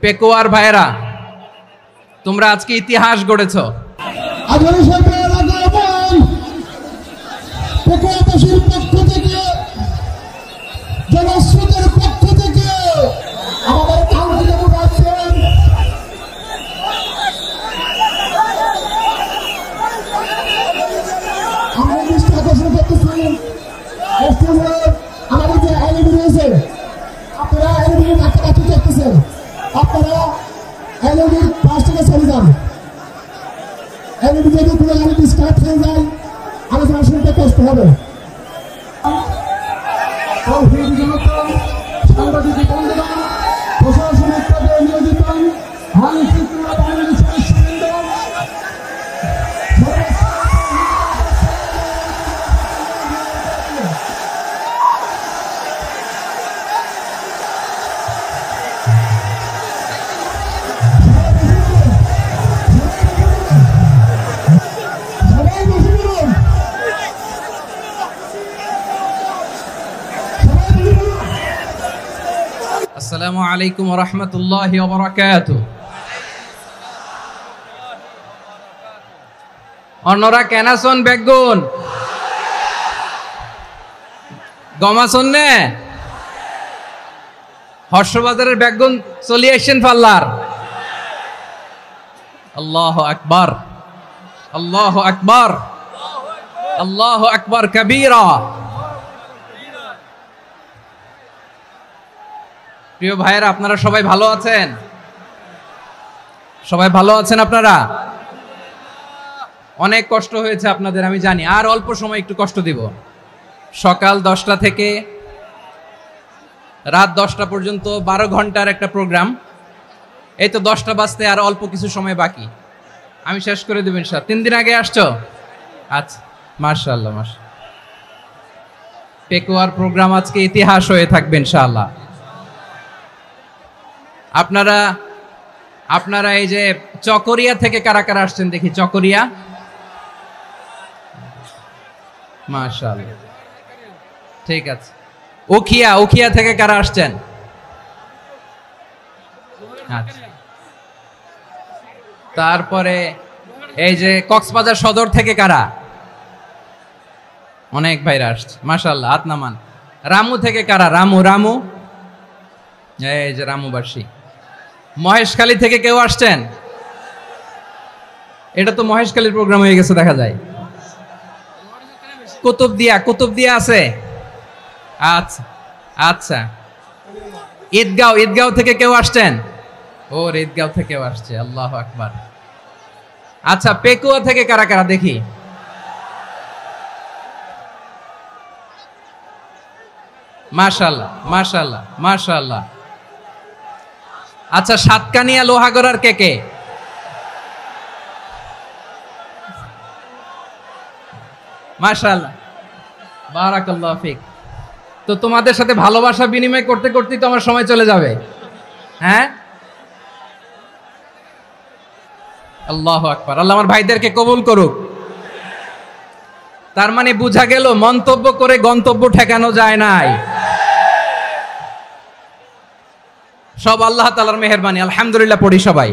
পেকুয়ার ভাইরা, তোমরা আজকে ইতিহাস গড়েছ। পেকুয়াবাসীর পক্ষ থেকে, জনস্রোতের পক্ষ থেকে আমাদের কাউন্সিলে আছেন আমরা দৃষ্টি আকর্ষণ করতেছি। আমাদের যে এলইডি রয়েছে, আপনারা এলইডি কাছাকাছি করতেছেন, আপনারা এলইডির পাশ থেকে চলে যান। এলইডি যদি কোনো এলইডি স্টার্ট হয়ে যায়, আলোচনা শুনতে কষ্ট হবে। সাংবাদিক বন্ধুগণ, প্রশাসনিক পদে নিয়োজিত আইন শৃঙ্খলা বাহিনীর সদস্যবৃন্দ, আসসালামু আলাইকুম ওয়া রাহমাতুল্লাহি ওয়া বারাকাতুহু। অন্যরা কেনাসন বেগুন গমাসন নে হর্ষবাজারের বেগুন চলে আসছেন পাল্লার। আল্লাহু আকবার, আল্লাহু আকবার, আল্লাহু আকবার কবীরা। প্রিয় ভাইয়েরা, আপনারা সবাই ভালো আছেন? সবাই ভালো আছেন? আপনারা অনেক কষ্ট হয়েছে আপনাদের, আমি জানি। আর অল্প সময় একটু কষ্ট দিব। সকাল 10টা থেকে রাত 10টা পর্যন্ত 12 ঘন্টার একটা প্রোগ্রাম। এই তো 10টা বাজতে আর অল্প কিছু সময় বাকি, আমি শেষ করে দেব ইনশাআল্লাহ। 3 দিন আগে আসছো? আচ্ছা, মাশাআল্লাহ মাশাআল্লাহ। পেকুয়ার প্রোগ্রাম আজকে ইতিহাস হয়ে থাকবে ইনশাআল্লাহ। আপনারা এই যে চকরিয়া থেকে কারা কারা আসছেন দেখি? চকরিয়া, মাশাআল্লাহ, ঠিক আছে। উখিয়া থেকে কারা আসছেন? আচ্ছা। তারপরে এই যে কক্সবাজার সদর থেকে কারা? অনেক ভাইরা আসছে, মাশাআল্লাহ, হাত নামান। রামু থেকে কারা? রামু, এই যে রামুবাসী। মহেশখালী থেকে কেউ আসছেন? এটা তো মহেশখালীর প্রোগ্রাম হয়ে গেছে দেখা যায়। কুতুবদিয়া আছে? আচ্ছা আচ্ছা। ঈদগাঁও থেকে কেউ আসছেন? ওর ঈদগাঁও থেকেও আসছে, আল্লাহু আকবার। আচ্ছা, পেকুয়া থেকে কারা কারা দেখি? মাশাআল্লাহ মাশাআল্লাহ মাশাআল্লাহ। আচ্ছা, সাতকানিয়া লোহাগড়ার কে? মাশাআল্লাহ, বারাকাল্লাহু ফিক। তো তোমাদের সাথে ভালোবাসা বিনিময় করতে করতেই তো আমার সময় চলে যাবে। হ্যাঁ, আল্লাহু আকবার। আল্লাহ আমার ভাইদেরকে কবুল করুক। তার মানে বোঝা গেল মন্তব্য করে গন্তব্য ঠেকানো যায় নাই। সব আল্লাহ তাআলার মেহেরবানি, আলহামদুলিল্লাহ পড়ি সবাই।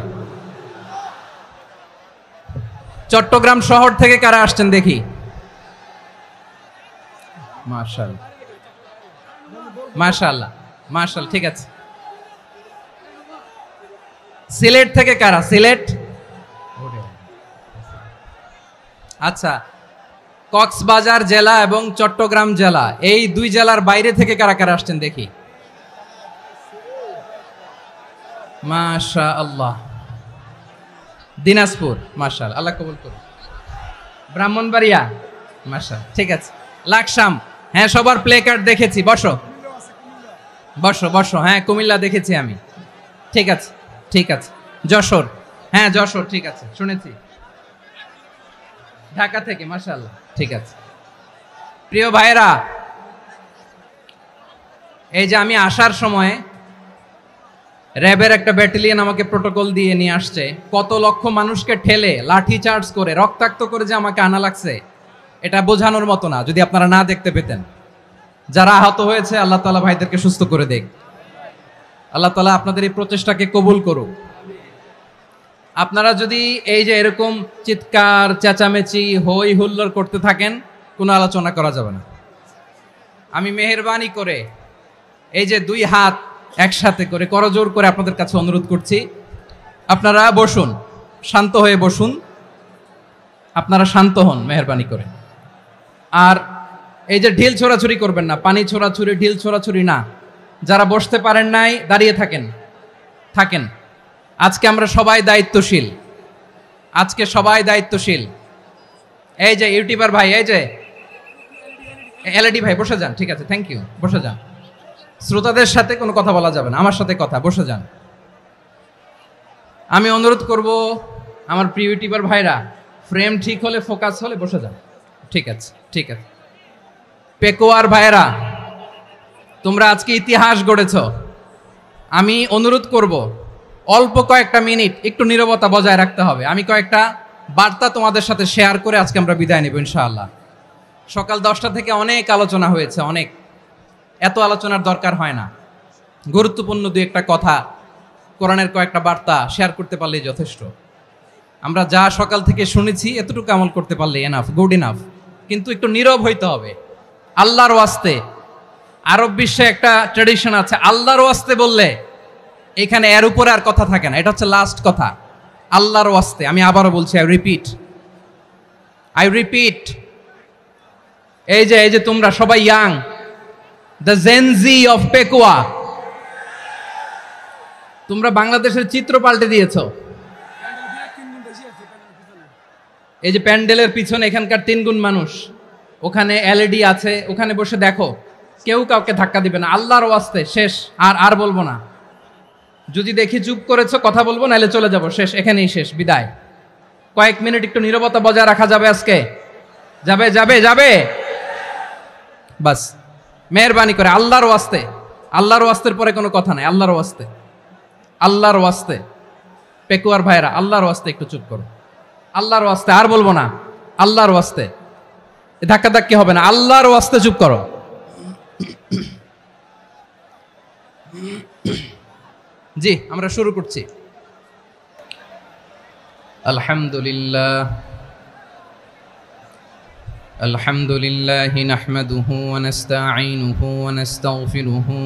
চট্টগ্রাম শহর থেকে কারা আসছেন দেখি? মাশাআল্লাহ মাশাআল্লাহ মাশাআল্লাহ, ঠিক আছে। সিলেট থেকে কারা? সিলেট, আচ্ছা। কক্সবাজার জেলা এবং চট্টগ্রাম জেলা, এই দুই জেলার বাইরে থেকে কারা কারা আসছেন দেখি? মাশাআল্লাহ। দিনাজপুর, মাশাআল্লাহ, আল্লাহ কবুল করুন। ব্রাহ্মণবাড়িয়া, মাশাআল্লাহ, ঠিক আছে। লাকসাম, হ্যাঁ, সবার প্লে কার্ড দেখেছি। বসো বসো বসো। হ্যাঁ, কুমিল্লা দেখেছি আমি, ঠিক আছে ঠিক আছে। যশোর, হ্যাঁ যশোর, ঠিক আছে, শুনেছি। ঢাকা থেকে, মাশাআল্লাহ, ঠিক আছে। প্রিয় ভাইরা, এই যে আমি আসার সময় র্যাবের একটা ব্যাটালিয়ন আমাকে প্রোটোকল দিয়ে নিয়ে আসছে। কত লক্ষ মানুষকে ঠেলে লাঠি চার্জ করে রক্তাক্ত করে যে আমাকে আনা লাগছে, এটা বোঝানোর মতো না। যদি আপনারা না দেখতে পেতেন। যারা আহত হয়েছে, আল্লাহ তাআলা ভাইদেরকে সুস্থ করে দেখ। আল্লাহ তাআলা আপনাদের এই প্রচেষ্টাকে কবুল করুক। আপনারা যদি এই যে এরকম চিৎকার চেঁচামেচি হই হুল্লোড় করতে থাকেন, কোনো আলোচনা করা যাবে না। আমি মেহেরবানি করে এই যে দুই হাত একসাথে করে করজোর করে আপনাদের কাছে অনুরোধ করছি, আপনারা বসুন, শান্ত হয়ে বসুন, আপনারা শান্ত হন মেহেরবানি করে। আর এই যে ঢিল ছোড়াছুরি করবেন না, পানি ছোড়াছুরি ঢিল ছোড়াছুরি না। যারা বসতে পারেন নাই দাঁড়িয়ে থাকেন। আজকে আমরা সবাই দায়িত্বশীল, আজকে সবাই দায়িত্বশীল। এই যে ইউটিউবার ভাই, এই যে এলইডি ভাই বসে যান, ঠিক আছে, থ্যাংক ইউ, বসে যান। শ্রোতাদের সাথে কোনো কথা বলা যাবে না, আমার সাথে কথা, বসে যান। আমি অনুরোধ করব আমার প্রিয় ইউটিউবার ভাইরা, ফ্রেম ঠিক হলে ফোকাস হলে বসে যান, ঠিক আছে, ঠিক আছে। পেকোয়ার ভাইরা, তোমরা আজকে ইতিহাস গড়েছ। আমি অনুরোধ করব অল্প কয়েকটা মিনিট একটু নীরবতা বজায় রাখতে হবে। আমি কয়েকটা বার্তা তোমাদের সাথে শেয়ার করে আজকে আমরা বিদায় নেব ইনশাআল্লাহ। সকাল 10টা থেকে অনেক আলোচনা হয়েছে, অনেক, এত আলোচনার দরকার হয় না। গুরুত্বপূর্ণ দুই একটা কথা, কোরআনের কয়েকটা বার্তা শেয়ার করতে পারলেই যথেষ্ট। আমরা যা সকাল থেকে শুনেছি এতটুকু আমল করতে পারলে এনাফ, গুড ইনাফ। কিন্তু একটু নীরব হইতে হবে আল্লাহর ওয়াস্তে। আরব বিশ্বে একটা ট্র্যাডিশন আছে, আল্লাহর ওয়াস্তে বললে এখানে এর উপরে আর কথা থাকে না, এটা হচ্ছে লাস্ট কথা। আল্লাহর ওয়াস্তে, আমি আবারও বলছি, আই রিপিট। এই যে তোমরা সবাই young, the Gen Z of Pekua, তোমরা বাংলাদেশের চিত্র পাল্টে দিয়েছো। এই যে প্যান্ডেলের পিছনে এখানকার 3 গুণ মানুষ, ওখানে এলইডি আছে, ওখানে বসে দেখো, কেউ কাউকে ধাক্কা দিবে না। আল্লাহর ওয়াস্তে, শেষ, আর বলবো না। যদি দেখি চুপ করেছো, কথা বলবো, নাহলে চলে যাবো, শেষ, এখানেই শেষ, বিদায়। কয়েক মিনিট একটু নীরবতা বজায় রাখা যাবে আজকে? যাবে বাস, মেহেরবানি করে আল্লাহর ওয়াস্তে। আল্লাহর ওয়াস্তের পরে কোনো কথা নাই, আল্লাহর ওয়াস্তে। পেকুয়ার ভাইরা, আল্লাহর ওয়াস্তে একটু চুপ করো, আল্লাহর ওয়াস্তে, আর বলবো না, আল্লাহর ওয়াস্তে। ধাক্কাধাক্কি হবে না, আল্লাহর ওয়াস্তে চুপ করো। জি, আমরা শুরু করছি। আলহামদুলিল্লাহ নাহমাদুহু ওয়া নাস্তাঈনুহু ওয়া নাস্তাগফিরুহু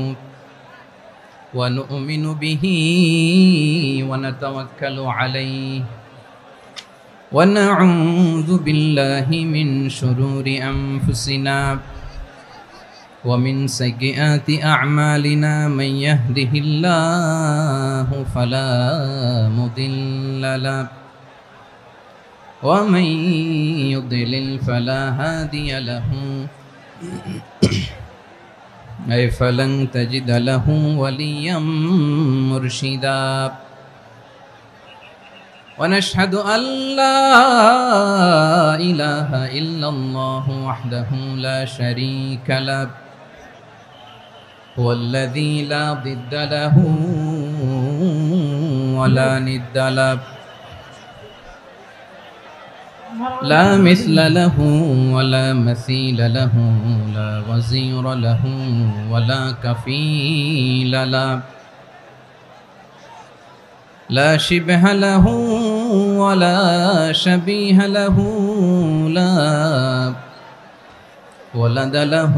ওয়া নু'মিনু বিহি ওয়া নাতাওয়াক্কালু আলাইহি ওয়া নাউযু বিল্লাহি মিন শুরুরি আনফুসিনা ومن سيئات أعمالنا من يهده الله فلا مضل له ومن يضلل فلا هادي له أي فلن تجد له وليا مرشدا ونشهد أن لا إله إلا الله وحده لا شريك له هو الذي لا ضد له ولا ند له لا مثل له ولا مثيل له لا وزير له ولا كفيل له لا شبه له ولا شبيه له لا ولد له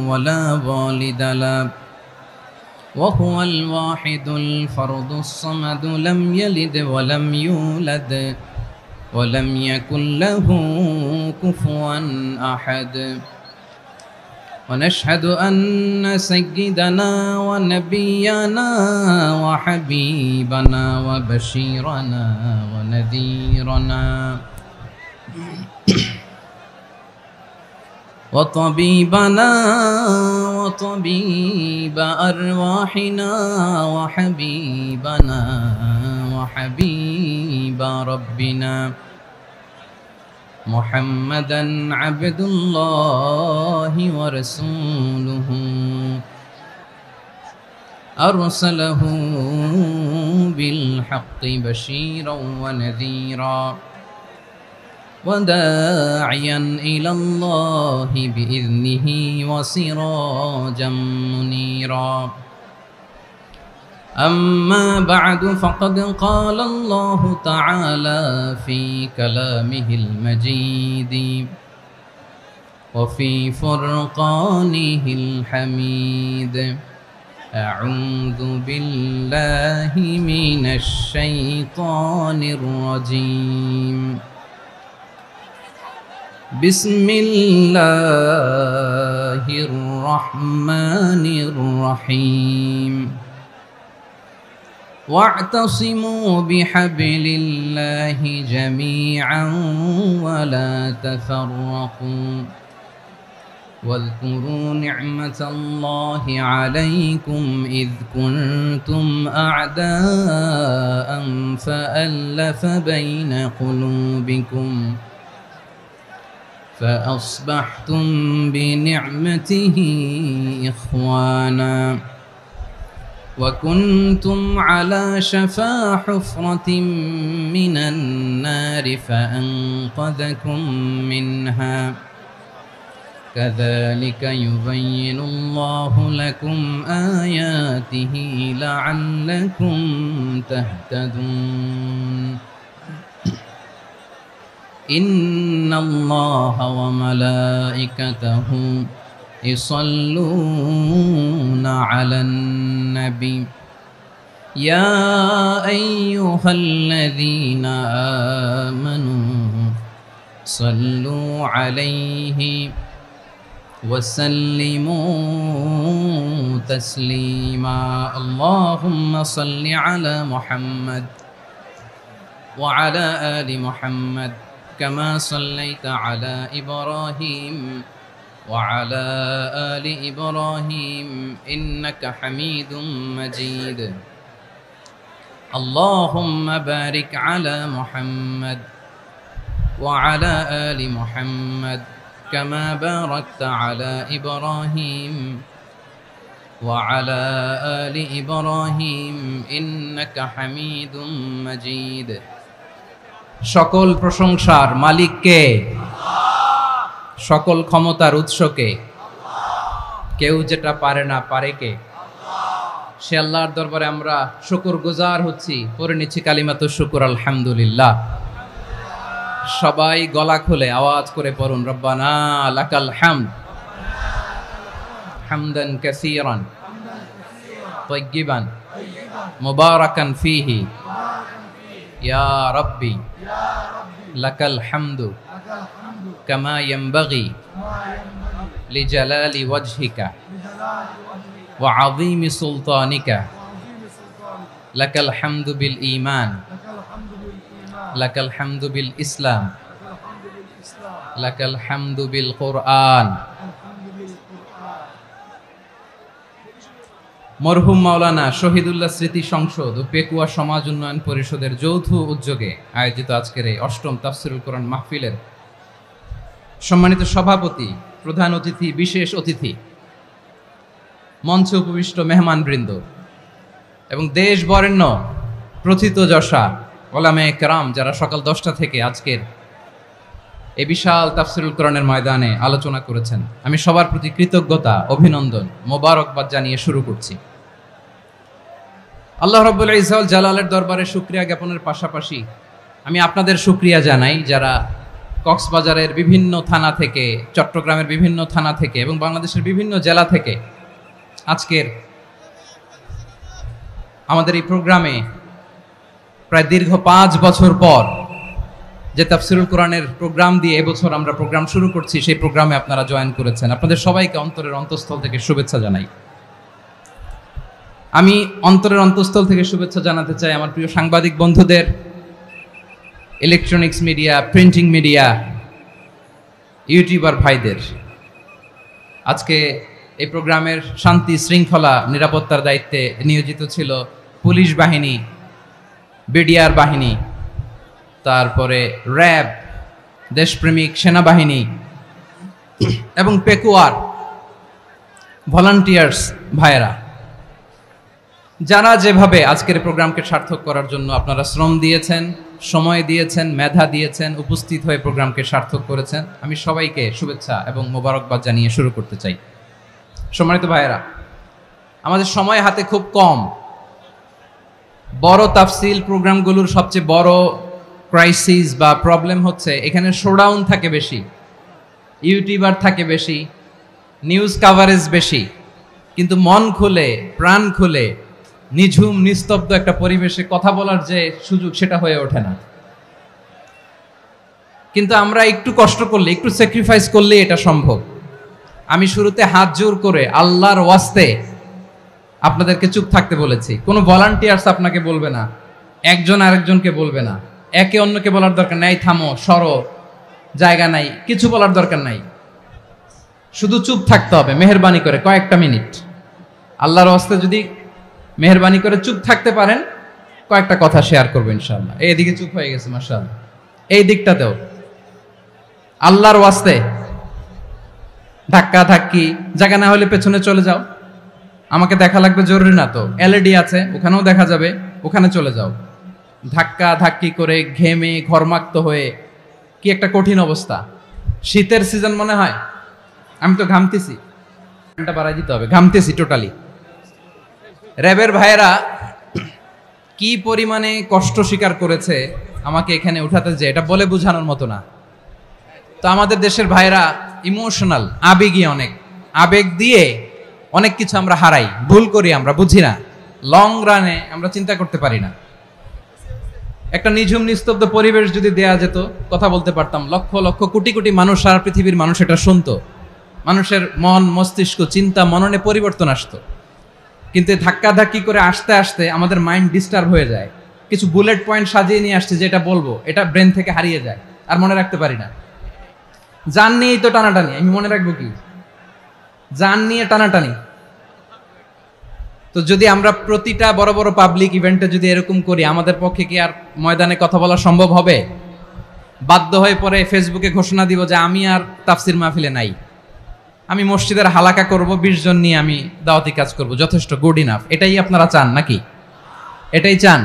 ولا والد له وهو الواحد الفرد الصمد لم يلد ولم يولد ولم يكن له كفوا أحد ونشهد أن سيدنا ونبينا وحبيبنا وبشيرنا ونذيرنا وطبيبنا وطبيب أرواحنا وحبيبنا وحبيب ربنا محمدا عبد الله ورسوله أرسله بالحق بشيرا ونذيرا وداعيا إلى الله بإذنه وسراجا منيرا أما بعد فقد قال الله تعالى في كلامه المجيد وفي فرقانه الحميد أعوذ بالله من الشيطان الرجيم بسم الله الرحمن الرحيم واعتصموا بحبل الله جميعا ولا تفرقوا واذكروا نعمة الله عليكم إذ كنتم أعداء فألف بين قلوبكم فأصبحتم بنعمته إخوانا وكنتم على شفا حفرة من النار فأنقذكم منها كذلك يبين الله لكم آياته لعلكم تهتدون إن الله وملائكته يصلون على النبي يا أيها الذين آمنوا صلوا عليه وسلموا تسليما اللهم صل على محمد وعلى آل محمد كما صليت على إبراهيم وعلى آل إبراهيم إنك حميد مجيد اللهم بارك على محمد وعلى آل محمد كما باركت على إبراهيم وعلى آل إبراهيم إنك حميد مجيد সকল প্রশংসার মালিক কে? সকল ক্ষমতার উৎস কে? কেউ যেটা পারে না পারে কে? সে আল্লাহর দরবারে আমরা শুকরগুজার হচ্ছি, পড়ে নিচ্ছি কালিমাতুশ শুকর আলহামদুলিল্লাহ। সবাই গলা খুলে আওয়াজ করে পড়ুন রব্বানা লাকাল হামদ হামদান কাসীরান তাইয়্যিবান মুবারাকান ফীহি ইয়া রাব্বি লাকাল হামদু কামা ইয়ানবাগি লিজালালি ওয়াজহিকা ওয়া আযীমি সুলতানিকা লাকাল হামদু বিল ঈমান লাকাল হামদু বিল ইসলাম লাকাল হামদু বিল কুরআন। মরহুম মাওলানা শহীদুল্লাহ স্মৃতি সংসদ ও পেকুয়া সমাজ উন্নয়ন পরিষদের যৌথ উদ্যোগে আয়োজিত আজকের এই অষ্টম তাফসীরুল কোরআন মাহফিলের সম্মানিত সভাপতি, প্রধান অতিথি, বিশেষ অতিথি, মঞ্চে উপবিষ্ট মেহমানবৃন্দ এবং দেশ বরেণ্য প্রথিতযশা ওলামায়ে কেরাম যারা সকাল 10টা থেকে আজকের এই বিশাল তাফসীরুল কোরআনের ময়দানে আলোচনা করেছেন, আমি সবার প্রতি কৃতজ্ঞতা, অভিনন্দন, মোবারকবাদ জানিয়ে শুরু করছি। আল্লাহ রাব্বুল ইজ্জত ওয়াল জালালের দরবারে শুকরিয়া জ্ঞাপনের পাশাপাশি আমি আপনাদের শুকরিয়া জানাই যারা কক্সবাজারের বিভিন্ন থানা থেকে, চট্টগ্রামের বিভিন্ন থানা থেকে এবং বাংলাদেশের বিভিন্ন জেলা থেকে আজকের আমাদের এই প্রোগ্রামে প্রায় দীর্ঘ 5 বছর পর যে তাফসীরুল কোরআনের প্রোগ্রাম দিয়ে এবছর আমরা প্রোগ্রাম শুরু করছি, সেই প্রোগ্রামে আপনারা জয়েন করেছেন। আপনাদের সবাইকে অন্তরের অন্তঃস্থল থেকে শুভেচ্ছা জানাই। আমি অন্তরের অন্তঃস্থল থেকে শুভেচ্ছা জানাতে চাই আমার প্রিয় সাংবাদিক বন্ধুদের, electronics media, printing media, YouTuber ভাইদের। আজকে এই প্রোগ্রামের শান্তি শৃঙ্খলা নিরাপত্তার দায়িত্বে নিয়োজিত ছিল পুলিশ বাহিনী, বিডিআর বাহিনী, তারপরে র্যাব, দেশপ্রেমিক সেনাবাহিনী এবং পেকুয়ার ভলান্টিয়ার্স ভাইয়েরা, যারা যেভাবে আজকের প্রোগ্রামকে সার্থক করার জন্য আপনারা শ্রম দিয়েছেন, সময় দিয়েছেন, মেধা দিয়েছেন, উপস্থিত হয়ে প্রোগ্রামকে সার্থক করেছেন, আমি সবাইকে শুভেচ্ছা এবং মোবারকবাদ জানিয়ে শুরু করতে চাই। সম্মানিত ভাইয়েরা, আমাদের সময় হাতে খুব কম, বড় তাফসিল প্রোগ্রামগুলোর সবচেয়ে বড় ক্রাইসিস বা প্রবলেম হচ্ছে এখানে শোডাউন থাকে বেশি, ইউটিউবার থাকে বেশি, নিউজ কাভারেজ বেশি, কিন্তু মন খুলে প্রাণ খুলে নিঝুম নিস্তব্ধ একটা পরিবেশে কথা বলার যে সুযোগ সেটা হয়ে ওঠে না। কিন্তু আমরা একটু কষ্ট করলে, একটু স্যাক্রিফাইস করলে এটা সম্ভব। আমি শুরুতে হাত জোর করে আল্লাহর ওয়াস্তে আপনাদেরকে চুপ থাকতে বলেছি। কোনো ভলান্টিয়ার্স আপনাকে বলবে না, একজন আরেকজনকে বলবে না, একে অন্যকে বলার দরকার নাই, থামো সরো জায়গা নাই, কিছু বলার দরকার নাই, শুধু চুপ থাকতে হবে মেহেরবানি করে কয়েকটা মিনিট। আল্লাহর ওয়াস্তে যদি মেহেরবানি করে চুপ থাকতে পারেন, কয়েকটা কথা শেয়ার করবো ইনশাআল্লাহ। এইদিকে চুপ হয়ে গেছে মাশাআল্লাহ, এই দিকটাতেও আল্লাহর ওয়াস্তে ধাক্কা ধাক্কি জায়গা না হলে পেছনে চলে যাও। আমাকে দেখা লাগবে জরুরি না তো, এলইডি আছে ওখানেও দেখা যাবে, ওখানে চলে যাও। ধাক্কা ধাক্কি করে ঘেমে ঘরমাক্ত হয়ে কি একটা কঠিন অবস্থা। শীতের সিজন মনে হয়, আমি তো ঘামতেছি, ফ্যানটা বাড়াই দিতে হবে, ঘামতেছি টোটালি। র্যাবের ভাইয়েরা কি পরিমাণে কষ্ট স্বীকার করেছে আমাকে এখানে উঠাতে, যে এটা বলে বোঝানোর মতো না। তো আমাদের দেশের ভাইয়েরা ইমোশনাল, আবেগী, অনেক আবেগ দিয়ে অনেক কিছু আমরা হারাই, ভুল করি, আমরা বুঝি না, লং রানে আমরা চিন্তা করতে পারি না। একটা নিঝুম নিস্তব্ধ পরিবেশ যদি দেয়া যেত, কথা বলতে পারতাম, লক্ষ লক্ষ কোটি কোটি মানুষ, সারা পৃথিবীর মানুষ এটা শুনতো, মানুষের মন মস্তিষ্ক চিন্তা মননে পরিবর্তন আসতো। কিন্তু ধাক্কা ধাক্কি করে আসতে আসতে আমাদের মাইন্ড ডিস্টার্ব হয়ে যায়। কিছু বুলেট পয়েন্ট সাজিয়ে নিয়ে আসছে, যেটা বলবো এটা ব্রেন থেকে হারিয়ে যায়, আর মনে রাখতে পারি না। জান নিয়েই তো টানাটানি, আমি মনে রাখবো কি? জান নিয়ে টানাটানি। তো যদি আমরা প্রতিটা বড় বড় পাবলিক ইভেন্টে যদি এরকম করি, আমাদের পক্ষে কি আর ময়দানে কথা বলা সম্ভব হবে? বাধ্য হয়ে পরে ফেসবুকে ঘোষণা দিব যে আমি আর তাফসির মাহফিলে নাই, আমি মসজিদের হালাকা করব, 20 জন নিয়ে আমি দাওয়াতি কাজ করব, যথেষ্ট, গুড ইনাফ। এটাই আপনারা চান নাকি? এটাই চান?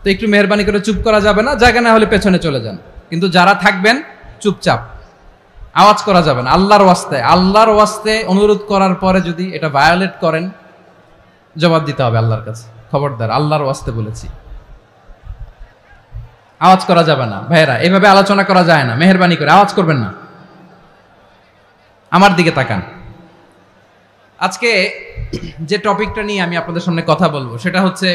তো একটু মেহরবানি করে চুপ করা যাবে না, জায়গা না হলে পেছনে চলে যান। কিন্তু যারা থাকবেন চুপচাপ, আওয়াজ করা যাবে না। আল্লাহর ওয়াস্তে, আল্লাহর ওয়াস্তে অনুরোধ করার পরে যদি এটা ভায়োলেট করেন, জবাব দিতে হবে আল্লাহর কাছে। খবরদার, আল্লাহর ওয়াস্তে বলেছি, আওয়াজ করা যাবে না। ভাইয়েরা, এভাবে আলোচনা করা যায় না, মেহরবানি করে আওয়াজ করবেন না। আমার দিকে তাকান। আজকে যে টপিকটা নিয়ে আমি আপনাদের সামনে কথা বলবো, সেটা হচ্ছে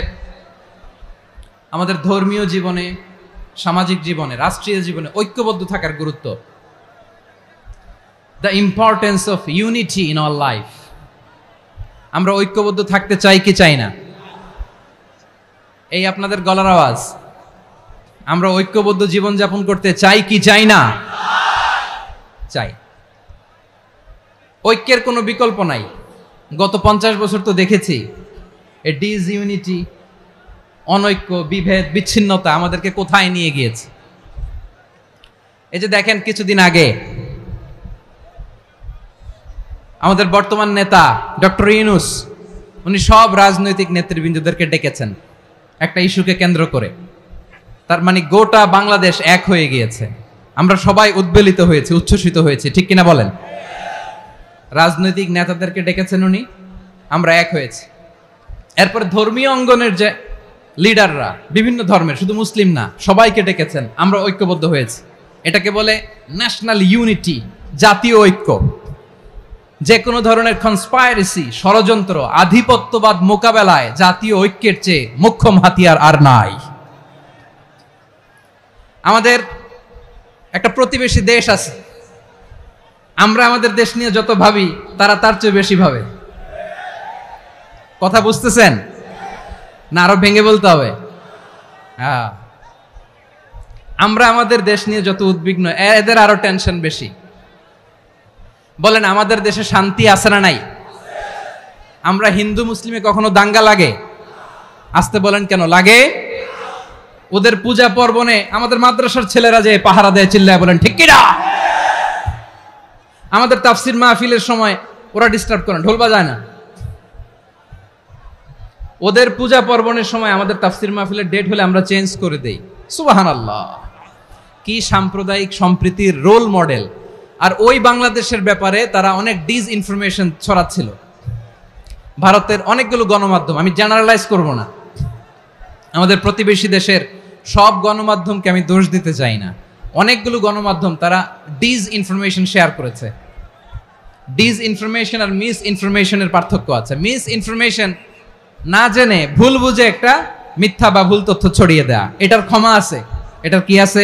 আমাদের ধর্মীয় জীবনে, সামাজিক জীবনে, রাষ্ট্রীয় জীবনে ঐক্যবদ্ধ থাকার গুরুত্ব। The importance of unity in our life. আমরা ঐক্যবদ্ধ থাকতে চাই কি চাই না? এই আপনাদের গলার আওয়াজ। আমরা ঐক্যবদ্ধ জীবনযাপন করতে চাই কি চাই না? চাই। ঐক্যের কোনো বিকল্প নাই। গত 50 বছর তো দেখেছি এ ডিসইউনিটি, অনৈক্য, বিভেদ, বিচ্ছিন্নতা আমাদেরকে কোথায় নিয়ে গিয়েছে। এই যে দেখেন, কিছুদিন আগে আমাদের বর্তমান নেতা ডক্টর ইউনূস, উনি সব রাজনৈতিক নেতৃবৃন্দদেরকে ডেকেছেন একটা ইস্যুকে কেন্দ্র করে। তার মানে গোটা বাংলাদেশ এক হয়ে গিয়েছে। আমরা সবাই উদ্বেলিত হয়েছি, উচ্ছ্বসিত হয়েছি, ঠিক কিনা বলেন? রাজনৈতিক নেতাদেরকে ডেকেছেন উনি, আমরা এক হয়েছি। এরপর ধর্মীয় অঙ্গনের যে লিডাররা, বিভিন্ন ধর্মের, শুধু মুসলিম না, সবাইকে ডেকেছেন, আমরা ঐক্যবদ্ধ হয়েছি। এটাকে বলে ন্যাশনাল ইউনিটি, জাতীয় ঐক্য। যে কোনো ধরনের কনস্পাইরেসি, ষড়যন্ত্র, আধিপত্যবাদ মোকাবেলায় জাতীয় ঐক্যের চেয়ে মোক্ষম হাতিয়ার আর নাই। আমাদের একটা প্রতিবেশী দেশ আছে, আমরা আমাদের দেশ নিয়ে যত ভাবি, তারা তার চেয়ে বেশি ভাবে। কথা বুঝতেছেন না? আরো ভেঙে বলতে হবে। হ্যাঁ, আমরা আমাদের দেশ নিয়ে যত উদ্বিগ্ন, এদের আরো টেনশন বেশি। বলেন, আমাদের দেশে শান্তি আছে না নাই? আমরা হিন্দু মুসলিমে কখনো দাঙ্গা লাগে? আসতে বলেন, কেন লাগে? ওদের পূজা পর্বণে আমাদের মাদ্রাসার ছেলেরা যে পাহারা দেয়, চিল্লায় বলেন ঠিক কিনা? আমাদের তাফসির মাহফিলের সময় ওরা ডিস্টার্ব করে, ঢোল বাজায় না। ওদের পূজা পর্বণের সময় আমাদের তাফসির মাহফিলের ডেট হলে আমরা চেঞ্জ করে দেই। সুবহানাল্লাহ, কি সাম্প্রদায়িক সম্প্রীতির রোল মডেল। আর ওই বাংলাদেশের ব্যাপারে তারা অনেক ডিসইনফরমেশন ছড়াচ্ছিল। ভারতের অনেকগুলো গণমাধ্যম, আমি জেনারেলাইজ করব না, আমাদের প্রতিবেশী দেশের সব গণমাধ্যমকে আমি দোষ দিতে চাই না, অনেকগুলো গণমাধ্যম তারা ডিস ইনফরমেশন শেয়ার করেছে। ডিস ইনফরমেশন আর মিস ইনফরমেশনের পার্থক্য আছে। মিস ইনফরমেশন না জেনে ভুল বুঝে একটা মিথ্যা বা ভুল তথ্য ছড়িয়ে দেয়া, এটার ক্ষমা আছে, এটার কি আছে।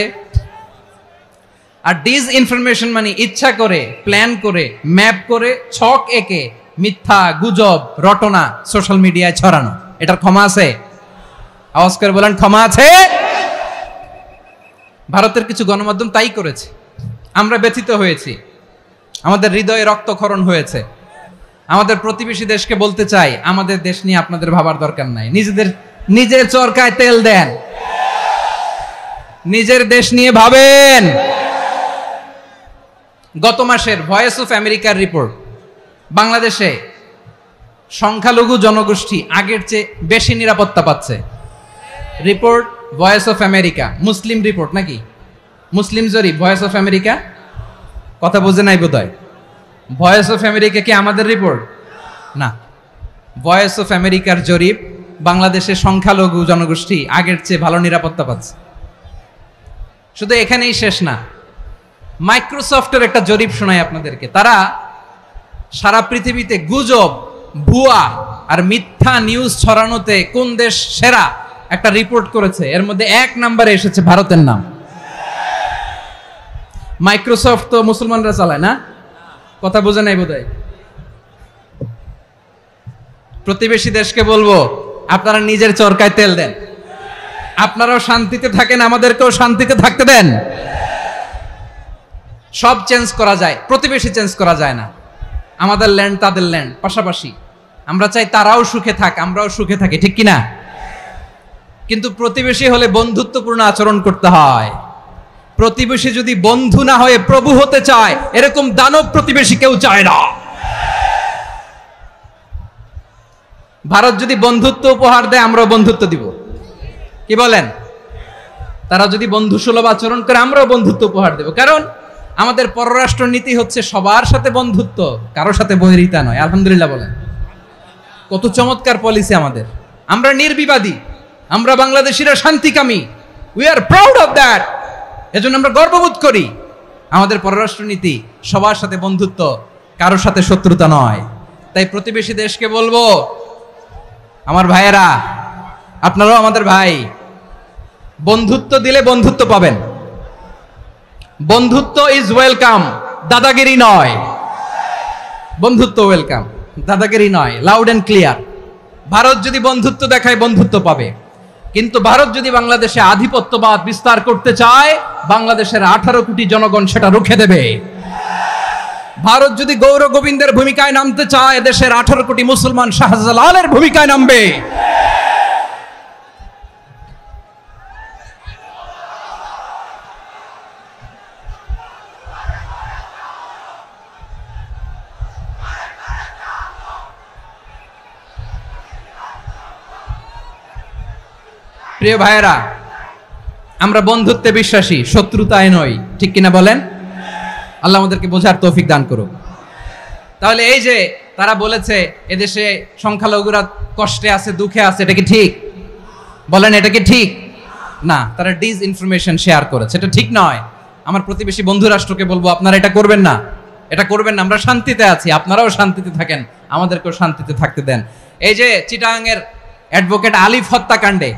আর ডিস ইনফরমেশন মানে ইচ্ছা করে, প্ল্যান করে, ম্যাপ করে, ছক এঁকে মিথ্যা, গুজব, রটনা সোশ্যাল মিডিয়ায় ছড়ানো, এটার ক্ষমা আছে? আওয়াজ করে বলেন ক্ষমা আছে? ভারতের কিছু গণমাধ্যম তাই করেছে, আমরা ব্যথিত হয়েছি, আমাদের হৃদয়ে রক্তক্ষরণ হয়েছে। আমাদের প্রতিবেশী দেশকে বলতে চাই, আমাদের দেশ নিয়ে আপনাদের ভাবার দরকার নাই, নিজের চরকায় তেল দেন, নিজের দেশ নিয়ে ভাবেন। গত মাসের ভয়েস অফ আমেরিকার রিপোর্ট, বাংলাদেশে সংখ্যালঘু জনগোষ্ঠী আগের চেয়ে বেশি নিরাপত্তা পাচ্ছে। Report voice of America, Muslim report নাকি? মুসলিম জরিপ, ভয়েস অফ আমেরিকা। কথা বোঝে নাই বোধহয়। ভয়েস অফ আমেরিকা কি আমাদের রিপোর্ট? না, ভয়েস অফ আমেরিকার জরিপ, বাংলাদেশের সংখ্যালঘু জনগোষ্ঠী আগের চেয়ে ভালো নিরাপত্তা পাচ্ছে। শুধু এখানেই শেষ না, মাইক্রোসফটের একটা জরিপ শোনাই আপনাদেরকে। তারা সারা পৃথিবীতে গুজব, ভুয়া আর মিথ্যা নিউজ ছড়ানোতে কোন দেশ সেরা একটা রিপোর্ট করেছে, এর মধ্যে 1 নম্বরে এসেছে ভারতের নাম। মাইক্রোসফট তো মুসলমানরা চালায় না, কথা বোঝে নাই বোধহয়। প্রতিবেশী দেশকে বলবো, আপনারা নিজের চরকায় তেল দেন, আপনারাও শান্তিতে থাকেন, আমাদেরকেও শান্তিতে থাকতে দেন। সব চেঞ্জ করা যায়, প্রতিবেশী চেঞ্জ করা যায় না। আমাদের ল্যান্ড তাদের ল্যান্ড, পাশাপাশি। আমরা চাই তারাও সুখে থাক, আমরাও সুখে থাকি, ঠিক কিনা? কিন্তু প্রতিবেশী হলে বন্ধুত্বপূর্ণ আচরণ করতে হয়। প্রতিবেশী যদি বন্ধু না হয়ে প্রভু হতে চায়, এরকম দানব প্রতিবেশী কেউ চায় না। ভারত যদি বন্ধুত্ব উপহার দেয়, আমরাও বন্ধুত্ব দিব, কি বলেন? তারা যদি বন্ধু সুলভ আচরণ করে, আমরাও বন্ধুত্ব উপহার দেব। কারণ আমাদের পররাষ্ট্র নীতি হচ্ছে সবার সাথে বন্ধুত্ব, কারো সাথে বৈরিতা নয়। আলহামদুলিল্লাহ বলেন, কত চমৎকার পলিসি আমাদের। আমরা নির্বিবাদী, আমরা বাংলাদেশিরা শান্তিকামী, we are proud of that. এজন্য আমরা গর্ববোধ করি। আমাদের পররাষ্ট্র নীতি সবার সাথে বন্ধুত্ব, কারোর সাথে শত্রুতা নয়। তাই প্রতিবেশী দেশকে বলবো, আমার ভাইয়েরা, আপনারাও আমাদের ভাই, বন্ধুত্ব দিলে বন্ধুত্ব পাবেন। বন্ধুত্ব ইজ ওয়েলকাম, দাদাগিরি নয়। বন্ধুত্ব ওয়েলকাম, দাদাগিরি নয়, লাউড এন্ড ক্লিয়ার। ভারত যদি বন্ধুত্ব দেখায়, বন্ধুত্ব পাবে। কিন্তু ভারত যদি বাংলাদেশে আধিপত্যবাদ বিস্তার করতে চায়, বাংলাদেশের 18 কোটি জনগণ সেটা রুখে দেবে। ভারত যদি গৌর গোবিন্দের ভূমিকায় নামতে চায়, দেশের 18 কোটি মুসলমান শাহজালালের ভূমিকায় নামবে। প্রিয় ভাইয়েরা, আমরা বন্ধুত্বে বিশ্বাসী, শত্রুতায় নই, ঠিক কিনা বলেন? আল্লাহ আমাদেরকে বোঝার তৌফিক দান করুক। তাহলে এই যে তারা বলেছে এদেশে সংখ্যালঘুরা কষ্টে আছে, দুঃখে আছে, এটা কি ঠিক? বলেন, এটা কি ঠিক? না, তারা ডিস ইনফরমেশন শেয়ার করেছে, এটা ঠিক নয়। আমার প্রতিবেশী বন্ধু রাষ্ট্রকে বলবো, আপনারা এটা করবেন না, এটা করবেন না। আমরা শান্তিতে আছি, আপনারাও শান্তিতে থাকেন, আমাদেরকেও শান্তিতে থাকতে দেন। এই যে চিটাগাংয়ের অ্যাডভোকেট আলিফ হত্যাকাণ্ডে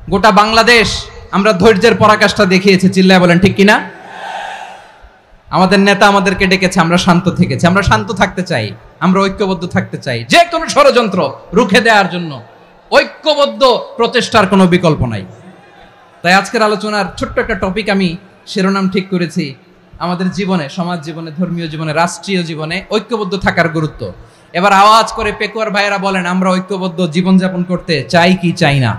গোটা বাংলাদেশ আমরা ধৈর্যের পরাকাষ্ঠা দেখিয়েছি, চিল্লায় বলেন ঠিক কিনা? আমাদের নেতা আমাদেরকে ডেকেছে, আমরা শান্ত থেকেছি। আমরা শান্ত থাকতে চাই, আমরা ঐক্যবদ্ধ থাকতে চাই। যে কোনো ষড়যন্ত্র রুখে দেওয়ার জন্য ঐক্যবদ্ধ প্রচেষ্টার কোনো বিকল্প নাই। তাই আজকের আলোচনার ছোট্ট একটা টপিক আমি শিরোনাম ঠিক করেছি, আমাদের জীবনে, সমাজ জীবনে, ধর্মীয় জীবনে, রাষ্ট্রীয় জীবনে ঐক্যবদ্ধ থাকার গুরুত্ব। এবার আওয়াজ করে পেকুয়ার ভাইয়েরা বলেন, আমরা ঐক্যবদ্ধ জীবনযাপন করতে চাই কি চাই না?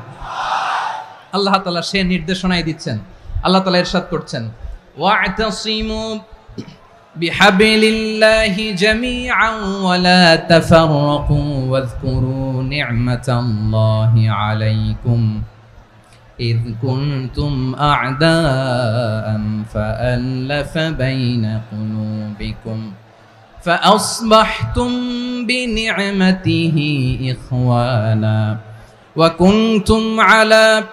আল্লাহ তাআলা সে নির্দেশনাই দিচ্ছেন। আল্লাহ তাআলা ইরশাদ করছেন, ওয়া'তাসিমু বিহাবলিল্লাহি জামিআন ওয়া লা তাফাররাকু ওয়াযকুরু নি'মাতাল্লাহি আলাইকুম ইয কুনতুম আ'দাআন ফাআল্লাফা বাইনা কুলুবিকুম فأصبحتم بنعمته إخوانا وكنتم على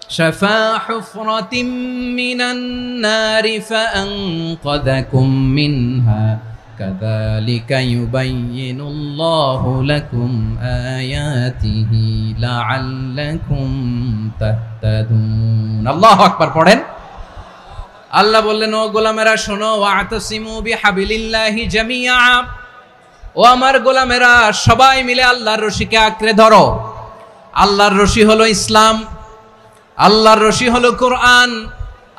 شفا حفرة من النار فأنقذكم منها كذلك يبين الله لكم آياته لعلكم تهتدون الله أكبر পড়েন আল্লাহ বললেন ও গোলামেরা শোনো ওয়াতাসিমু বিহাবিলিল্লাহি জামিআ ও আমার গোলামেরা সবাই মিলে আল্লাহর রশিকে আঁকড়ে ধরো আল্লাহর রশি হলো ইসলাম আল্লাহর রশি হলো কোরআন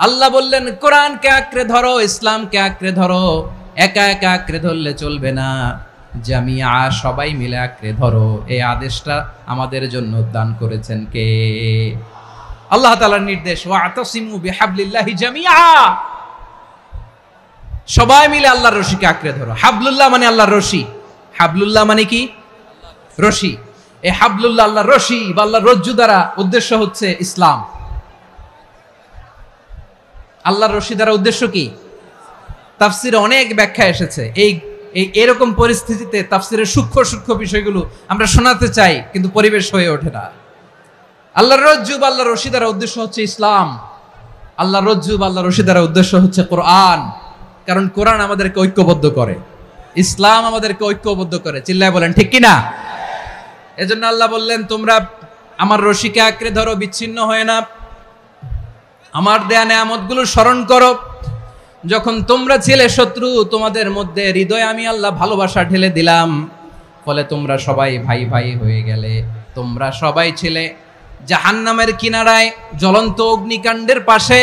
আল্লাহ বললেন কোরআনকে আঁকড়ে ধরো ইসলামকে আঁকড়ে ধরো একা একা আঁকড়ে ধরলে চলবে না জামিআ সবাই মিলে আঁকড়ে ধরো এই আদেশটা আমাদের জন্য দান করেছেন কে আল্লাহ তাআলার নির্দেশ ওয়াতাসিমু বিহাবলিল্লাহি জামিআ সবাই মিলে আল্লাহর রশিকে আঁকড়ে ধরো হাবলুল্লাহ মানে আল্লাহর রশি হাবলুল্লাহ মানে কি রশি এই হাবলুল্লাহ আল্লাহর রশি বা আল্লাহর রজ্জু দ্বারা উদ্দেশ্য হচ্ছে ইসলাম আল্লাহর রশি দ্বারা উদ্দেশ্য কি তাফসিরে অনেক ব্যাখ্যা এসেছে এই এরকম পরিস্থিতিতে তাফসিরের সূক্ষ্ম সূক্ষ্ম বিষয়গুলো আমরা শোনাতে চাই কিন্তু পরিবেশ হয়ে ওঠে না আল্লাহর রজ্জু বা আল্লাহর রশি দ্বারা উদ্দেশ্য হচ্ছে ইসলাম আল্লাহর রজ্জু বা আল্লাহর রশি দ্বারা উদ্দেশ্য হচ্ছে কোরআন কারণ কোরআন আমাদেরকে ঐক্যবদ্ধ করে ইসলাম আমাদেরকে ঐক্যবদ্ধ করে চিল্লায় বলেন ঠিক কি না এজন্য আল্লাহ বললেন তোমরা আমার রশিকে আঁকড়ে ধরো বিচ্ছিন্ন হয় না আমার দেয়া নেয়ামতগুলো স্মরণ করো যখন তোমরা ছিলে শত্রু তোমাদের মধ্যে হৃদয়ে আমি আল্লাহ ভালোবাসা ঢেলে দিলাম ফলে তোমরা সবাই ভাই ভাই হয়ে গেলে তোমরা সবাই ছিলে জাহান্নামের কিনারায় জ্বলন্ত অগ্নিকাণ্ডের পাশে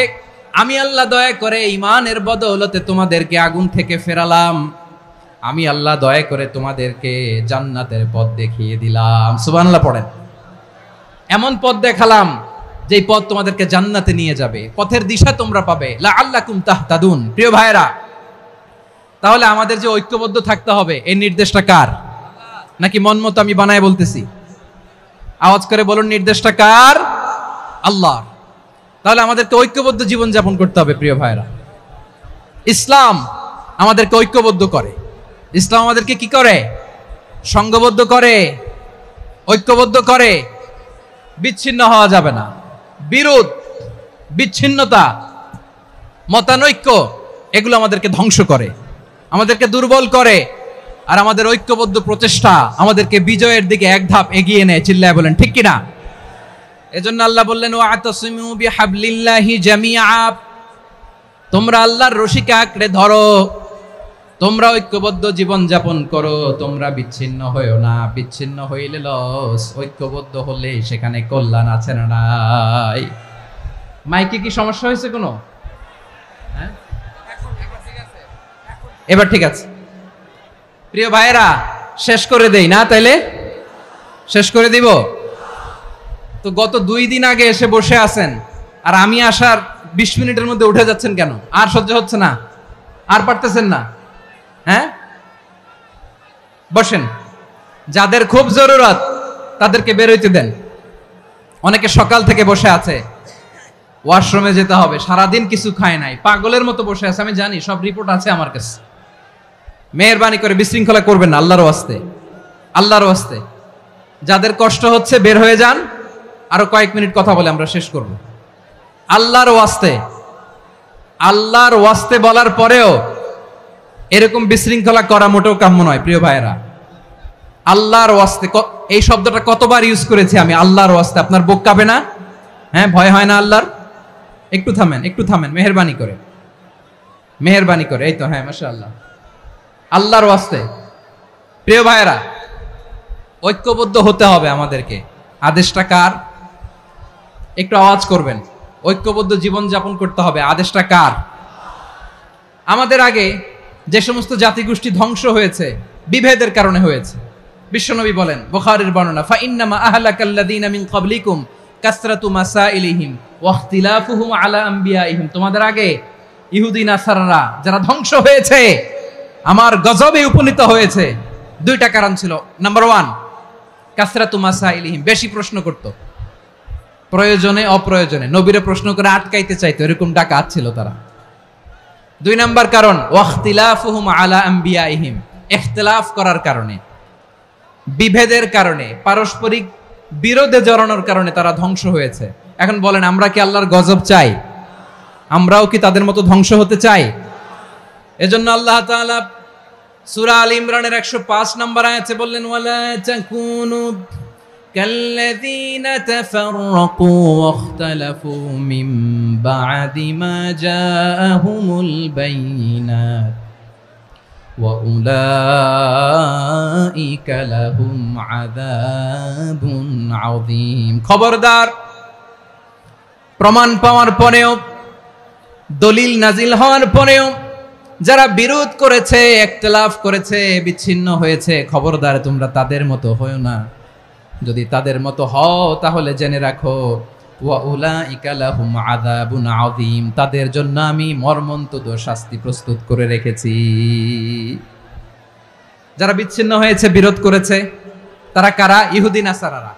আমি আল্লাহ দয়া করে ঈমানের বদৌলতে তোমাদেরকে আগুন থেকে ফেরালাম আমি আল্লাহ দয়া করে তোমাদেরকে জান্নাতের পথ দেখিয়ে দিলাম সুবহানাল্লাহ পড়েন এমন পথ দেখালাম যে পথ তোমাদেরকে জান্নাতে নিয়ে যাবে পথের দিশা তোমরা পাবে লাআল্লাকুম তাহতাদুন প্রিয় ভাইরা তাহলে আমাদের যে ঐক্যবদ্ধ থাকতে হবে এই নির্দেশটা কার নাকি মন মতো আমি বানায় বলতেছি আওয়াজ করে বলুন নির্দেশটা কার আল্লাহর তাহলে আমাদেরকে ঐক্যবদ্ধ জীবন যাপন করতে হবে প্রিয় ভাইরা ইসলাম আমাদেরকে ঐক্যবদ্ধ করে ইসলাম আমাদেরকে কি করে সংঘবদ্ধ করে ঐক্যবদ্ধ করে বিচ্ছিন্ন হওয়া যাবে না বিরোধ বিচ্ছিন্নতা মতানৈক্য এগুলো আমাদেরকে ধ্বংস করে আমাদেরকে দুর্বল করে আর আমাদের ঐক্যবদ্ধ প্রচেষ্টা আমাদেরকে বিজয়ের দিকে এক ধাপ এগিয়ে নেয় চিল্লায় বলেন ঠিক কিনা এজন্য আল্লাহ বললেন ওয়াতাসিমু বিহাবলিল্লাহি জামিআ তোমরা আল্লাহর রশিকে আঁকড়ে ধরো তোমরা ঐক্যবদ্ধ জীবন যাপন করো তোমরা বিচ্ছিন্ন হইও না বিচ্ছিন্ন হইলে লস ঐক্যবদ্ধ হলে সেখানে কল্যাণ আছে না নাই মাইকে কি সমস্যা হয়েছে কোনো হ্যাঁ এবার ঠিক আছে প্রিয় ভাইরা শেষ করে দেই না তাইলে শেষ করে দিব তো গত 2 দিন আগে এসে বসে আছেন আর আমি আসার 20 মিনিটের মধ্যে উঠে যাচ্ছেন কেন আর সহ্য হচ্ছে না আর পারতেছেন না হ্যাঁ বসেন যাদের খুব জরুরত তাদেরকে বের হইতে দেন অনেকে সকাল থেকে বসে আছে ওয়াশরুমে যেতে হবে সারাদিন কিছু খায় নাই পাগলের মতো বসে আছে আমি জানি সব রিপোর্ট আছে আমার কাছে মেহেরবানি করে বিশৃঙ্খলা করবেন না আল্লাহর ওয়াস্তে যাদের কষ্ট হচ্ছে বের হয়ে যান আরো কয়েক মিনিট কথা বলে আমরা শেষ করব আল্লাহর ওয়াস্তে বলার পরেও এরকম বিশৃঙ্খলা করা মোটেও কাম্য নয় প্রিয় ভাইয়েরা আল্লাহর ওয়াস্তে এই শব্দটা কতবার ইউজ করেছি আমি আল্লাহর ওয়াস্তে আপনার বুক কাঁপে না হ্যাঁ ভয় হয় না আল্লাহর একটু থামেন মেহেরবানি করে এই তো হ্যাঁ মাশাআল্লাহ আল্লাহর ওয়াস্তে প্রিয় ভাইয়েরা ঐক্যবদ্ধ হতে হবে আমাদেরকে আদেশটা কার একটু আওয়াজ করবেন ঐক্যবদ্ধ জীবন যাপন করতে হবে আদেশটা কার আমাদের আগে যে সমস্ত জাতিগোষ্ঠী ধ্বংস হয়েছে বিভেদের কারণে হয়েছে বিশ্বনবী বলেন বুখারীর বর্ণনা ফা ইন্নামা আহলাকাল্লাযীনা মিন ক্বাবলিকুম কাসরাতু মাসাইলিহিম ওয়া ইখতিলাফুহুম আলা আমবিয়াইহিম তোমাদের আগে ইহুদি নাসারারা যারা ধ্বংস হয়েছে আমার গজবে উপনীত হয়েছে দুইটা কারণ ছিল নাম্বার 1 কাসরাতু মাসাইলিহিম বেশি প্রশ্ন করত প্রয়োজনে অপ্রয়োজনে নবীরে প্রশ্ন করে আটকাইতে চাইতো এরকম ডাকাত ছিল তারা 2 নাম্বার কারণ ওয়াখতিলাফুহুম আলা আমবিয়াইহিম ইখতিলাফ করার কারণে বিভেদের কারণে পারস্পরিক বিরোধে জড়ানোর কারণে তারা ধ্বংস হয়েছে। এখন বলেন, আমরা কি আল্লাহর গজব চাই? আমরাও কি তাদের মতো ধ্বংস হতে চাই? এজন্য আল্লাহ তাআলা সূরা আল ইমরানের 105 নম্বর আয়াতে বললেন, ওয়ালা তাকুনু কাল্লাযীনা তাফাররাকু ওয়াখতালাফু মিন বা'দি মা জাআহুমুল বাইয়িনাত ওয়া উলাইকা লাহুম আযাবুন আযীম। খবরদার, প্রমাণ পাওয়ার পরেও, দলিল নাজিল হওয়ার পরেও যারা বিরোধ করেছে, ইখতিলাফ করেছে, বিচ্ছিন্ন হয়েছে, খবরদার তোমরা তাদের মতো হয়ো না। যদি তাদের মতো হও তাহলে জেনে রাখো, ওয়া উলাইকা লাহুম আযাবুন আযীম, তাদের জন্য আমি মর্মন্তুদ শাস্তি প্রস্তুত করে রেখেছি। যারা বিচ্ছিন্ন হয়েছে, বিরোধ করেছে, তারা কারা? ইহুদি নাসারারা।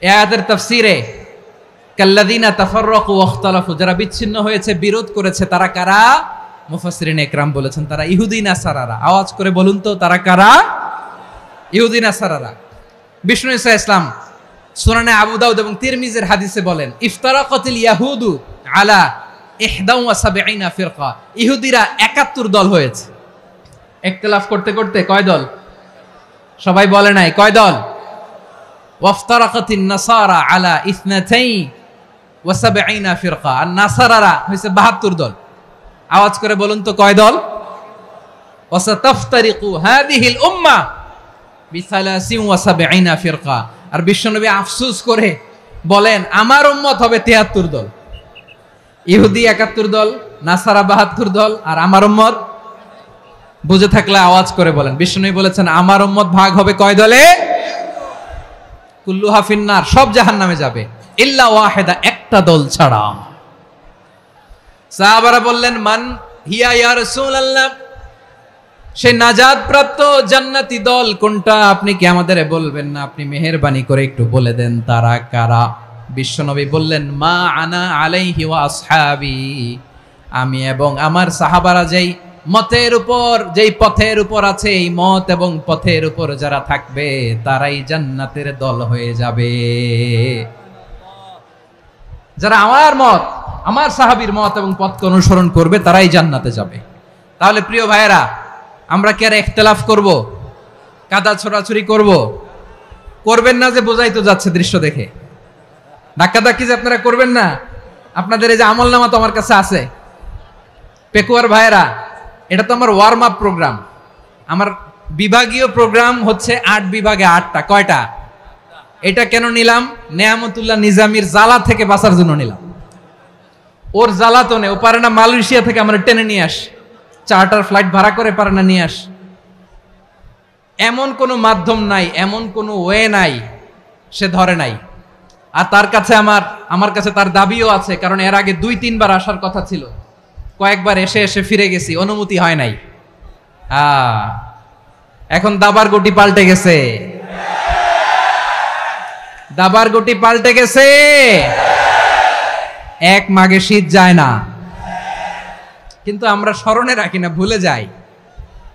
এই আয়াতের তাফসীরে কাল্লাযীনা তাফাররাকু ওয়াখতালাফু, যারা বিচ্ছিন্ন হয়েছে, বিরোধ করেছে, তারা কারা? মুফাসসিরিন ইকরাম বলেছেন তারা ইহুদি নাসারারা। আওয়াজ করে বলুন তো, তারা কারা? ইহুদি নাসারারা। বিষ্ণু ঈসা ইসলাম সুনানে আবু দাউদ এবং তিরমিজির হাদিসে বলেন, ইফতারাকাতিল ইয়াহুদু আলা 71 ফিরকা, ইহুদিরা 71 দল হয়েছে। ইখতিলাফ করতে করতে কয় দল? সবাই বলে নাই, কয় দল? ওয়াফতারাকাতিন নাসারা আলা 72 ফিরকা, আর নাসারারা হয়েছে 72 দল। আওয়াজ করে বলুন তো, কয় দল? ওয়াসাতাফতারিকু হাযিহিল উম্মাহ বি73 ফিরকা। আর বিশ্বনবী আফসোস করে বলেন, আমার উম্মত হবে 73 দল। ইহুদি 71 দল, নাসারা 72 দল, আর আমার উম্মত, বুঝে থাকলে আওয়াজ করে বলেন। বিশ্বনবী বলেছেন, আমার উম্মত ভাগ হবে কয় দলে? কুল্লুহা ফিন্নার, সব জাহান্নামে যাবে, ইল্লা ওয়াহিদা, একটা দল ছাড়া। সাহাবারা বললেন, মান হিয়া ইয়া রাসূলুল্লাহ, সেই নাজাত প্রাপ্ত জান্নাতি দল কোনটা? আপনি কি আমাদের বলবেন না? আপনি মেহেরবানি করে একটু বলে দেন তারা কারা। বিশ্বনবী বললেন, মা আনা আলাইহি ওয়া আসহাবি, আমি এবং আমার সাহাবারা যেই মতের উপর, যেই পথের উপর আছে, এই মত এবং পথের উপর যারা থাকবে তারাই জান্নাতের দল হয়ে যাবে। যারা আমার মত, আমার সাহাবীর মত এবং পথকে অনুসরণ করবে তারাই জান্নাতে যাবে। তাহলে প্রিয় ভাইয়েরা, আমরা কি আর ইখতিলাফ করব? কাদা ছোড়াছুরি করব? করবেন না যে বোঝাই তো যাচ্ছে দৃশ্য দেখে। ধাক্কাধাক্কি যে আপনারা করবেন না। আপনাদের এই যে আমলনামা তো আমার কাছে আছে। পেকুয়ার ভাইয়েরা, এটা তো আমার ওয়ার্ম আপ প্রোগ্রাম। আমার বিভাগীয় প্রোগ্রাম হচ্ছে 8 বিভাগে 8টা। কয়টা? এটা কেন নিলাম? নেয়ামতুল্লাহ নিজামীর জ্বালা থেকে বাঁচার জন্য নিলাম। ওর জ্বালাতনে ও পারে না মালয়েশিয়া থেকে আমরা টেনে নিয়ে আস, চার্টার ফ্লাইট ভাড়া করে পারে না নিয়ে আস। এমন কোনো মাধ্যম নাই, এমন কোনো ওয়ে নাই সে ধরে নাই। আর তার কাছে আমার কাছে তার দাবিও আছে, কারণ এর আগে 2-3 বার আসার কথা ছিল। কয়েকবার এসে এসে ফিরে গেছি, অনুমতি হয় নাই। এখন দাবার গটি পাল্টে গেছে, দাবার গটি পাল্টে গেছে। এক মাঘে শীত যায় না, কিন্তু আমরা স্মরণে রাখি না, ভুলে যাই।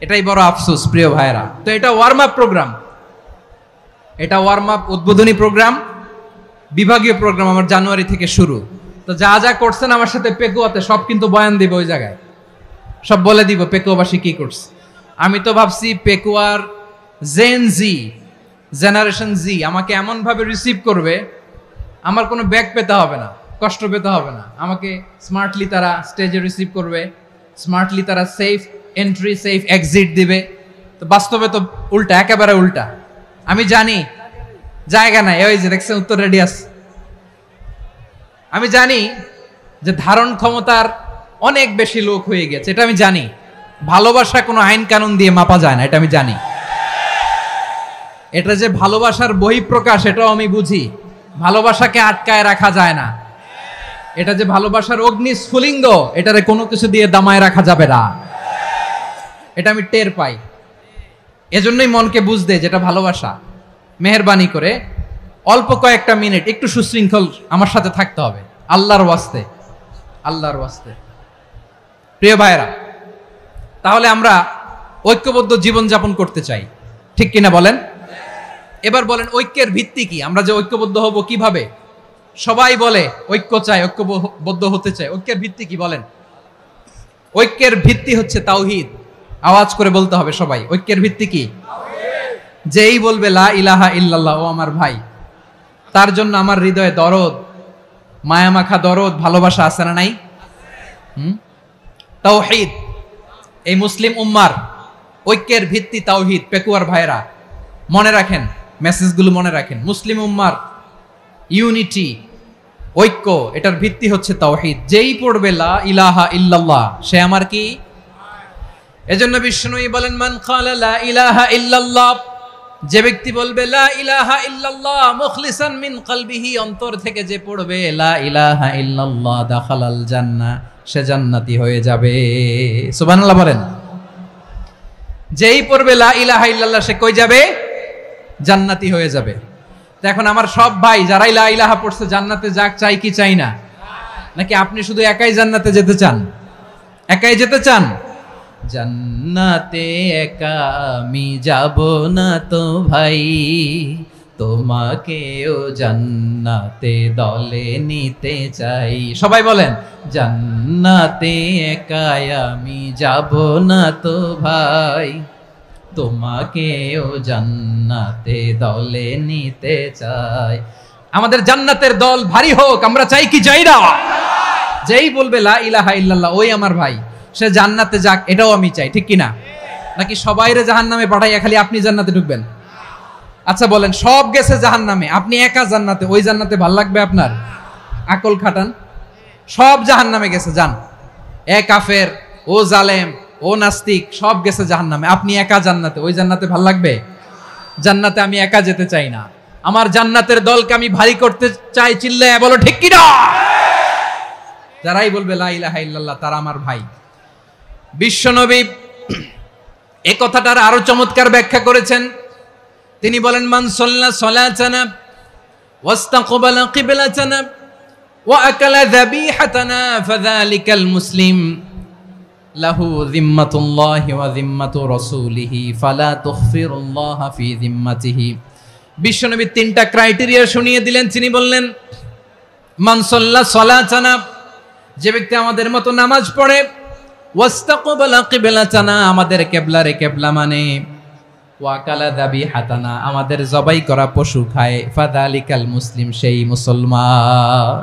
এটাই বড় আফসোস প্রিয় ভাইরা। তো এটা ওয়ার্ম আপ প্রোগ্রাম, এটা ওয়ার্ম আপ উদ্বোধনী প্রোগ্রাম, বিভাগীয় প্রোগ্রাম আমার জানুয়ারি থেকে শুরু। তো যা যা করছেন আমার সাথে পেকুয়াতে সব কিন্তু বয়ান দিব, ওই জায়গায় সব বলে দিব পেকুয়াবাসী কি করছে। আমি তো ভাবছি পেকুয়ার জেনারেশন জি আমাকে এমন ভাবে রিসিভ করবে, আমার কোনো ব্যাক পেতে হবে না, কষ্ট পেতে হবে না। আমাকে স্মার্টলি তারা স্টেজে রিসিভ করবে, স্মার্টলি তারা সেফ এন্ট্রি সেফ এক্সিট দিবে। তো বাস্তবে তো উল্টা, একেবারে উল্টা। আমি জানি জায়গা নাই, ওই যে দেখছেন উত্তর রেডি আছে। আমি জানি যে ধারণ ক্ষমতার অনেক বেশি লোক হয়ে গেছে, এটা আমি জানি। ভালোবাসা কোনো আইন কানুন দিয়ে মাপা যায় না, এটা আমি জানি। এটা যে ভালোবাসার বহিঃপ্রকাশ, এটাও আমি বুঝি। ভালোবাসাকে আটকায় রাখা যায় না। এটা যে ভালোবাসার অগ্নি স্ফুলিঙ্গ, এটারে কোনো কিছু দিয়ে দামায় রাখা যাবে না, এটা আমি টের পাই। এজন্যই মনকে বুঝতে যেটা ভালোবাসা। মেহেরবানি করে অল্প কয়েকটা মিনিট একটু সুশৃঙ্খল আমার সাথে থাকতে হবে, আল্লাহর ওয়াস্তে, আল্লাহর ওয়াস্তে। প্রিয় ভাইরা, তাহলে আমরা ঐক্যবদ্ধ জীবনযাপন করতে চাই, ঠিক কিনা বলেন? এবার বলেন ঐক্যের ভিত্তি কি? আমরা যে ঐক্যবদ্ধ হব কিভাবে? সবাই বলে ঐক্য চাই, ঐক্যবদ্ধ হতে চাই। ঐক্যের ভিত্তি কি বলেন? ঐক্যের ভিত্তি হচ্ছে তাওহীদ। আওয়াজ করে বলতে হবে সবাই, ঐক্যের ভিত্তি কি? যেই বলবে লা ইলাহা ইল্লাল্লাহ, ও আমার ভাই, তার জন্য আমার হৃদয়ে দরদ, মায়ামাখা দরদ, ভালোবাসা আছে না নাই? তাওহীদ। এই মুসলিম উম্মার ঐক্যের ভিত্তি তাওহীদ। পেকুয়ার ভাইরা মনে রাখেন, মেসেজগুলো মনে রাখেন। মুসলিম উম্মার ইউনিটি, ঐক্য, এটার ভিত্তি হচ্ছে তাওহীদ। যেই পড়বে লা ইলাহা ইল্লাল্লাহ, সে আমার কি? এজন্য বিষ্ণুই বলেন, মান ক্বালা লা ইলাহা ইল্লাল্লাহ, যে ব্যক্তি বলবে লা ইলাহা ইল্লাল্লাহ মুখলিসান মিন কলবিহি, অন্তর থেকে যে পড়বে লা ইলাহা ইল্লাল্লাহ, দাখালাল জান্নাহ, সে জান্নাতি হয়ে যাবে। সুবহানাল্লাহ বলেন। যেই পড়বে লা ইলাহা ইল্লাল্লাহ, সে কই যাবে? জান্নাতি হয়ে যাবে। তো এখন আমার সব ভাই যারাই লা ইলাহা পড়ছে জান্নাতে যাক, চাই কি চাই না? নাকি আপনি শুধু একাই জান্নাতে যেতে চান? একাই যেতে চান? জান্নাতে একা আমি যাব না তো ভাই, তোমাকেও জান্নাতে দলে নিতে চাই। সবাই বলেন, জান্নাতে একা আমি যাব না তো ভাই, তোমাকেও জান্নাতে দলে নিতে চাই। আমাদের জান্নাতের দল ভারী হোক, আমরা চাই কি চাই না? যেই বলবে লা ইলাহা ইল্লাল্লাহ, ওই আমার ভাই, সে জান্নাতে যাক, এটাও আমি চাই। ঠিক কিনা? নাকি সবাইরে জাহান্নামে পাঠাইয়া খালি আপনি জান্নাতে ঢুকবেন? আচ্ছা বলেন, সব গেছে জাহান্নামে, আপনি একা জান্নাতে, ওই জান্নাতে ভাল লাগবে আপনার? আকল খাটান। সব জাহান্নামে গেছে, যান। এ কাফের, ও জালেম, ও নাস্তিক, সব গেছে জাহান্নামে, আপনি একা জান্নাতে, ওই জান্নাতে ভাল লাগবে? জান্নাতে আমি একা যেতে চাই না, আমার জান্নাতের দলকে আমি ভারী করতে চাই। চিল্লায় বলো ঠিক কিনা? যারাই বলবে লা ইলাহা ইল্লাল্লাহ, তারা আমার ভাই। বিশ্বনবী এই কথাটার আরো চমৎকার ব্যাখ্যা করেছেন। তিনি বলেন, মান সাল্লা সালাতানা ওয়াস্তাকবালা কিবলাতানা ওয়া আকালা যাবিহাতানা ফাযালিকাল মুসলিম লাহু যিম্মাতুল্লাহি ওয়া যিম্মাতু রাসূলিহি ফালা তুখফিরুল্লাহা ফি যিম্মাতিহি। বিশ্বনবী তিনটা ক্রাইটেরিয়া শুনিয়ে দিলেন। তিনি বললেন, মান সাল্লা সালাতানা, যে ব্যক্তি আমাদের মতো নামাজ পড়ে, ওয়াস্তাকবালা কিবলাতানা, আমাদের কিবলারে কিবলা মানে, ওয়াকালা যাবিহাতানা, আমাদের জবাই করা পশু খায়, ফাযালিকাল মুসলিম, সেই মুসলমান।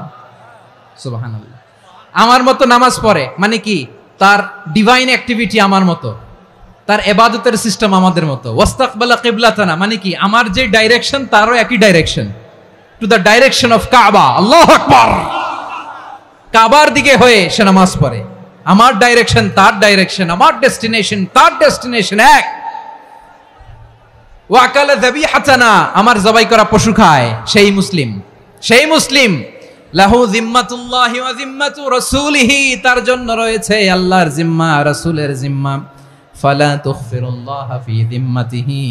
সুবহানাল্লাহ। আমার মতো নামাজ পড়ে মানে কি? তার ডিভাইন অ্যাক্টিভিটি আমার মতো, তার ইবাদতের সিস্টেম আমাদের মতো। ওয়াস্তাকবালা কিবলাতানা মানে কি? আমার যে ডাইরেকশন, তারও একই direction, to the direction of কাবা। আল্লাহু আকবার। কাবার দিকে হয়ে সে নামাজ পড়ে। আমার ডাইরেকশন, তার ডাইরেকশন, আমার ডেস্টিনেশন, তার ডেস্টিনেশন এক। ওয়াকালা যাবিহাতানা, আমার জবাই করা পশু খায়, সেই মুসলিম। সেই মুসলিম। লাহু যিম্মাতুল্লাহি ওয়া যিম্মাতু রাসূলিহি, তার জন্য রয়েছে আল্লাহর জিম্মা, রাসূলের জিম্মা। ফালা তুখফিরুল্লাহা ফি যিম্মাতিহি,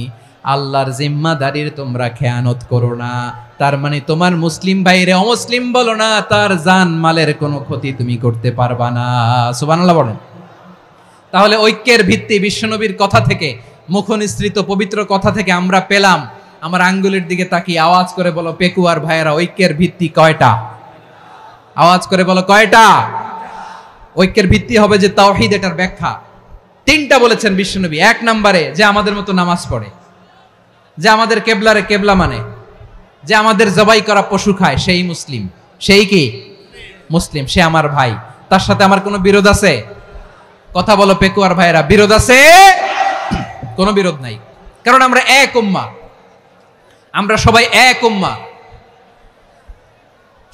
আল্লাহর জিম্মাদারির তোমরা খেয়ানত করো না। তার মানে তোমার মুসলিম ভাইরে অমুসলিম বলো না, তার জান মালের কোনো ক্ষতি তুমি করতে পারবা না। সুবহানাল্লাহ বলেন। তাহলে ঐক্যের ভিত্তি বিশ্বনবীর কথা থেকে, মুখনিসৃত পবিত্র কথা থেকে আমরা পেলাম। আমার আঙ্গুলের দিকে তাকিয়ে আওয়াজ করে বলো পেকুয়ার ভাইয়েরা, ঐক্যের ভিত্তি কয়টা? আওয়াজ করে বলো কয়টা? ঐক্যের ভিত্তি হবে যে তাওহীদ, এটার ব্যাখ্যা তিনটা বলেছেন বিশ্বনবী। এক নম্বরে, যে আমাদের মতো নামাজ পড়ে, যে আমাদের কেবলারে কেবলা মানে, যে আমাদের জবাই করা পশু খায়, সেই মুসলিম। সেই কি? মুসলিম। সে আমার ভাই। তার সাথে আমার কোনো বিরোধ আছে? কথা বলো পেকুয়ার ভাইয়েরা, বিরোধ আছে? কোনো বিরোধ নাই, কারণ আমরা এক উম্মাহ, আমরা সবাই এক উম্মাহ।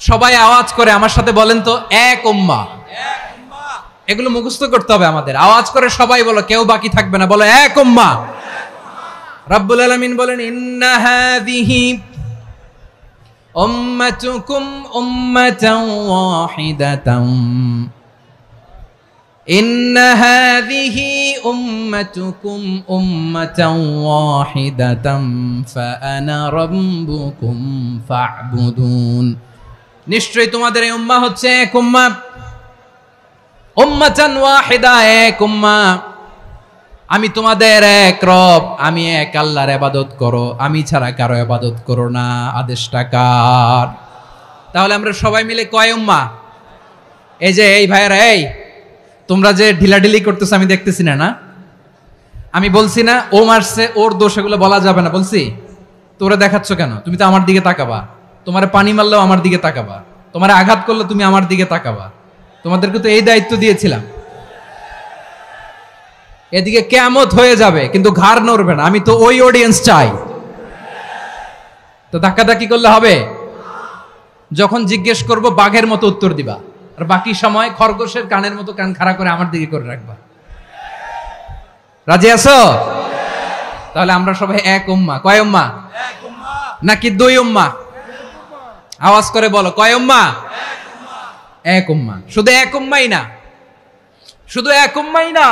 সবাই আওয়াজ করে আমার সাথে বলেন তো, এক উম্মাহ। এগুলো মুখস্থ করতে হবে আমাদের। আওয়াজ করে সবাই বলো, কেউ বাকি থাকবে না, বলো এক উম্মাহ। রব্বুল আলামিন বলেন, ইন্না হাযিহি উম্মাতুকুম উম্মাতান ওয়াহিদাতান, ইন্না হাযিহি উম্মাতুকুম উম্মাতান ওয়াহিদাতান ফাআনা রাব্বুকুম ফা'বুদুন। নিশ্চয়ই তোমাদের এই উম্মাহ হচ্ছে এক উম্মাহ, উম্মাতান ওয়াহিদা, এক উম্মাহ। আমি তোমাদের এক রব, আমি এক আল্লাহর ইবাদত করো, আমি ছাড়া কারো ইবাদত করো না। আদেশটা কার? তাহলে আমরা সবাই মিলে কয় উম্মাহ? এই যে এই ভাইয়েরা, এই তোমরা যে ঢিলাঢিলি করতেছো আমি দেখতেছি না। না আমি বলছি না ও মারছে ওর দোষ, এগুলো বলা যাবে না বলছি? তোরা দেখাচ্ছ কেন? তুমি তো আমার দিকে তাকাবা। তোমার পানি মারলেও আমার দিকে তাকাবা, তোমার আঘাত করলে তুমি আমার দিকে তাকাবা। তোমাদেরকে তো এই দায়িত্ব দিয়েছিলাম। এদিকে কিয়ামত হয়ে যাবে কিন্তু ঘাড় নড়বে না। আমি তো ওই অডিয়েন্স চাই। তো ধাক্কাধাক্কি করলে হবে? যখন জিজ্ঞেস করব বাঘের মতো উত্তর দিবা, আর বাকি সময় খরগোশের কানের মতো কান খাড়া করে আমার দিকে করে রাখবা। রাজি আছো? তাহলে আমরা সবাই এক উম্মাহ। কয় উম্মাহ? নাকি দুই উম্মাহ? আওয়াজ করে বলো, কয় উম্মাহ? এক উম্মাহ। শুধু এক উম্মাই না, শুধু এক উম্মাই না,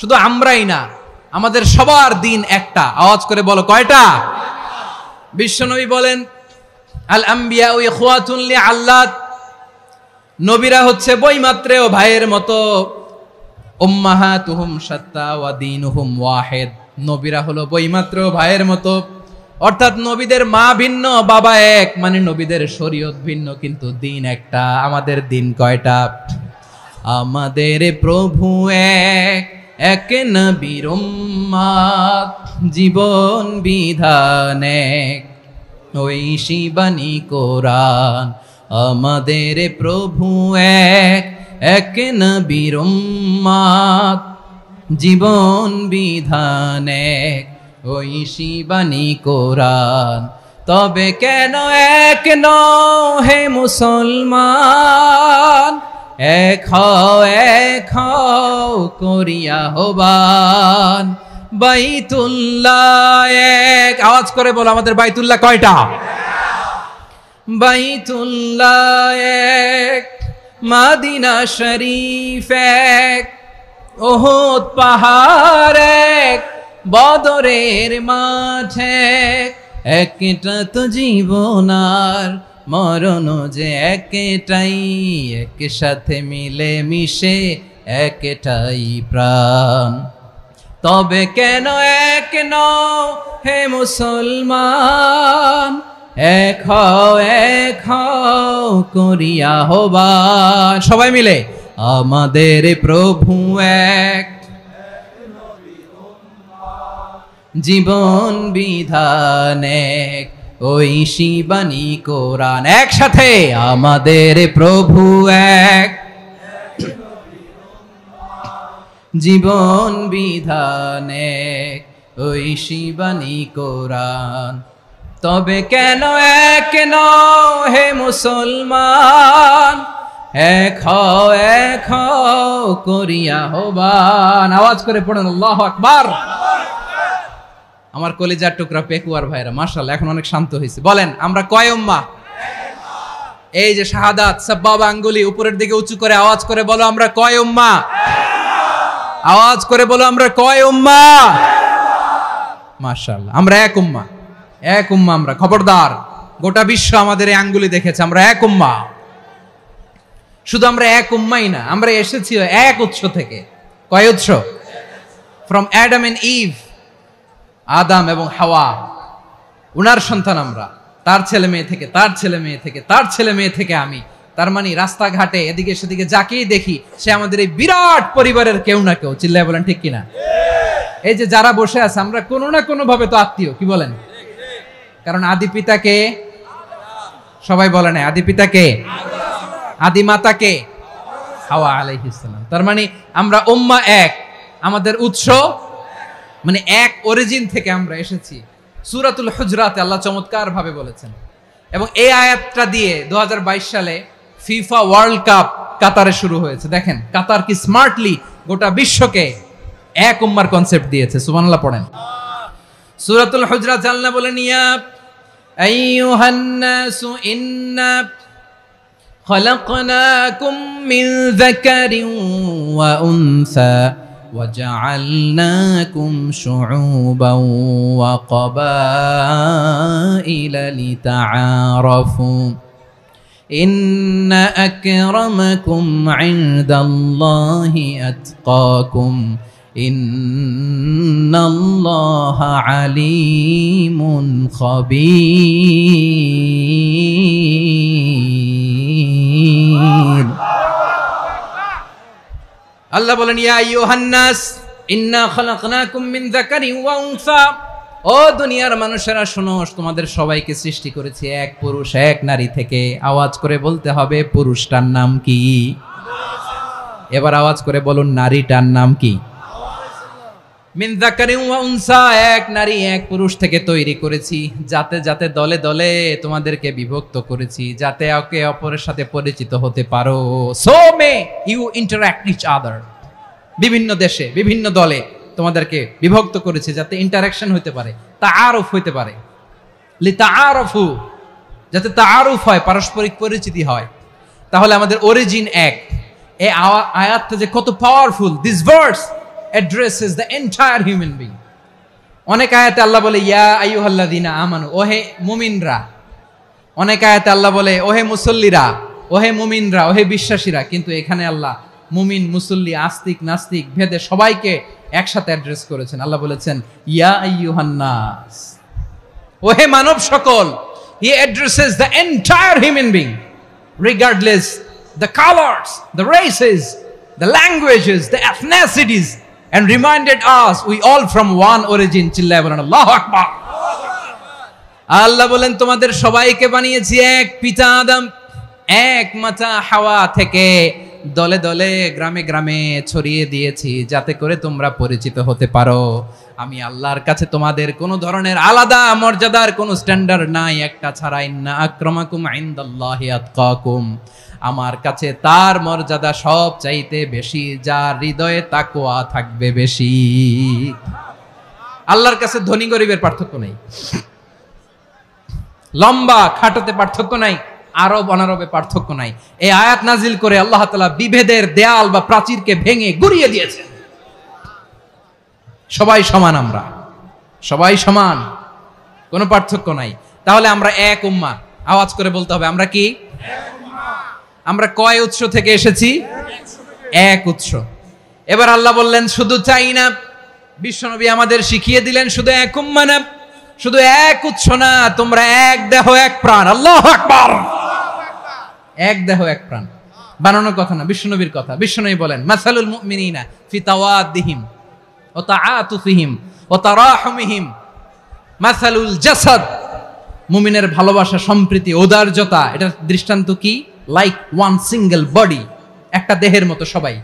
শুধু আমরাই না, আমাদের সবার দিন একটা। আওয়াজ করে বলো, কয়টা? বিশ্বনবী বলেন, আল আম্বিয়া ইখওয়াতুন লিআল্লাত, নবীরা হচ্ছে বৈমাত্রেয় ভাইয়ের মতো। উম্মাহাতুহুম শাত্তা ওয়া দীনুহুম ওয়াহিদ, নবীরা হলো বৈমাত্রেয় ভাইয়ের মতো। অর্থাৎ নবীদের মা ভিন্ন, বাবা এক, মানে নবীদের শরীয়ত ভিন্ন, কিন্তু দিন একটা। আমাদের দিন কয়টা? আমাদের প্রভু এক, এক নবীর উম্মাত, জীবন বিধান এক, ঐশী বাণী কোরআন। আমাদের প্রভু এক, এক নবীর উম্মাত, জীবন বিধান এক, ঐশী বাণী কোরআন। তবে কেন এক নও হে মুসলমান? এক হও করিয়া হবান। বাইতুল্লাহ এক, আওয়াজ করে বলো আমাদের বাইতুল্লাহ কয়টা? বাইতুল্লাহ এক, মদিনা শরীফ এক, ওহদ পাহাড় এক, বদরের মাঠ এক। একটা তো জীবন আর মরণ যে একটাই, একসাথে মিলে মিশে একটাই প্রাণ। তবে কেন এক নও হে মুসলমান? এক হও করিয়া হবান। সবাই মিলে, আমাদের প্রভু এক, জীবন বিধান এক, ঐশী বাণী কোরআন। একসাথে, আমাদের প্রভু এক, জীবন বিধান এক, ঐশী বাণী কোরআন। তবে কেন এক নও হে মুসলমান? এক হও করিয়া হবান। আওয়াজ করে পড়েন আল্লাহু আকবার। আমার কলিজার টুকরা পেকুয়ার ভাইরা মাশাআল্লাহ এখন অনেক শান্ত হয়েছে। বলেন আমরা কয় উম্মাহ? এই যে শাহাদাত সাব্বাবা আঙ্গুলি উপরের দিকে উঁচু করে আওয়াজ করে বলো আমরা কয় উম্মাহ? আওয়াজ করে বলো আমরা কয় উম্মাহ? মাশাআল্লাহ আমরা এক উম্মাহ, এক উম্মাহ আমরা। খবরদার, গোটা বিশ্ব আমাদের এই আঙ্গুলি দেখেছে, আমরা এক উম্মাহ। শুধু আমরা এক উম্মাই না, আমরা এসেছি এক উৎস থেকে। কয় উৎস? ফ্রম অ্যাডাম এন্ড ইভ, আদম এবং হাওয়া, উনার সন্তান আমরা। তার ছেলে মেয়ে থেকে, তার ছেলে মেয়ে থেকে, তার ছেলে মেয়ে থেকে আমি। তার মানে রাস্তাঘাটে এদিকে সেদিকে যাকেই দেখি সে আমাদের এই বিরাট পরিবারের কেউ না কেউ। চিল্লায় বলেন ঠিক কিনা? এই যে যারা বসে আছে আমরা কোনো না কোনো ভাবে তো আত্মীয়, কি বলেন? কারণ আদি পিতাকে সবাই বলে না, আদি পিতাকে, আদি মাতাকে হাওয়া আলাইহিস সালাম। তার মানে আমরা উম্মাহ এক, আমাদের উৎস মানে এক অরিজিন থেকে আমরা এসেছি। সূরাতুল হুজরাতে আল্লাহ চমৎকার ভাবে বলেছেন, এবং এই আয়াতটা দিয়ে 2022 সালে ফিফা ওয়ার্ল্ড কাপ কাতারে শুরু হয়েছে। দেখেন কাতার কি স্মার্টলি গোটা বিশ্বকে এক উম্মার কনসেপ্ট দিয়েছে। সুবহানাল্লাহ পড়েন। সূরাতুল হুজরাত আল্লাহ বলেন, ইয়া আইয়ুহান নাসু ইন্না খলাকনাকুম মিন যাকারিন ওয়া উনসা وجعلناكم شعوبا وقبائل لتعارفوا إن أكرمكم عند الله أتقاكم ইন্নাল্লাহা আলিমুন খাবীর। আল্লাহ বলেন, ইয়া আইয়ুহান নাস ইন্না খালাকনাকুম মিন যাকারিন ওয়া উনসা। ও দুনিয়ার মানুষেরা শোনো, তোমাদের সবাইকে সৃষ্টি করেছি এক পুরুষ এক নারী থেকে। আওয়াজ করে বলতে হবে, পুরুষটার নাম কি? এবার আওয়াজ করে বলুন, নারীটার নাম কি? মিন যাকারিন ওয়া উনসা, এক নারী এক পুরুষ থেকে তৈরি করেছি। যাতে যাতে দলে দলে তোমাদেরকে বিভক্ত করেছি, যাতে একে অপরের সাথে পরিচিত হতে পারো। So may you interact each other. বিভিন্ন দেশে বিভিন্ন দলে তোমাদেরকে বিভক্ত করেছে যাতে ইন্টারাকশন হতে পারে, তাআরুফ হতে পারে। লিতাআরফু, যাতে তাআরুফ হয়, পারস্পরিক পরিচিতি হয়। তাহলে আমাদের অরিজিন এক। এই আয়াতটা যে কত powerful! This verse addresses the entire human being. অনেক আয়াতে আল্লাহ বলে ইয়া আইয়ুহাল্লাযীনা আমানু, ওহে মুমিনরা। অনেক আয়াতে আল্লাহ বলে ওহে মুসল্লিরা, ওহে মুমিনরা, ওহে বিশ্বাসীরা। কিন্তু এখানে আল্লাহ মুমিন মুসল্লি আস্তিক নাস্তিক ভেদে সবাইকে একসাথে অ্যাড্রেস করেছেন। আল্লাহ বলেছেন ইয়া আইয়ুহান নাস, ওহে মানব সকল। হি addresses the entire human being regardless the colours, the races, the languages, the এথনিসিটিস, and reminded us we all from one origin. চিল্লায় বলেন আল্লাহু আকবার। আল্লাহ বলেন তোমাদের সবাইকে বানিয়েছি এক পিতা আদম, এক মাতা হাওয়া থেকে। দলে দলে গ্রামে গ্রামে ছড়িয়ে দিয়েছি যাতে করে তোমরা পরিচিত হতে পারো। আমি আল্লাহর কাছে তোমাদের কোনো ধরনের আলাদা মর্যাদার কোনো স্ট্যান্ডার্ড নাই একটা ছাড়া। ইন্না আক্রামাকুম ইনদাল্লাহি আতকাকুম, আমার কাছে তার মর্যাদা সব চাইতে বেশি যার হৃদয়ে তাকওয়া থাকবে বেশি। আল্লাহর কাছে ধনী গরিবের পার্থক্য নেই, লম্বা খাটোতে পার্থক্য নাই, আরব অনারবে পার্থক্য নাই। এই আয়াত নাজিল করে আল্লাহ তাআলা বিভেদের দেয়াল বা প্রাচীরকে ভেঙে গুড়িয়ে দিয়েছেন। সবাই সমান, আমরা সবাই সমান, কোনো পার্থক্য নাই। তাহলে আমরা এক উম্মাহ। আওয়াজ করে বলতে হবে, আমরা কি? আমরা কয় উৎস থেকে এসেছি? এক উৎস। এবার আল্লাহ বললেন শুধু চাই না, বিশ্বনবী আমাদের শিখিয়ে দিলেন শুধু এক উম্মাহ না, শুধু এক উৎস না, তোমরা এক দেহ এক প্রাণ। আল্লাহু আকবার। এক দেহ এক প্রাণ, বানানোর কথা না, বিশ্বনবীর কথা। বিশ্বনবী বলেন মাসালুল মুমিনিনা ফি তাওয়াদ্দিহিম ওয়া তাআতুফিহিম ওয়া তারাহুমিহিম মাসালুল জাসাদ। মুমিনের ভালোবাসা, সম্প্রীতি, ঔদার্যতা, এটার দৃষ্টান্ত কি? লাইক ওয়ান সিঙ্গেল বডি, একটা দেহের মতো সবাই।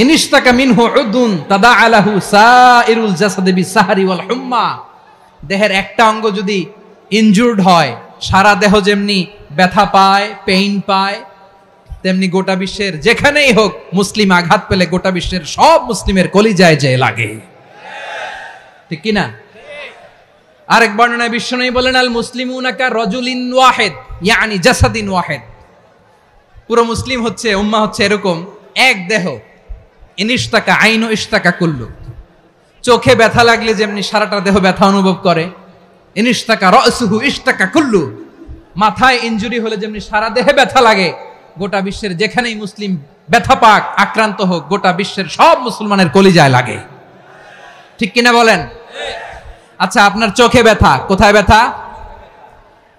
ইনিশতাকা মিনহু উদুন তাদাআলাহু সাইরুল জাসাদি বিসাহরি ওয়াল হুম্মা। দেহের একটা অঙ্গ যদি ইনজুর্ড হয়, সারা দেহ যেমনি ব্যথা পায়, পেইন পায়, তেমনি গোটা বিশ্বের যেখানেই হোক মুসলিম আঘাত পেলে গোটা বিশ্বের সব মুসলিমের কলিজায় যে লাগে, ঠিক কিনা? আরেক বর্ণনায় বিশ্বনবী বলেন আল মুসলিমুনা কা রাজুলিন ওয়াহিদ ইয়ানি জাসাদিন ওয়াহিদ। পুরো মুসলিম হচ্ছে, উম্মাহ হচ্ছে এরকম এক দেহ। ইনিশতাকা আইনু ইশতাকা কুল্লু, চোখে ব্যথা লাগলে যেমনি সারাটা দেহ ব্যথা অনুভব করে, ইনিশতাকা রাসুহু ইশতাকা কুল্লু, মাথায় ইনজুরি হলে যেমনি সারা দেহে ব্যথা লাগে, গোটা বিশ্বের যেখানেই মুসলিম ব্যথা পাক, আক্রান্ত হোক, গোটা বিশ্বের সব মুসলমানের কলিজায় লাগে, ঠিক কিনা বলেন? আচ্ছা, আপনার চোখে ব্যথা, কোথায় ব্যথা?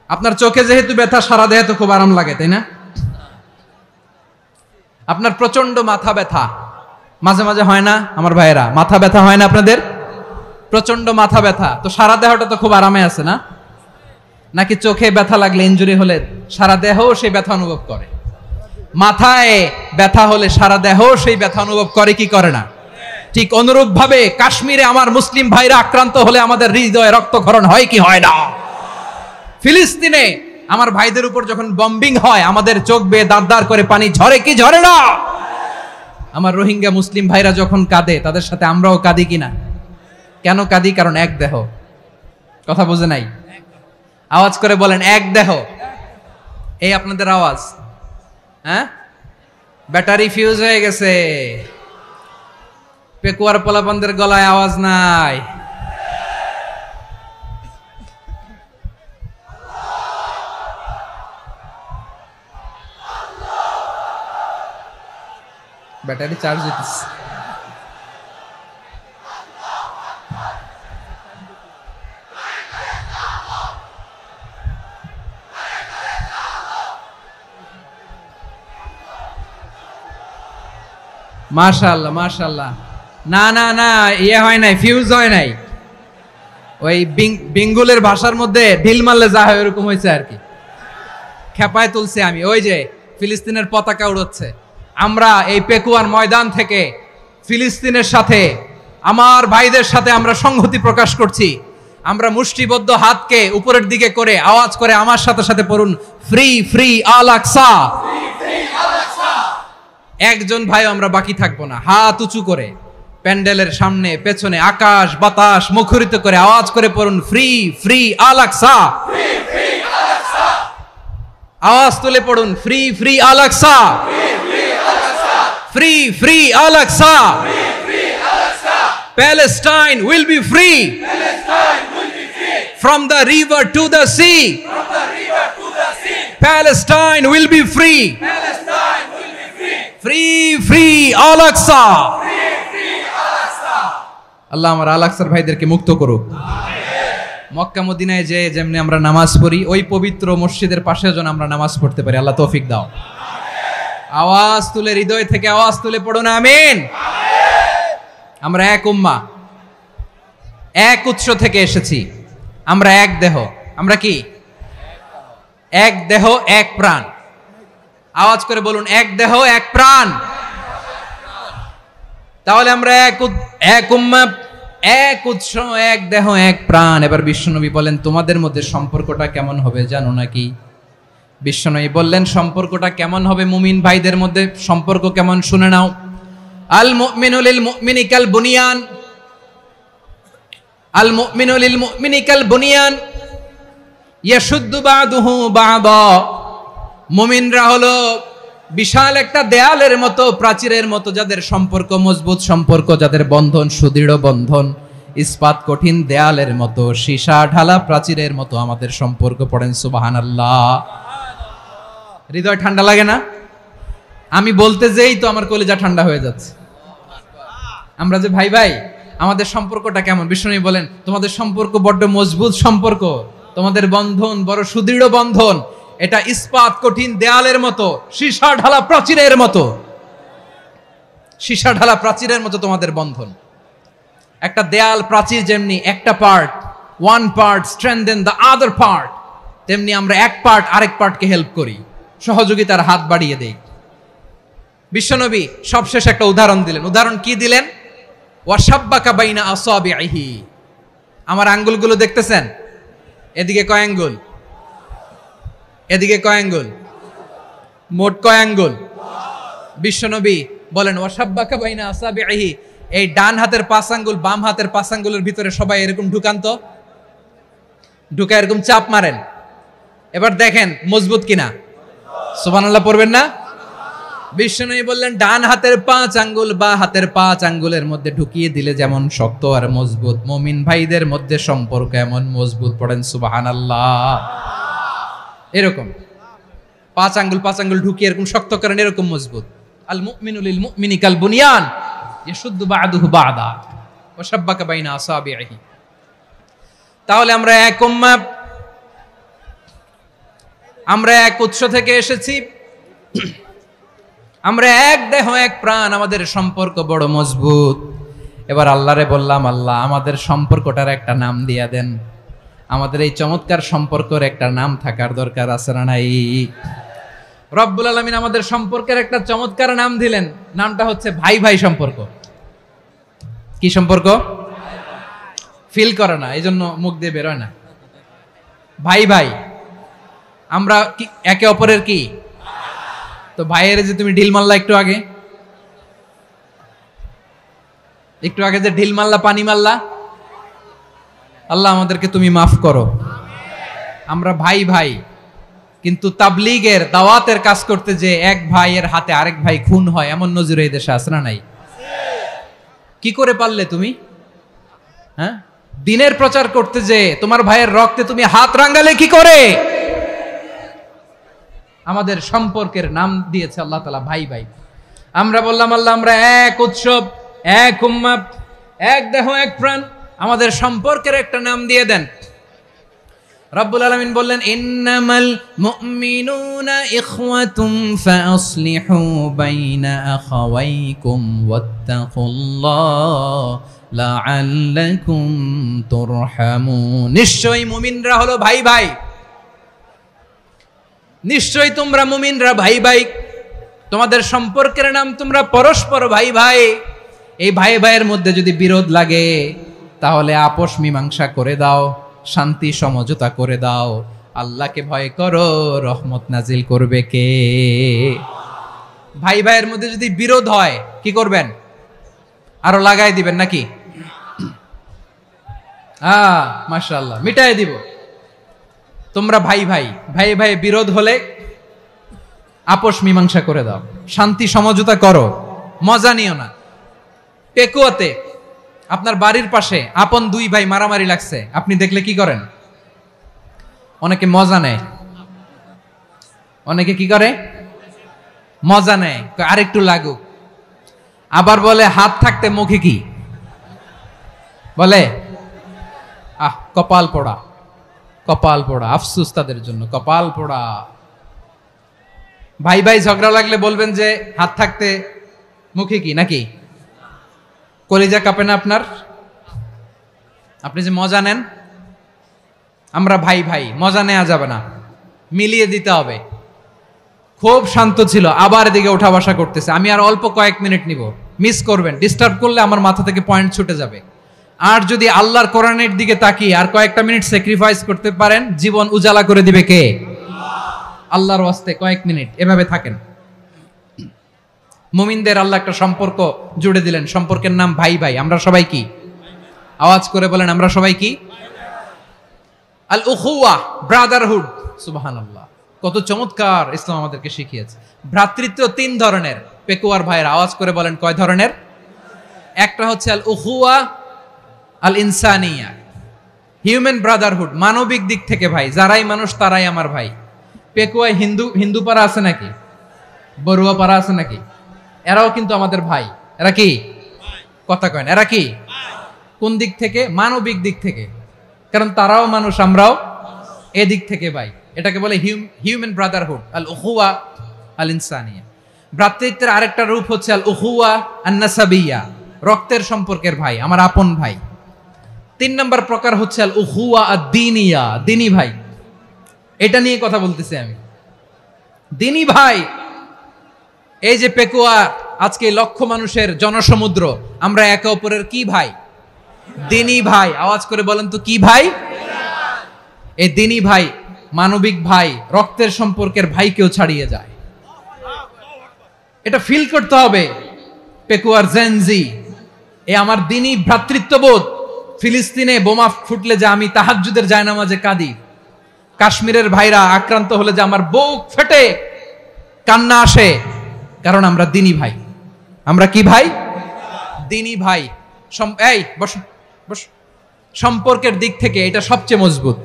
আপনার চোখে যেহেতু ব্যথা, সারা দেহে তো খুব আরাম লাগে, তাই না? আপনার প্রচন্ড মাথা ব্যথা মাঝে মাঝে হয় না আমার ভাইয়েরা? মাথা ব্যথা হয় না আপনাদের? প্রচন্ড মাথা ব্যথা, তো সারা দেহটা তো খুব আরামে আছে না? নাকি চোখে ব্যথা লাগলে, ইনজুরি হলে সারা দেহ সেই ব্যথা অনুভব করে? মাথায় ব্যথা হলে সারা দেহ সেই ব্যথা অনুভব করে কি করে না? ঠিক অনুরূপ ভাবে কাশ্মীরে আমার মুসলিম ভাইরা আক্রান্ত হলে আমাদের হৃদয়ে রক্তক্ষরণ হয় কি হয় না? ফিলিস্তিনে আমার ভাইদের উপর যখন বম্বিং হয়, আমাদের চোখ বেয়ে দাঁত দাঁত করে পানি ঝরে কি ঝরে না? আমার রোহিঙ্গা মুসলিম ভাইরা যখন কাঁদে, তাদের সাথে আমরাও কাঁদি কিনা? কেন কাঁদি? কারণ এক দেহ। কথা বুঝে নাই? আওয়াজ করে বলেন এক দেহ। এই আপনাদের আওয়াজ, হ্যাঁ? ব্যাটারি ফিউজ হয়ে গেছে, পেকুয়ার পোলাপানদের গলায় আওয়াজ নাই। ব্যাটারি চার্জ দিতেছে। মাশাআল্লাহ মাশাআল্লাহ। না না না, ইয়ে হয় নাই, ফিউজ হয় নাই। ওই বেঙ্গলের ভাষার মধ্যে ঢিল মারলে যা হয় ওরকম হয়েছে আর কি। খেপায় তুলছে আমি। ওই যে ফিলিস্তিনের পতাকা উড়াচ্ছে, আমরা এই পেকুয়ার ময়দান থেকে ফিলিস্তিনের সাথে, আমার ভাইদের সাথে আমরা সংহতি প্রকাশ করছি। আমরা মুষ্টিবদ্ধ হাতকে উপরের দিকে করে আওয়াজ করে আমার সাথে সাথে পড়ুন, ফ্রি ফ্রি আল আকসা। একজন ভাই আমরা বাকি থাকবো না। হাত উঁচু করে প্যান্ডেলের সামনে পেছনে আকাশ বাতাস মুখরিত করে আওয়াজ করে পড়ুন, ফ্রি ফ্রি আল আকসা। আওয়াজ তুলে পড়ুন, free free Al Aqsa, free free Al Aqsa. Palestine will be free from the river to the sea. Palestine will be free. Free free Al Aqsa. আল্লাহ আমার আল আকসার ভাইদেরকে মুক্ত করুক। মক্কা মদিনায় যে যেমনি আমরা নামাজ পড়ি, ওই পবিত্র মসজিদের পাশে যেন আমরা নামাজ পড়তে পারি। আল্লাহ তৌফিক দাও। আওয়াজ তুলে, হৃদয় থেকে আওয়াজ তুলে পড়ুন আমিন। আমরা এক উম্মাহ, এক উৎস থেকে এসেছি। আমরা এক দেহ। আমরা কি? এক দেহ এক প্রাণ। আওয়াজ করে বলুন, এক দেহ এক প্রাণ। তাহলে আমরা এক উম্মাহ, এক উৎস, এক দেহ এক প্রাণ। এবার বিশ্বনবী বলেন, তোমাদের মধ্যে সম্পর্কটা কেমন হবে জানো নাকি? বিশ্বনবী বললেন, সম্পর্কটা কেমন হবে মুমিন ভাইদের মধ্যে? সম্পর্ক কেমন শুনে নাও। আল মুমিনু লিল মুমিনি কাল বুনিয়ান, আল মুমিনু লিল মুমিনি কাল বুনিয়ান ইয়াশুদ্দু বাদুহু বাদা। মুমিনরা হলো বিশাল একটা দেয়ালের মতো, প্রাচীরের মতো, যাদের সম্পর্ক মজবুত সম্পর্ক, যাদের বন্ধন সুদৃঢ় বন্ধন, ইস্পাত কঠিন দেয়ালের মতো, সীসা ঢালা প্রাচীরের মতো আমাদের সম্পর্ক। পড়েন সুবহানাল্লাহ। হৃদয় ঠান্ডা লাগে না? আমি বলতে যেই তো আমার কলিজা ঠান্ডা হয়ে যাচ্ছে। আমরা যে ভাই ভাই, আমাদের সম্পর্কটা কেমন? বিষ্ণু বলেন, তোমাদের সম্পর্ক বড্ড মজবুত সম্পর্ক, তোমাদের বন্ধন বড় সুদৃঢ় বন্ধন। এটা ইস্পাত কঠিন দেয়ালের মতো, সীসা ঢালা প্রাচীরের মতো, সীসা ঢালা প্রাচীরের মতো তোমাদের বন্ধন। একটা দেয়াল প্রাচীর যেমনি একটা part, one part strengthen the other part, তেমনি আমরা এক পার্ট আরেক পার্টকে হেল্প করি, সহযোগিতার হাত বাড়িয়ে দেই। বিশ্বনবী সবশেষ একটা উদাহরণ দিলেন। উদাহরণ কি দিলেন? ওয়াশাব্বাকা বাইনা আসাবিহি। আমার আঙ্গুলগুলো দেখতেছেন? এদিকে কয় আঙ্গুল, এদিকে কয় আঙ্গুল, মোট কয় আঙ্গুল? বিশ্বনবী বলেন, ওয়াশাব্বাকা বাইনা আসাবিহি। এই ডান হাতের 5 আঙ্গুল বাম হাতের 5 আঙ্গুলের ভিতরে সবাই এরকম ঢুকান তো, ঢুকা এরকম চাপ মারেন। এবার দেখেন মজবুত কিনা। সুবহানাল্লাহ পড়বেন না? বিশ্বনবী বললেন, ডান হাতের 5 আঙ্গুল বা হাতের 5 আঙ্গুলের মধ্যে ঢুকিয়ে দিলে যেমন শক্ত আর মজবুত, মুমিন ভাইদের মধ্যে সম্পর্ক এমন মজবুত। পড়েন সুবহানাল্লাহ। এরকম 5 আঙ্গুল ঢুকিয়ে এরকম শক্ত করেন, এরকম মজবুত। আল মুমিনু লিল মুমিনি কাল বুনিয়ান ইয়াশুদ্দু বাদুহু বাদা ওয়া শাব্বাকা বাইনা আসাবিহি। তাহলে আমরা এক উম্মাহ, আমরা এক উৎস থেকে এসেছি, আমরা এক দেহ এক প্রাণ, আমাদের সম্পর্ক বড় মজবুত। এবার আল্লাহরে বললাম, আল্লাহ আমাদের সম্পর্কটার একটা নাম দিয়া দেন। আমাদের এই চমৎকার সম্পর্কের একটা নাম থাকার দরকার আছে না নাই? রব্বুল আলামিন আমাদের সম্পর্কের একটা চমৎকার নাম দিলেন। নামটা হচ্ছে ভাই ভাই সম্পর্ক। কি সম্পর্ক? ফিল করে না, এই জন্য মুখ দিয়ে বেরোয় না। ভাই ভাই, আমরা একে অপরের কি? তো ভাইয়ের যে তুমি ঢিল মারলা একটু আগে, যে ঢিল মারলা, পানি মারলা, আল্লাহ আমাদেরকে তুমি মাফ করো। আমরা ভাই ভাই, কিন্তু তাবলীগের দাওয়াতের কাজ করতে যে এক ভাইয়ের হাতে আরেক ভাই খুন হয়, এমন নজির এই দেশে আছে না নাই? কি করে পারলে তুমি? হ্যাঁ, দিনের প্রচার করতে যে তোমার ভাইয়ের রক্তে তুমি হাত রাঙ্গালে কি করে? আমাদের সম্পর্কের নাম দিয়েছে আল্লাহ তাআলা ভাই ভাই। আমরা বললাম, আল্লাহ আমরা এক উৎসব, এক উম্মাহ, এক দেহ এক প্রাণ, আমাদের সম্পর্কের একটা নাম দিয়ে দেন। রব্বুল আলামিন বললেন ইন্নামাল মুমিনুনা ইখওয়াতুম ফাসলিহু বাইনা আখাওয়াইকুম ওয়াত্তাকুল্লাহ লাআল্লাকুম তুরহামুন। নিশ্চয়ই মুমিনরা হলো ভাই ভাই, নিশ্চয়ই তোমরা মুমিনরা ভাই ভাই, তোমাদের সম্পর্কের নাম তোমরা পরস্পর ভাই ভাই। এই ভাই ভাইয়ের মধ্যে যদি বিরোধ লাগে তাহলে আপোষ মীমাংসা করে দাও, শান্তি সমঝোতা করে দাও। আল্লাহকে ভয় করো, রহমত নাজিল করবে কে? ভাই ভাইয়ের মধ্যে যদি বিরোধ হয় কি করবেন? আরো লাগাই দিবেন নাকি? মাশাআল্লাহ, মিটাই দিব। তোমরা ভাই ভাই, ভাই ভাই বিরোধ হলে আপোষ মীমাংসা করে দাও, শান্তি সমঝোতা করো, মজা নিও না। পেকুয়াতে আপনার বাড়ির পাশে আপন দুই ভাই মারামারি লাগছে, আপনি দেখলে কি করেন? অনেকে মজা নেয়, অনেকে কি করে? মজা নেয়, আরেকটু লাগুক। আবার বলে হাত থাকতে মুখে কি বলে? কপাল পোড়া, কপাল পোড়া। আফসোস তাদের জন্য, কপাল পোড়া। ভাই ভাই ঝগড়া লাগলে বলবেন যে হাত থাকতে মুখে কি, নাকি? কলিজা কাঁপে না আপনার? আপনি যে মজা নেন। আমরা ভাই ভাই, মজা নেওয়া যাবে না, মিলিয়ে দিতে হবে। খুব শান্ত ছিল, আবার এদিকে ওঠা বসা করতেছে। আমি আর অল্প কয়েক মিনিট নিব, মিস করবেন। ডিস্টার্ব করলে আমার মাথা থেকে পয়েন্ট ছুটে যাবে। আর যদি আল্লাহর কোরআনের দিকে তাকিয়ে আর কয়েকটা মিনিট স্যাক্রিফাইস করতে পারেন, জীবন উজালা করে দিবে কে? আল্লাহর ওয়াস্তে কয়েক মিনিট এভাবে থাকেন। মুমিনদের আল্লাহ একটা সম্পর্ক জুড়ে দিলেন, সম্পর্কের নাম ভাই ভাই। আমরা সবাই কি? আওয়াজ করে বলেন, আমরা সবাই কি? আল উখুয়া, ব্রাদারহুড। সুবহানাল্লাহ, কত চমৎকার ইসলাম আমাদেরকে শিখিয়েছে। ভ্রাতৃত্ব তিন ধরনের। পেকুয়ার ভাইয়ের আওয়াজ করে বলেন, কয় ধরনের? একটা হচ্ছে আল উখুয়া আল ইনসানিয়া, হিউম্যান ব্রাদারহুড, মানবিক দিক থেকে ভাই। যারাই মানুষ তারাই আমার ভাই। পেকুয়ায় হিন্দু পাড়া আছে নাকি? বড়ুয়া পাড়া আছে নাকি? এরাও কিন্তু আমাদের ভাই। এরা কি? কথা কয় না, এরা কি? কোন দিক থেকে? মানবিক দিক থেকে। কারণ তারাও মানুষ, আমরাও এদিক থেকে ভাই। এটাকে বলে হিউম্যান ব্রাদারহুড, আল উখুয়া আল ইনসানিয়া। ভ্রাতৃত্বের আরেকটা রূপ হচ্ছে আল উখুয়া আন নাসাবিয়া, রক্তের সম্পর্কের ভাই, আমার আপন ভাই। 3 নম্বর প্রকার হচ্ছে আল উখুয়া আদ দীনিয়া, দিনী ভাই। এটা নিয়ে কথা বলতেছি আমি। দিনী ভাই, এই যে পেকুয়া, আজকে লক্ষ মানুষের জনসমুদ্র, আমরা একে অপরের কি ভাই? দিনী ভাই। আওয়াজ করে বলেন তো, কি ভাই? এই দিনী ভাই, মানবিক ভাই, রক্তের সম্পর্কের ভাইকেও ছাড়িয়ে যায়। এটা ফিল করতে হবে। পেকুয়ার জেনজি, এ আমার দিনী ভ্রাতৃত্ববোধ। ফিলিস্তিনে বোমা ফুটলে যে আমি তাহাজ্জুদের জায়নামাজে কাঁদি, কাশ্মীরের ভাইরা আক্রান্ত হলে যে আমার বুক ফেটে কান্না আসে, কারণ আমরা দিনী ভাই। আমরা কি ভাই? দিনী ভাই। এই বস বস। সম্পর্কের দিক থেকে এটা সবচেয়ে মজবুত,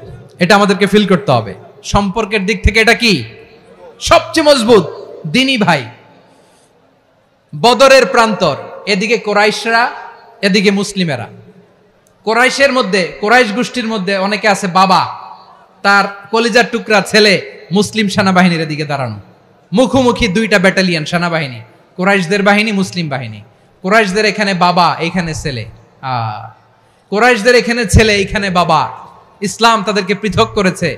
এটা আমাদেরকে ফিল করতে হবে। সম্পর্কের দিক থেকে এটা কি? সবচেয়ে মজবুত, দিনী ভাই। বদরের প্রান্তর, এদিকে কোরাইশরা, এদিকে মুসলিমেরা। কোরাইশের মধ্যে, কোরাইশ গোষ্ঠীর মধ্যে অনেকে আছে বাবা, তার কলিজার টুকরা ছেলে মুসলিম সেনাবাহিনীর এদিকে দাঁড়ানো, মুখোমুখি দুইটা ব্যাটালিয়ন সেনাবাহিনী, কোরাইশদের বাহিনী, মুসলিম বাহিনী। কোরাইশদের এখানে বাবা, এইখানে ছেলে। কোরাইশদের এখানে ছেলে, এইখানে বাবা। ইসলাম তাদেরকে পৃথক করেছে।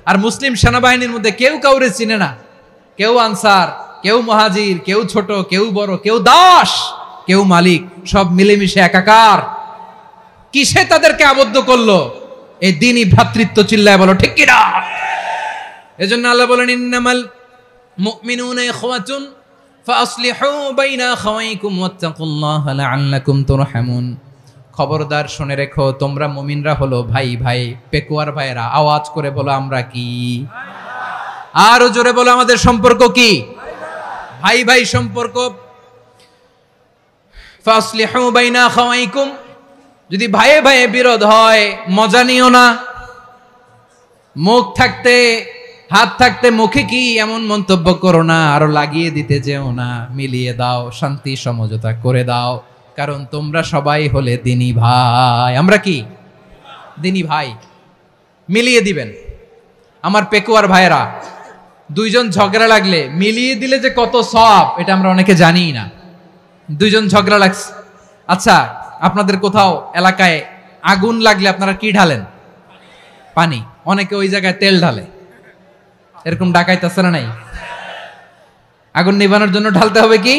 আর মুসলিম সেনাবাহিনীর মধ্যে কেউ কাউরে চিনে না। কেউ আনসার, কেউ মুহাজির, কেউ ছোট, কেউ বড়, কেউ দাস, কেউ মালিক, সব মিলেমিশে একাকার। কিসে তাদেরকে আবদ্ধ করলো? এই দ্বীনি ভ্রাতৃত্ব। চিল্লায় বলো ঠিক কিনা? এজন্য আল্লাহ বলেন, ইন্নামাল মুমিনুনা ইখওয়াতুন ফাসলিহু বাইনা আখাওয়াইকুম ওয়াত্তাকুল্লাহা লাআল্লাকুম তুরহামুন। খবরদার শুনে রেখো, তোমরা মুমিনরা হলো ভাই ভাই। পেকুয়ার ভাইরা আওয়াজ করে বলো, আমরা কি? আরো জোরে বলো, আমাদের সম্পর্ক কি? ভাই ভাই সম্পর্ক। ফাসলিহু বাইনা আখাওয়াইকুম, যদি ভাইয়ে ভাইয়ে বিরোধ হয় মজা নিও না। মুখ থাকতে, হাত থাকতে মুখে কি এমন মন্তব্য করো না, আরো লাগিয়ে দিতে যেও না। মিলিয়ে দাও, শান্তি সমঝোতা করে দাও, কারণ তোমরা সবাই হলে দিনী ভাই। আমরা কি? দিনী ভাই। মিলিয়ে দিবেন। আমার পেকুয়ার ভাইয়েরা, দুইজন ঝগড়া লাগলে মিলিয়ে দিলে যে কত সওয়াব এটা আমরা অনেকে জানিই না। দুইজন ঝগড়া লাগছে, আচ্ছা আপনাদের কোথাও এলাকায় আগুন লাগলে আপনারা কি ঢালেন? পানি। অনেকে ওই জায়গায় তেল ঢালে, এরকম ডাকাইতেছে না নাই? আগুন নিভানোর জন্য ঢালতে হবে কি?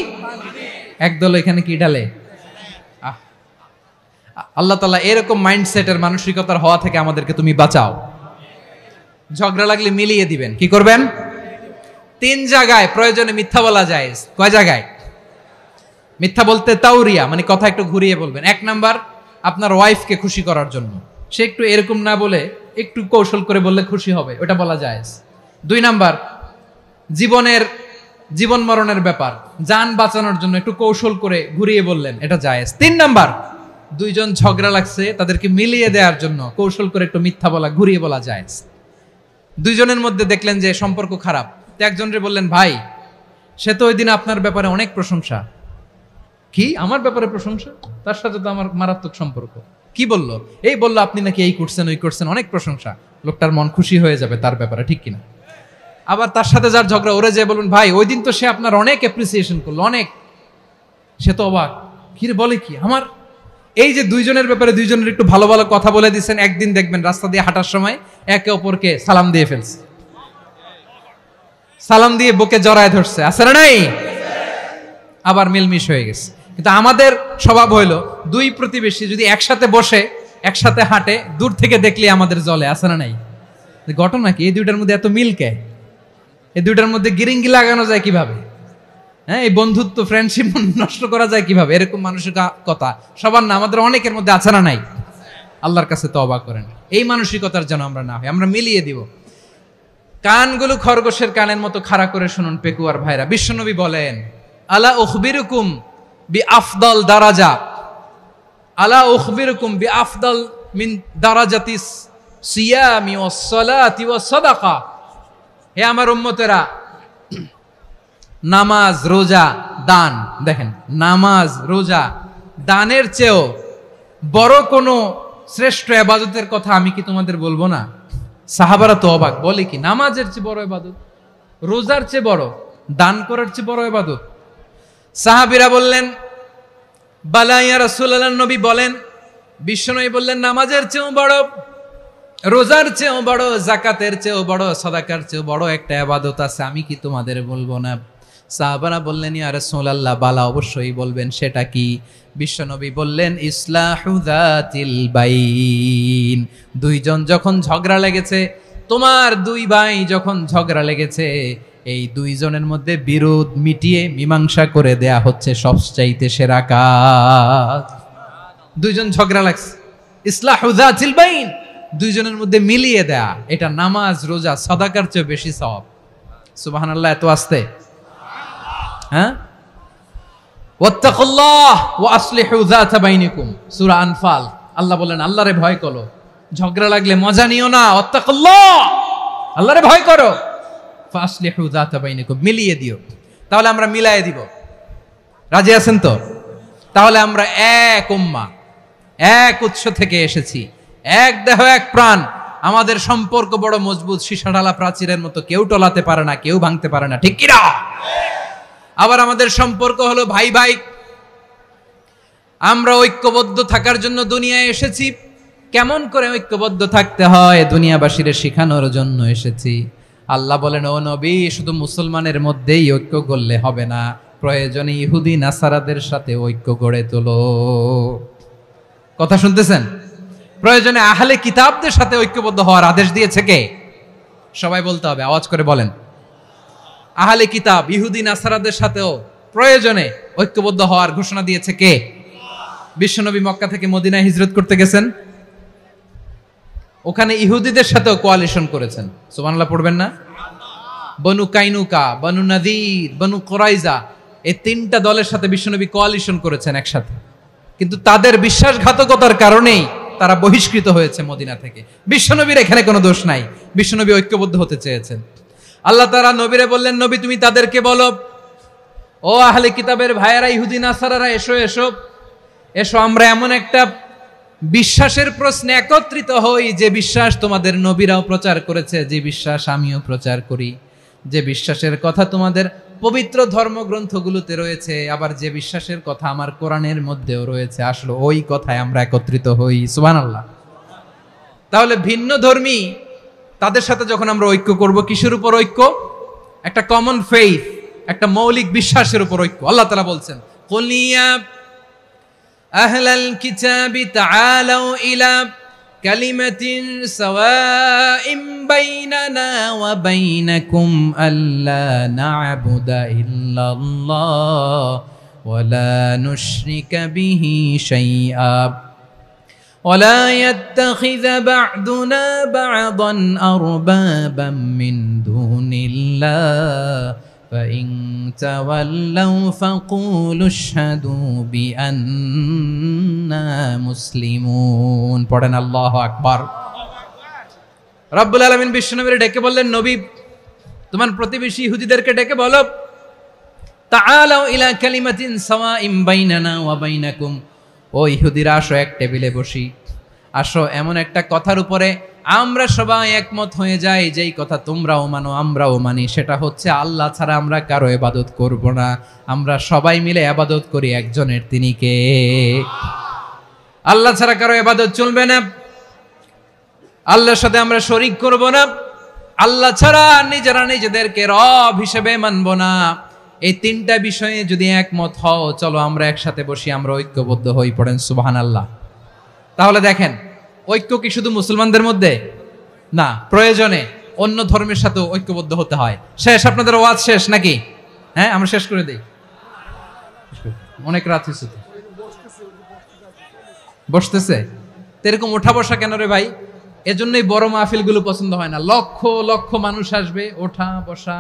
একদল এখানে কি ঢালে? আল্লাহ তাআলা এরকম মাইন্ডসেটের মানসিকতার হওয়া থেকে আমাদেরকে তুমি বাঁচাও। ঝগড়া লাগলে মিলিয়ে দিবেন, কি করবেন? 3 জায়গায় প্রয়োজনে মিথ্যা বলা যায়। কয় জায়গায় মিথ্যা বলতে? তাওরিয়া, মানে কথা একটু ঘুরিয়ে বলবেন। 1 নাম্বার, আপনার ওয়াইফকে খুশি করার জন্য, সে একটু এরকম না বলে একটু কৌশল করে বললে খুশি হবে, ওটা বলা যায়। 2 নাম্বার, জীবন মরণের ব্যাপার, জান বাঁচানোর জন্য একটু কৌশল করে ঘুরিয়ে বললেন, এটা জায়েজ। 3 নাম্বার, দুইজন ঝগড়া লাগছে তাদেরকে মিলিয়ে দেওয়ার জন্য কৌশল করে একটু মিথ্যা বলা, ঘুরিয়ে বলা জায়েজ। দুইজনের মধ্যে দেখলেন যে সম্পর্ক খারাপ, তো একজনরে বললেন, ভাই সে তো ওই দিন আপনার ব্যাপারে অনেক প্রশংসা। কি আমার ব্যাপারে প্রশংসা? তার সাথে তো আমার মারাত্মক সম্পর্ক। কি বললো? এই বললো আপনি নাকি এই করছেন ওই করছেন, অনেক প্রশংসা। লোকটার মন খুশি হয়ে যাবে তার ব্যাপারে, ঠিক কিনা? আবার তার সাথে যার ঝগড়া, ওরে যে বলুন, ভাই ওই দিন তো সে আপনার অনেক অ্যাপ্রিসিয়েশন করলো, অনেক। সে তো অবাক, কি রে বলে কি আমার? এই যে দুইজনের ব্যাপারে দুইজনের একটু ভালো ভালো কথা বলে দিচ্ছেন, একদিন দেখবেন রাস্তা দিয়ে হাঁটার সময় একে অপরকে সালাম দিয়ে ফেলছে, সালাম দিয়ে বুকে জড়ায় ধরছে, আছে না নাই? আবার মিলমিশ হয়ে গেছে। কিন্তু আমাদের স্বভাব হইলো, দুই প্রতিবেশী যদি একসাথে বসে একসাথে হাঁটে, দূর থেকে দেখলে আমাদের জলে, আছে না নাই? ঘটনা কি? এই দুইটার মধ্যে এত মিল কে? এই দুইটার মধ্যে গিরিঙ্গি লাগানো যায় কিভাবে? হ্যাঁ, এই বন্ধুত্ব ফ্রেন্ডশিপ নষ্ট করা যায় কিভাবে? এরকম মানসিকতা সবার না, আমাদের অনেকের মধ্যে আছে না নাই? আল্লাহর কাছে তওবা করেন, এই মানসিকতার যেন আমরা না হই, আমরা মিলিয়ে দিব। কানগুলো খরগোশের কানের মতো খাড়া করে শুনুন পেকুয়ার ভাইরা। বিশ্বনবী বলেন, আলা উখবিরুকুম বি আফদল দারাজা, আলা উখবিরুকুম বি আফদল মিন দারাজাতিস সিয়ামি ওয়াস সালাতি ওয়াস সাদাকা। হে আমার উম্মতেরা, নামাজ, রোজা, দান, দেখেন নামাজ, রোজা, দানের চেয়েও বড় কোনো শ্রেষ্ঠ ইবাদতের কথা আমি কি তোমাদের বলবো না? সাহাবারা তো অবাক, বলে কি নামাজের চেয়ে বড় ইবাদত, রোজার চেয়ে বড়, দান করার চেয়ে বড় ইবাদত? সাহাবীরা বললেন, বালা ইয়া রাসূলুল্লাহ। নবী বলেন, বিশ্বনবী বললেন, নামাজের চেয়েও বড়, রোজার চেয়েও বড়, যাকাতের চেয়েও বড়, সাদাকার চেয়েও বড় একটা ইবাদত আছে, আমি কি তোমাদের বলবো না? সাহাবারা বললেন, ইয়া রাসূলুল্লাহ, বালা অবশ্যই বলবেন, সেটা কি? বিশ্বনবী বললেন, ইসলাহু যাতিল বাইন। দুইজন যখন ঝগড়া লেগেছে, তোমার দুই ভাই যখন ঝগড়া লেগেছে, এই দুইজনের মধ্যে বিরোধ মিটিয়ে মীমাংসা করে দেয়া হচ্ছে সবচাইতে সেরা কাজ। দুইজন ঝগড়া লাগছে, ইসলাহু যাতিল বাইন, দুইজনের মধ্যে মিলিয়ে দেয়া, এটা নামাজ, রোজা, সাদাকার চেয়ে বেশি সওয়াব। সুবহানাল্লাহ, এত আস্তে? হ্যাঁ, ওয়াত্তাকুল্লাহ ওয়া আসলিহু যাতা বাইনিকুম, সূরা আনফাল। আল্লাহ বলেন, আল্লাহরে ভয় করো, ঝগড়া লাগলে মজা নিও না, ওয়াত্তাকুল্লাহ, আল্লাহরে ভয় করো, ফাসলিহু যাতা বাইনিকুম, মিলিয়ে দিও। তাহলে আমরা মিলায়ে দিব, রাজি আছেন তো? তাহলে আমরা এক উম্মাহ, এক উৎস থেকে এসেছি, এক দেহ এক প্রাণ, আমাদের সম্পর্ক বড় মজবুত, সীসাঢালা প্রাচীরের মতো, কেউ টলাতে পারে না, কেউ ভাঙতে পারে না, ঠিক কিনা? আবার আমাদের সম্পর্ক হলো ভাই ভাই, আমরা ঐক্যবদ্ধ থাকার জন্য দুনিয়ায় এসেছি। কেমন করে ঐক্যবদ্ধ থাকতে হয় দুনিয়াবাসীর শেখানোর জন্য এসেছি। আল্লাহ বলেন, ও নবী, শুধু মুসলমানের মধ্যেই ঐক্য করলে হবে না, প্রয়োজনে ইহুদি নাসারাদের সাথে ঐক্য গড়ে তোলো। কথা শুনতেছেন? প্রয়োজনে আহলে কিতাবদের সাথে ঐক্যবদ্ধ হওয়ার আদেশ দিয়েছে কে? সবাই বলতে হবে, আওয়াজ করে বলেন। আহলে কিতাব ইহুদি নাসারাদের সাথেও প্রয়োজনে ঐক্যবদ্ধ হওয়ার ঘোষণা দিয়েছে কে? বিশ্বনবী মক্কা থেকে মদিনায় হিজরত করতে গেছেন, ওখানে ইহুদিদের সাথেও কোয়ালিশন করেছেন। সুবহানাল্লাহ পড়বেন না? বনু কাইনুকা, বনু নাদির, বনু কুরাইজা, এই 3টা দলের সাথে বিশ্বনবী কোয়ালিশন করেছেন একসাথে। কিন্তু তাদের বিশ্বাসঘাতকতার কারণেই তারা বহিষ্কৃত হয়েছে মদিনা থেকে। বিশ্বনবীর এখানে কোনো দোষ নাই, বিশ্বনবী ঐক্যবদ্ধ হতে চেয়েছেন। আল্লাহ তাআলা নবীরে বললেন, নবী তুমি তাদেরকে বলো, ও আহলে কিতাবের ভাইয়েরা, ইহুদি নাসারারা, এসো এসো এসো, আমরা এমন একটা বিশ্বাসের প্রশ্নে একত্রিত হই, যে বিশ্বাস তোমাদের নবীরাও প্রচার করেছে, যে বিশ্বাস আমিও প্রচার করি, যে বিশ্বাসের কথা তোমাদের পবিত্র ধর্মগ্রন্থগুলোতে রয়েছে, আবার যে বিশ্বাসের কথা আমার কোরআনের মধ্যেও রয়েছে, আসলে ওই কথায় আমরা একত্রিত হই। সুবহানাল্লাহ। তাহলে ভিন্ন ধর্মী তাদের সাথে যখন আমরা ঐক্য করব, কিসের উপর ঐক্য? একটা কমন ফেইথ, একটা মৌলিক বিশ্বাসের উপর ঐক্য। আল্লাহ তাআলা বলছেন, কুল ইয়া আহলাল কিতাবি তাআলাউ ইলা কালিমাতিন সাওয়াইম বাইনানা ওয়া বাইনাকুম আল্লা না'বুদা ইল্লাল্লাহ ওয়া লা নুশরিকা বিহি শাইআ ولا يتخذ بعضنا بعضا أربابا من دون الله فإن تولوا فقولوا اشهدوا بأننا مسلمون পড়েন আল্লাহু আকবার। রব্বুল আলামিন বিশ্বনবীকে ডেকে বললেন, নবী তোমার প্রতিবেশী ইহুদিদেরকে ডেকে বলো, তাআলাউ ইলা কালিমাতিন সাওয়াইম বাইনানা ওয়া বাইনাকুম, ও ইহুদিরা আসো এক টেবিলে বসি, আসো এমন একটা কথার উপরে আমরা সবাই একমত হয়ে যাই, যেই কথা তোমরাও মানো আমরাও মানি, সেটা হচ্ছে আল্লাহ ছাড়া আমরা কারো ইবাদত করব না, আমরা সবাই মিলে ইবাদত করি একজনের, তিনি কে? আল্লাহ ছাড়া কারো ইবাদত চলবে না, আল্লাহর সাথে আমরা শরীক করব না, আল্লাহ ছাড়া নিজেরা নিজেদেরকে রব হিসেবে মানব না। এই তিনটা বিষয়ে যদি একমত হও, চলো আমরা একসাথে বসি, আমরা ঐক্যবদ্ধ হই। পড়েন সুবহানাল্লাহ। তাহলে দেখেন, ঐক্য কি শুধু মুসলমানদের মধ্যে না, প্রয়োজনে অন্য ধর্মের সাথে ঐক্যবদ্ধ হতে হয়। শেষ, আপনাদের ওয়াজ শেষ নাকি? হ্যাঁ, আমরা শেষ করে দেই, অনেক রাত হয়েছে। বসতেছে এরকম ওঠা বসা কেন রে ভাই? এজন্যই বড় মাহফিল গুলো পছন্দ হয় না। লক্ষ লক্ষ মানুষ আসবে, ওঠা বসা,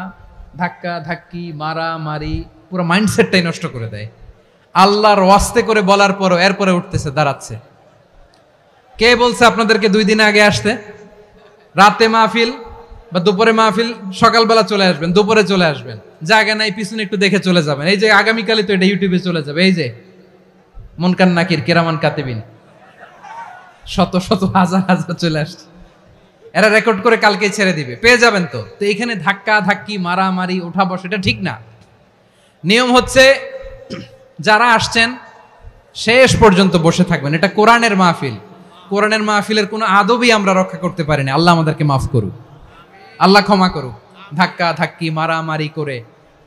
ধাক্কা ধাক্কি, মারা মারি, পুরো মাইন্ডসেটটাই নষ্ট করে দেয়। আল্লাহর ওয়াস্তে করে বলার পরও এরপরে উঠতেছে, দাঁড়াচ্ছে। কে বলছে আপনাদেরকে 2 দিন আগে আসতে? রাতে মাহফিল বা দুপুরে মাহফিল, সকালবেলা চলে আসবেন, দুপুরে চলে আসবেন, জায়গা নাই পিছনে একটু দেখে চলে যাবেন। এই যে আগামীকালই তো এটা ইউটিউবে চলে যাবে, এই যে মুনকার নাকির কিরামান কাতিবিন, শত শত হাজার হাজার চলে আসছে, এরা রেকর্ড করে কালকে ছেড়ে দিবে, পেয়ে যাবেন। তো এখানে ধাক্কা ধাক্কি, মারামারি, ওঠা বসা, এটা ঠিক না। নিয়ম হচ্ছে যারা আসছেন শেষ পর্যন্ত বসে থাকবেন। এটা কোরআনের মাহফিল, কোরআনের মাহফিলের কোনো আদবই আমরা রক্ষা করতে পারিনি। আল্লাহ আমাদেরকে মাফ করুক, আল্লাহ ক্ষমা করুক। ধাক্কা ধাক্কি, মারামারি করে,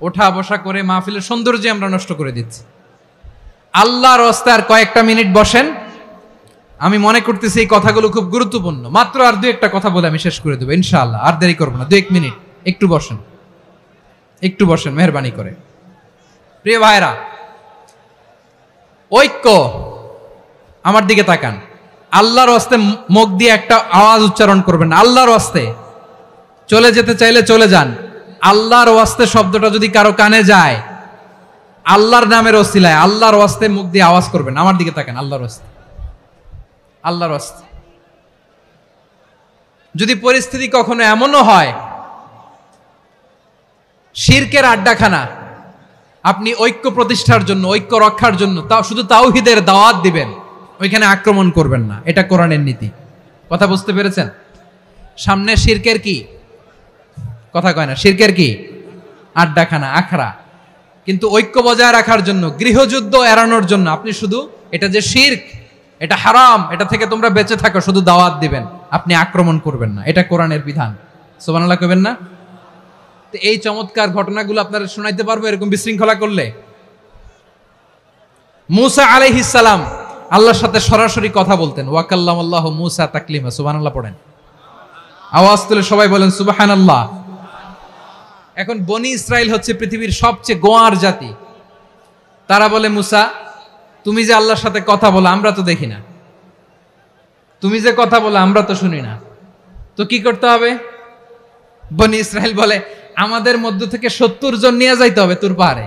ওঠা বসা করে মাহফিলের সৌন্দর্য আমরা নষ্ট করে দিচ্ছি। আল্লাহর রাস্তায় আর কয়েকটা মিনিট বসেন। আমি মনে করতেছি এই কথাগুলো খুব গুরুত্বপূর্ণ। মাত্র আর 2-1টা কথা বলে আমি শেষ করে দেবো ইনশাআল্লাহ, আর দেরি করবো না। 2-1 মিনিট একটু বসেন, একটু বসেন মেহরবানি করে। প্রিয় ভাইরা, ঐক্য, আমার দিকে তাকান। আল্লাহর ওয়াস্তে মুখ দিয়ে একটা আওয়াজ উচ্চারণ করবেন, আল্লাহর ওয়াস্তে। চলে যেতে চাইলে চলে যান। আল্লাহর ওয়াস্তে শব্দটা যদি কারো কানে যায়, আল্লাহর নামের ওসিলায় আল্লাহর ওয়াস্তে মুখ দিয়ে আওয়াজ করবেন। আমার দিকে তাকান, আল্লাহর ওয়াস্তে, আল্লাহর ওয়াস্তে। যদি পরিস্থিতি কখনো এমনও হয় শিরকের আড্ডাখানা, আপনি ঐক্য প্রতিষ্ঠার জন্য, ঐক্য রক্ষার জন্য শুধু তাওহীদের দাওয়াত দিবেন, ওইখানে আক্রমণ করবেন না। এটা কোরআনের নীতি। কথা বুঝতে পেরেছেন? সামনে শিরকের কি কথা কয় না, শিরকের কি আড্ডাখানা, আখড়া। কিন্তু ঐক্য বজায় রাখার জন্য, গৃহযুদ্ধ এড়ানোর জন্য আপনি শুধু এটা যে শিরক, এটা হারাম, এটা থেকে তোমরা বেঁচে থাকো, শুধু দাওয়াত দিবেন, আপনি আক্রমণ করবেন না। এটা কোরআনের বিধান। সুবহানাল্লাহ কইবেন না? তো এই চমৎকার ঘটনাগুলো আপনারা শোনাইতে পারবো এরকম বিশৃঙ্খলা করলে। মূসা আলাইহিস সালাম আল্লাহর সাথে সরাসরি কথা বলতেন। ওয়াকাল্লামাল্লাহু মূসা তাকলিমা। সুবহানাল্লাহ পড়েন, আওয়াজ তুলে সবাই বলেন সুবহানাল্লাহ। এখন বনি ইসরাইল হচ্ছে পৃথিবীর সবচেয়ে গোয়ার জাতি। তারা বলে, মূসা তুমি যে আল্লাহর সাথে কথা বলো আমরা তো দেখি না, তুমি যে কথা বলো আমরা তো শুনি না, তো কি করতে হবে? বনি ইসরাইল বলে, আমাদের মধ্য থেকে 70 জন নিয়ে যাইতে হবে তুর পাহাড়ে।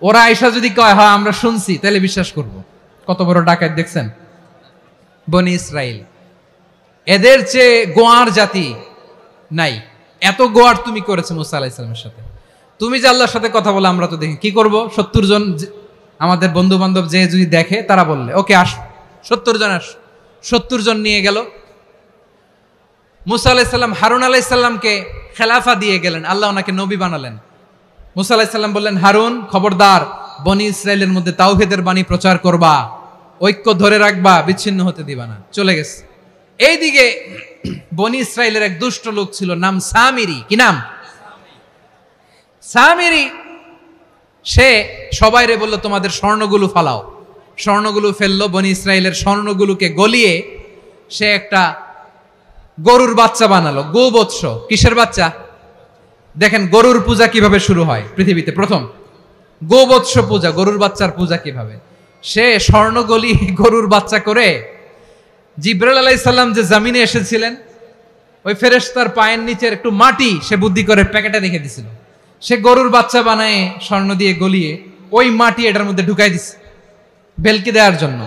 ওরা আয়েশা যদি কয় হ্যাঁ আমরা শুনছি, তাহলে বিশ্বাস করব। কত বড় ডাকাত দেখছেন বনি ইসরাইল। এদের চেয়ে গোয়ার জাতি নাই। এত গোয়ার তুমি করেছো মুসা আলাইহিস সালামের সাথে। তুমি যে আল্লাহর সাথে কথা বলে আমরা তো দেখি, কি করব? 70 জন আমাদের বন্ধু বান্ধব যে যদি দেখে, তারা বললে ওকে আস, 70 জন আস। 70 জন নিয়ে গেল। মুসা আলাইহিস সালাম হারুন আলাইহিস সালামকে খেলাফা দিয়ে গেলেন, আল্লাহ ওনাকে নবী বানালেন। মুসা আলাইহিস সালাম বললেন, হারুন খবরদার, বনি ইসরাইলের মধ্যে তাওহীদের বাণী প্রচার করবা, ঐক্য ধরে রাখবা, বিচ্ছিন্ন হতে দিবা না। চলে গেছে। এইদিকে বনি ইসরাইলের এক দুষ্ট লোক ছিল, নাম সামিরি। কি নাম? সামিরি। সে সবাইরে বলল, তোমাদের স্বর্ণগুলো ফালাও। স্বর্ণগুলো ফেললো, বনি ইসরাইলের স্বর্ণগুলোকে গলিয়ে সে একটা গরুর বাচ্চা বানালো। গোবৎস। কিসের বাচ্চা? দেখেন গরুর পূজা কিভাবে শুরু হয় পৃথিবীতে প্রথম। গোবৎস পূজা, গরুর বাচ্চার পূজা কিভাবে। সে স্বর্ণ গলি গরুর বাচ্চা করে, জিব্রাইল আলাইহিস সালাম যে জমিনে এসেছিলেন, ওই ফেরেশতার পায়ের নিচের একটু মাটি সে বুদ্ধি করে প্যাকেটে রেখে দিছিল। সে গরুর বাচ্চা বানায় স্বর্ণ দিয়ে গলিয়ে ওই মাটি এটার মধ্যে ঢুকাই দিছে ভেলকি দেওয়ার জন্য।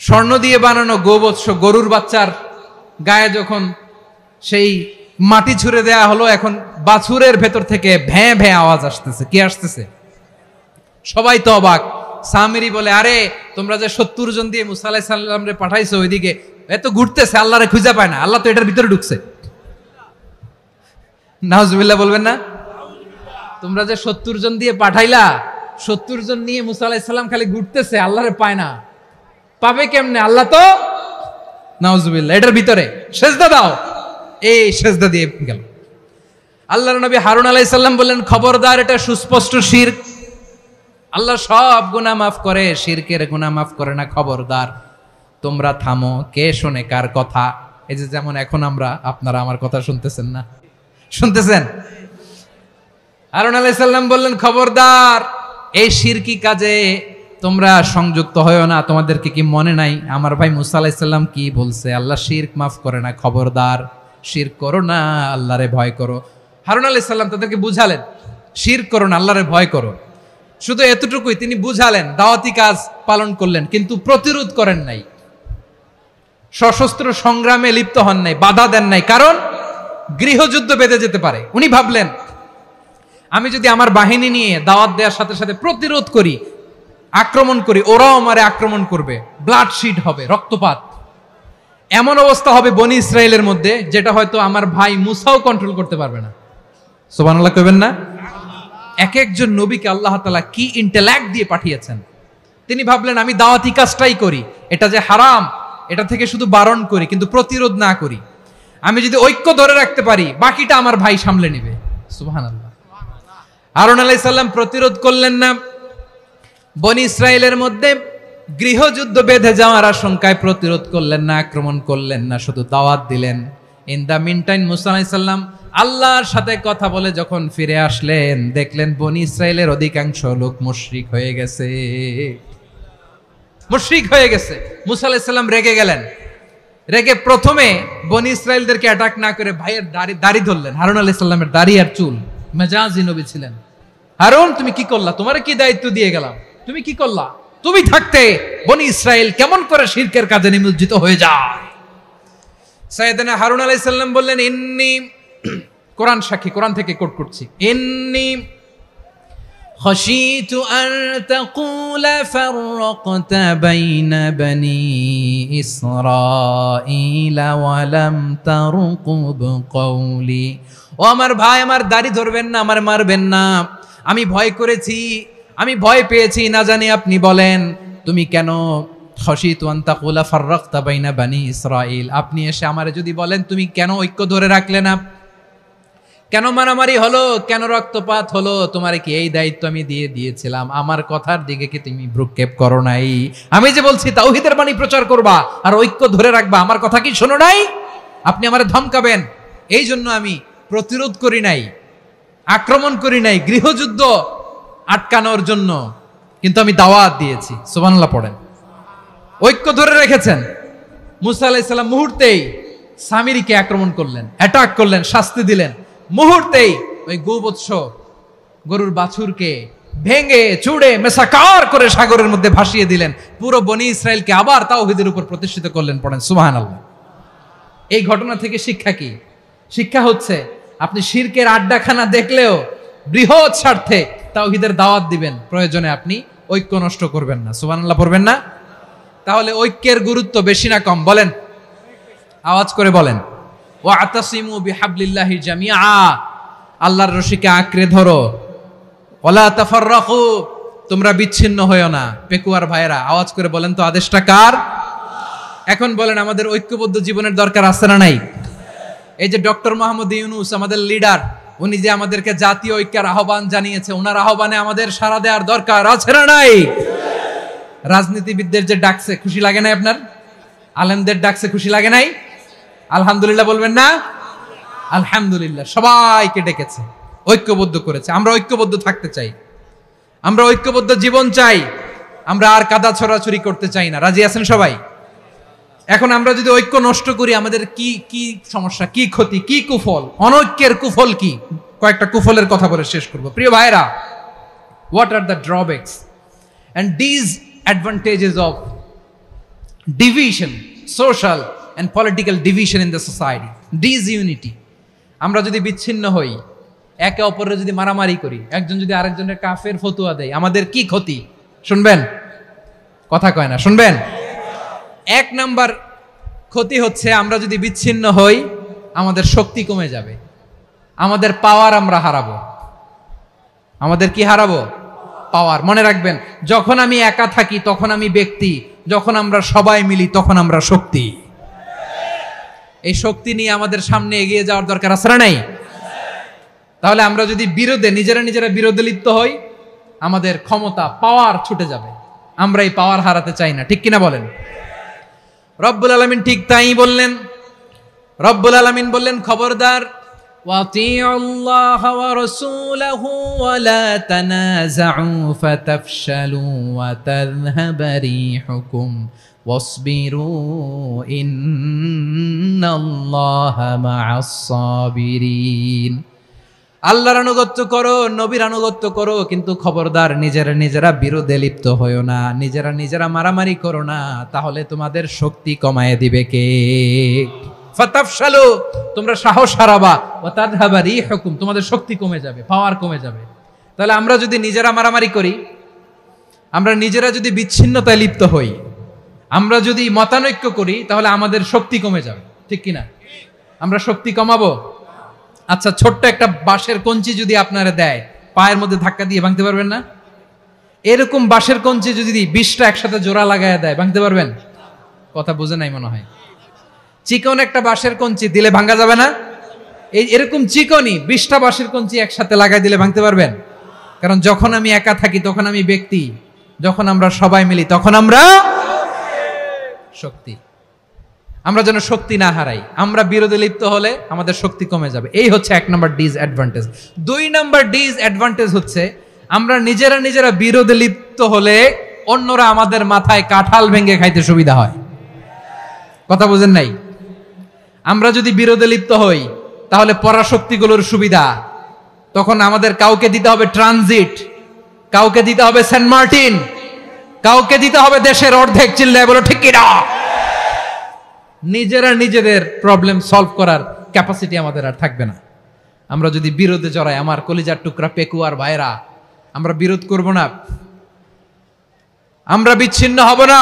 স্বর্ণ দিয়ে বানানো গোবৎস গরুর বাচ্চার গায়ে যখন সেই মাটি ছুঁড়ে দেয়া হলো, এখন বাছুরের ভেতর থেকে ভ্যাঁ ভ্যাঁ আওয়াজ আসতেছে। কি আসতেছে? সবাই তো অবাক। সামিরি বলে, আরে তোমরা যে 70 জন দিয়ে মুসা আলাইহিস সালাম রে পাঠাইছো, ওইদিকে এত ঘুরতেছে, আল্লাহরে খুঁজে পায় না, আল্লাহ তো এটার ভিতরে ঢুকছে। নাউজুবিল্লাহ বলবেন না? তোমরা যে 70 জন দিয়ে পাঠাইলা, 70 জন নিয়ে মুসা আলাইহিস সালাম খালি ঘুরতেছে, আল্লাহরে পায় না। পাবে কেমনে? আল্লাহ তো, নাউজুবিল্লাহ, এটার ভিতরে সেজদা দাও। এই সেজদা দিয়ে গেল। আল্লাহর নবী হারুন আলাইহিস সালাম বললেন, খবরদার, এটা সুস্পষ্ট শিরক। আল্লাহ সব গুনাহ মাফ করে, শিরকের গুনাহ মাফ করে না। খবরদার, তোমরা থামো। কে শোনে কার কথা? এই যে যেমন এখন আপনারা আমার কথা শুনতেছেন না? শুনতেছেন? হারুন আলাইহিস সালাম বললেন, খবরদার, এই শিরকি কাজে তোমরা সংযুক্ত হয়ো না। তোমাদেরকে কি মনে নাই আমার ভাই মুসা আলাইহিস সালাম কি বলছে? আল্লাহ শিরক মাফ করে না। খবরদার, শিরক করো না, আল্লাহরে ভয় করো। হারুন আলাইহিস সালাম তাদেরকে বুঝালেন, শিরক করো না, আল্লাহরে ভয় করো। শুধু এতটুকুই তিনি বুঝালেন, দাওয়াতি কাজ পালন করলেন, কিন্তু প্রতিরোধ করেন নাই, সশস্ত্র সংগ্রামে লিপ্ত হন নাই, বাধা দেন নাই। কারণ গৃহযুদ্ধ বেঁধে যেতে পারে। উনি ভাবলেন, আমি যদি আমার বাহিনী নিয়ে দাওয়াত দেওয়ার সাথে সাথে প্রতিরোধ করি, আক্রমণ করি, ওরাও আমারে আক্রমণ করবে, ব্লাডশিট হবে, রক্তপাত। এমন অবস্থা হবে বনি ইসরায়েলের মধ্যে, যেটা হয়তো আমার ভাই মুসাও কন্ট্রোল করতে পারবে না। সুবহানাল্লাহ কইবেন না? এক একজন নবীকে আল্লাহ তাআলা কি ইন্টেলেক্ট দিয়ে পাঠিয়েছেন। তিনি ভাবলেন, আমি দাওয়াতি কাজটাই করি, এটা যে হারাম এটা থেকে শুধু বারণ করি, কিন্তু প্রতিরোধ না করি। আমি যদি ঐক্য ধরে রাখতে পারি, বাকিটা আমার ভাই সামলে নিবে। সুবহানাল্লাহ। হারুন আলাইহিস সালাম প্রতিরোধ করলেন না। বনি ইসরায়েলের মধ্যে গৃহযুদ্ধ বেঁধে যাওয়ার আশঙ্কায় প্রতিরোধ করলেন না, আক্রমণ করলেন না, শুধু দাওয়াত দিলেন। ইন দা মিন টাইম মুসা আলাইহিস সালাম আল্লাহর সাথে কথা বলে যখন ফিরে আসলেন, দেখলেন বনি ইসরায়েলের অধিকাংশ লোক মুশরিক হয়ে গেছে। মুশরিক হয়ে গেছে। মুসা আলাইহিস সালাম রেগে গেলেন। রেগে প্রথমে বনি ইসরায়েলদেরকে অ্যাটাক না করে ভাইয়ের দাড়ি ধরলেন। হারুন আলাইহিস সালামের দাড়ি আর চুল। মেজাজি নবী ছিলেন। হারুন, তুমি কি করলা? তোমারে কি দায়িত্ব দিয়ে গেলাম? তুমি কি করলা? তুমি থাকতে বনি ইসরায়েল কেমন করে শিরকের কাজে নিমজ্জিত হয়ে যায়? সাইয়েদনা হারুন আলাইহিস সালাম বললেন, ইন্নী, কোরআন সাক্ষী, কোরআন থেকে কোট করছি, ইন্নী খাশিতু আন তাকুলা ফাররাকতা বাইনা বনি ইসরাঈলা ওয়া লাম তারকুব কওলি। ও আমার ভাই, আমার দাড়ি ধরবেন না, আমার মারবেন না। আমি ভয় করেছি, আমি ভয় পেয়েছি, না জানি আপনি বলেন তুমি কেন খাশিতু আন তাকুলা ফাররাকতা বাইনা বনি ইসরাঈল। আপনি এসে আমারে যদি বলেন তুমি কেন ঐক্য ধরে রাখলে না, কেন মারামারি হলো, কেন রক্তপাত হলো, তোমারে কি এই দায়িত্ব আমি দিয়ে দিয়েছিলাম? আমার কথার দিকে কি তুমি ভ্রুক্ষেপ করো নাই? আমি যে বলছি তাওহীদের বাণী প্রচার করবা আর ঐক্য ধরে রাখবা, আমার কথা কি শোনো নাই? আপনি আমারে ধমকাবেন, এই জন্য আমি প্রতিরোধ করি নাই, আক্রমণ করি নাই, গৃহযুদ্ধ আটকানোর জন্য, কিন্তু আমি দাওয়াত দিয়েছি। সুবহানাল্লাহ পড়েন। ঐক্য ধরে রেখেছেন। মুসা আলাইহিস সালাম মুহূর্তেই সামিরিকে আক্রমণ করলেন, অ্যাটাক করলেন, শাস্তি দিলেন। মুহূর্তেই ওই গোবৎস গরুর বাছুরকে ভেঙে চুড়ে মেসাকার করে সাগরের মধ্যে ভাসিয়ে দিলেন। পুরো বনি ইসরায়েলকে আবার তাওহীদের উপর প্রতিষ্ঠিত করলেন। পড়েন সুবহানাল্লাহ। এই ঘটনা থেকে শিক্ষা কি? শিক্ষা হচ্ছে, আপনি শিরকের আড্ডাখানা দেখলেও বৃহৎ স্বার্থে তাওহীদের দাওয়াত দিবেন, প্রয়োজনে আপনি ঐক্য নষ্ট করবেন না। সুবহানাল্লাহ পড়বেন না? তাহলে ঐক্যের গুরুত্ব বেশি না কম বলেন? আওয়াজ করে বলেন। ওয়াতাসিমু বিহাবলিল্লাহি জামিআ, আল্লাহর রশিকে আঁকড়ে ধরো। ওয়ালা তাফাররাকু, তোমরা বিচ্ছিন্ন হয়ো না। পেকুয়ার ভাইরা আওয়াজ করে বলেন তো আদেশটা কার? এখন বলেন আমাদের ঐক্যবদ্ধ জীবনের দরকার আছে না নাই? এই যে ডক্টর মোহাম্মদ ইউনূস আমাদের লিডার, উনি যে আমাদেরকে জাতীয় ঐক্যের আহ্বান জানিয়েছে, ওনার আহ্বানে আমাদের সাড়া দেওয়ার দরকার আছে না নাই? রাজনীতিবিদদের যে ডাকছে খুশি লাগে নাই আপনার? আলেমদের ডাকছে খুশি লাগে নাই? আলহামদুলিল্লাহ বলবেন না? আলহামদুলিল্লাহ, সবাইকে ডেকেছে, ঐক্যবদ্ধ করেছে। আমরা ঐক্যবদ্ধ থাকতে চাই, আমরা ঐক্যবদ্ধ জীবন চাই, আমরা আর কাদা ছড়াছড়ি করতে চাই না। রাজি আছেন সবাই? এখন আমরা যদি ঐক্য নষ্ট করি আমাদের কি কি সমস্যা, কি ক্ষতি, কি কুফল? অনৈক্যের কুফল কি? কয়েকটা কুফলের কথা বলে শেষ করব। প্রিয় ভাইরা, what are the drawbacks and disadvantages of division, social and political division in the society? Disunity, আমরা যদি বিচ্ছিন্ন হই, একে অপরের যদি মারামারি করি, একজন যদি আরেকজনের কাফের ফতোয়া দেয়, আমাদের কি ক্ষতি? শুনবেন? কথা কয় না, শুনবেন? এক নাম্বার ক্ষতি হচ্ছে আমরা যদি বিচ্ছিন্ন হই আমাদের শক্তি কমে যাবে, আমাদের পাওয়ার আমরা হারাবো। আমাদের কি হারাবো? পাওয়ার। মনে রাখবেন, যখন আমি একা থাকি তখন আমি ব্যক্তি, যখন আমরা সবাই মিলি তখন আমরা শক্তি। এই শক্তি নিয়ে আমাদের সামনে এগিয়ে যাওয়ার দরকার আছে না নাই? তাহলে আমরা যদি নিজেরা বিরোধে লিপ্ত হই, আমাদের ক্ষমতা, পাওয়ার ছুটে যাবে। আমরা এই পাওয়ার হারাতে চাই না, ঠিক কিনা বলেন? রব্বুল আলামিন ঠিক তাই বললেন। রব্বুল আলামিন বললেন, খবরদার, ওয়াতিউল্লাহ ওয়া রাসূলাহু ওয়া লা তানাযাউ ফাতাফশালু ওয়া তাযহাবা রিহুকুম ওয়াসবিরু ইন্নাল্লাহা মা'আস সাবিরিন। আল্লাহর আনুগত্য করো, নবীর আনুগত্য করো, কিন্তু খবরদার নিজেরা বিরোধে লিপ্ত হয়ো না, নিজেরা মারামারি করো না, তাহলে তোমাদের শক্তি কমায় দিবে কে? ফাতাফশালু, তোমরা সাহস হারাবা, ওয়া তাযহাবা রিহুকুম, তোমাদের শক্তি কমে যাবে, পাওয়ার কমে যাবে। তাহলে আমরা যদি নিজেরা মারামারি করি, আমরা নিজেরা যদি বিচ্ছিন্নতায় লিপ্ত হই, আমরা যদি মতানৈক্য করি, তাহলে আমাদের শক্তি কমে যাবে, ঠিক কিনা? আমরা শক্তি কমাবো। আচ্ছা, ছোট্ট একটা বাঁশের কঞ্চি যদি আপনারা দেয়, পায়ের মধ্যে ধাক্কা দিয়ে ভাঙতে পারবেন না? এরকম বাঁশের কঞ্চি যদি 20টা একসাথে জোড়া লাগায় দেয়, ভাঙতে পারবেন? কথা বুঝে নাই মনে হয়। চিকন একটা বাঁশের কঞ্চি দিলে ভাঙা যাবে না? এরকম চিকনই 20টা বাঁশের কঞ্চি একসাথে লাগাই দিলে ভাঙতে পারবেন? কারণ যখন আমি একা থাকি তখন আমি ব্যক্তি, যখন আমরা সবাই মিলি তখন আমরা শক্তি। আমরা যেন শক্তি না হারাই। আমরা বিরোধে লিপ্ত হলে আমাদের শক্তি কমে যাবে। এই হচ্ছে 1 নম্বর ডিসঅ্যাডভান্টেজ। 2 নম্বর ডিসঅ্যাডভান্টেজ হচ্ছে আমরা নিজেরা বিরোধে লিপ্ত হলে অন্যরা আমাদের মাথায় কাঁঠাল ভেঙে খাইতে সুবিধা হয়। কথা বুঝেন নাই? আমরা যদি বিরোধে লিপ্ত হই তাহলে পরাশক্তিগুলোর সুবিধা, তখন আমাদের কাউকে দিতে হবে ট্রানজিট, কাউকে দিতে হবে সেন্ট মার্টিন, কাউকে দিতে হবে দেশের অর্ধেক। চিল্লায় বলো ঠিক কিনা? নিজেদের প্রবলেম সলভ করার ক্যাপাসিটি আমাদের আর থাকবে না। আমরা যদি বিরোধে জড়াই, আমার কলিজার টুকরা পেকুয়ার ভাইরা, আমরা বিরোধ করব না, আমরা বিচ্ছিন্ন হব না।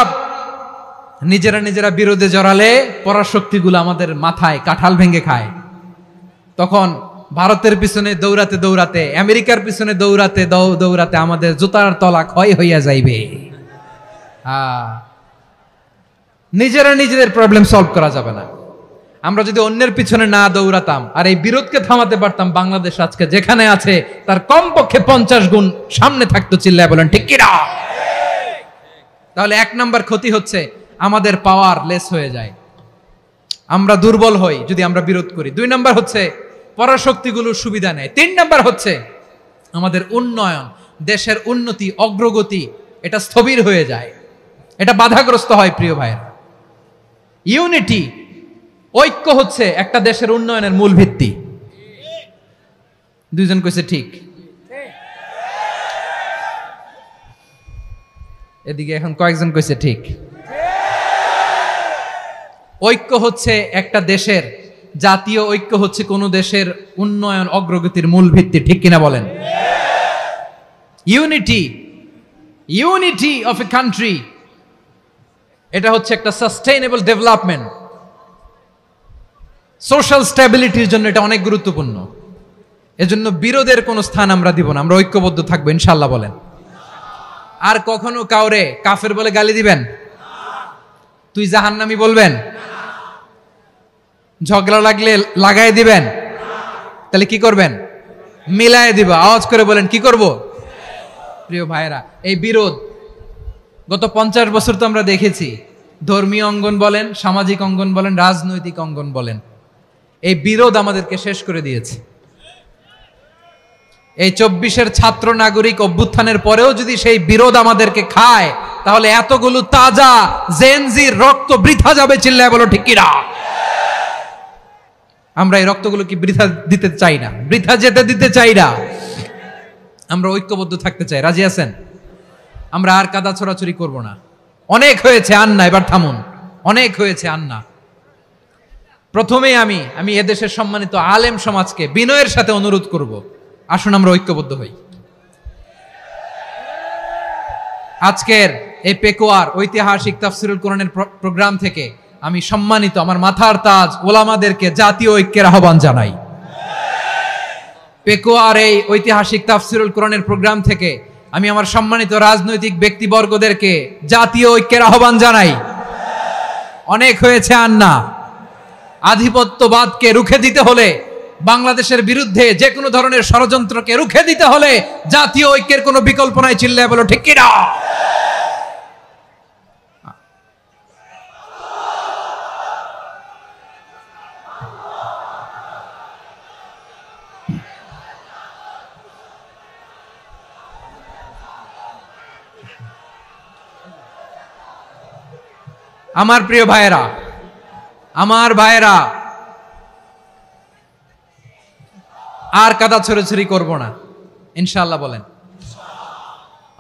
নিজেরা বিরোধে জড়ালে পরাশক্তিগুলো আমাদের মাথায় কাঁঠাল ভেঙে খায়। তখন ভারতের পিছনে দৌড়াতে, আমেরিকার পিছনে দৌড়াতে আমাদের জুতার তলা ক্ষয় হইয়া যাইবে। নিজেদের প্রবলেম সলভ করা যাবে না। আমরা যদি অন্যের পিছনে না দৌড়াতাম আর এই বিরোধকে থামাতে পারতাম, বাংলাদেশ আজকে যেখানে আছে তার কমপক্ষে 50 গুণ সামনে থাকতো। চিল্লায় বলেন ঠিক কিনা? তাহলে 1 নাম্বার ক্ষতি হচ্ছে আমাদের পাওয়ার লেস হয়ে যায়, আমরা দুর্বল হই যদি আমরা বিরোধ করি। 2 নাম্বার হচ্ছে পরাশক্তিগুলোর সুবিধা নেয়। 3 নাম্বার হচ্ছে আমাদের উন্নয়ন, দেশের উন্নতি, অগ্রগতি, এটা স্থবির হয়ে যায়, এটা বাধাগ্রস্ত হয়। প্রিয় ভাইয়েরা, ইউনিটি, ঐক্য হচ্ছে একটা দেশের উন্নয়নের মূল ভিত্তি। 2 জন কইছে ঠিক। এদিকে এখন কয়েকজন কইছে ঠিক। ঐক্য হচ্ছে একটা দেশের, জাতীয় ঐক্য হচ্ছে কোন দেশের উন্নয়ন, অগ্রগতির মূল ভিত্তি, ঠিক কিনা বলেন? ইউনিটি অফ এ কান্ট্রি এটা হচ্ছে একটা সাস্টেইনেবল ডেভেলপমেন্ট, সোশ্যাল স্ট্যাবিলিটির জন্য এটা অনেক গুরুত্বপূর্ণ। এজন্য বিরোধের কোনো স্থান আমরা দিব না, আমরা ঐক্যবদ্ধ থাকবো ইনশাআল্লাহ বলেন। আর কখনো কাউরে কাফের বলে গালি দিবেন? তুই জাহান্নামী বলবেন? ঝগড়া লাগলে লাগাই দিবেন? তাহলে কি করবেন? মিলায়ে দিব। আওয়াজ করে বলেন কি করব? প্রিয় ভাইরা, এই বিরোধ গত 50 বছর তো আমরা দেখেছি, ধর্মীয় অঙ্গন বলেন, সামাজিক অঙ্গন বলেন, রাজনৈতিক অঙ্গন বলেন, এই বিরোধ আমাদেরকে শেষ করে দিয়েছে। এই 24-এর ছাত্র নাগরিক অভ্যুত্থানের পরেও যদি সেই বিরোধ আমাদেরকে খায়, তাহলে এতগুলো তাজা জেনজির রক্ত বৃথা যাবে। চিল্লায় বলো ঠিক কিনা? আমরা এই রক্তগুলো কি বৃথা দিতে চাই না, বৃথা যেতে দিতে চাই না। আমরা ঐক্যবদ্ধ থাকতে চাই। রাজি আছেন? আমরা আর কাদা ছড়াছড়ি করব না। অনেক হয়েছে আন্না, এবার থামুন। অনেক হয়েছে আন্না। প্রথমেই আমি এদেশের সম্মানিত আলেম সমাজকে বিনয়ের সাথে অনুরোধ করব, আসুন আমরা ঐক্যবদ্ধ হই। আজকের এই পেকুয়ার ঐতিহাসিক তাফসিরুল কোরআনের প্রোগ্রাম থেকে আমি সম্মানিত আমার মাথার তাজ ওলামাদেরকে জাতীয় ঐক্যের আহ্বান জানাই। পেকুয়ার এই ঐতিহাসিক তাফসিরুল কোরআনের প্রোগ্রাম থেকে আমি আমার সম্মানিত রাজনৈতিক ব্যক্তিবর্গদেরকে জাতীয় ঐক্যের আহ্বান জানাই। অনেক হয়েছে আন্না। আধিপত্যবাদকে রুখে দিতে হলে, বাংলাদেশের বিরুদ্ধে যে কোনো ধরনের ষড়যন্ত্রকে রুখে দিতে হলে জাতীয় ঐক্যের কোনো বিকল্প নাই। চিল্লায় বলো ঠিক কিনা? আমার প্রিয় ভাইয়েরা, আমার ভাইয়েরা, আর কাদা ছড়াছড়ি করব না ইনশাআল্লাহ বলেন।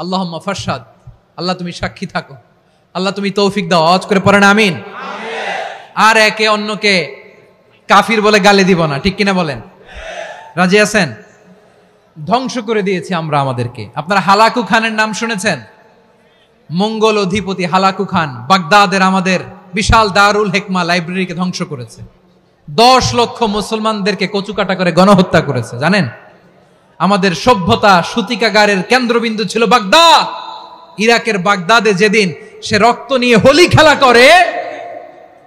আল্লাহুম্মা ফারশাদ। আল্লাহ তুমি সাক্ষী থাকো, আল্লাহ তুমি তৌফিক দাও। আওয়াজ করে পড়েন আমিন। আর একে অন্যকে কাফির বলে গালি দিব না, ঠিক কিনা বলেন? রাজি আছেন? ধ্বংস করে দিয়েছি আমরা আমাদেরকে। আপনারা হালাকু খানের নাম শুনেছেন? মঙ্গল অধিপতি হালাকু খান বাগদাদের আমাদের বিশাল দারুল হিকমা লাইব্রেরিকে ধ্বংস করেছে। 10 লক্ষ মুসলমানদেরকে কচুকাটা করে গণহত্যা করেছে। জানেন, আমাদের সভ্যতা সূতিকাগারের কেন্দ্রবিন্দু ছিল বাগদাদ। ইরাকের বাগদাদে যেদিন সে রক্ত নিয়ে হোলি খেলা করে,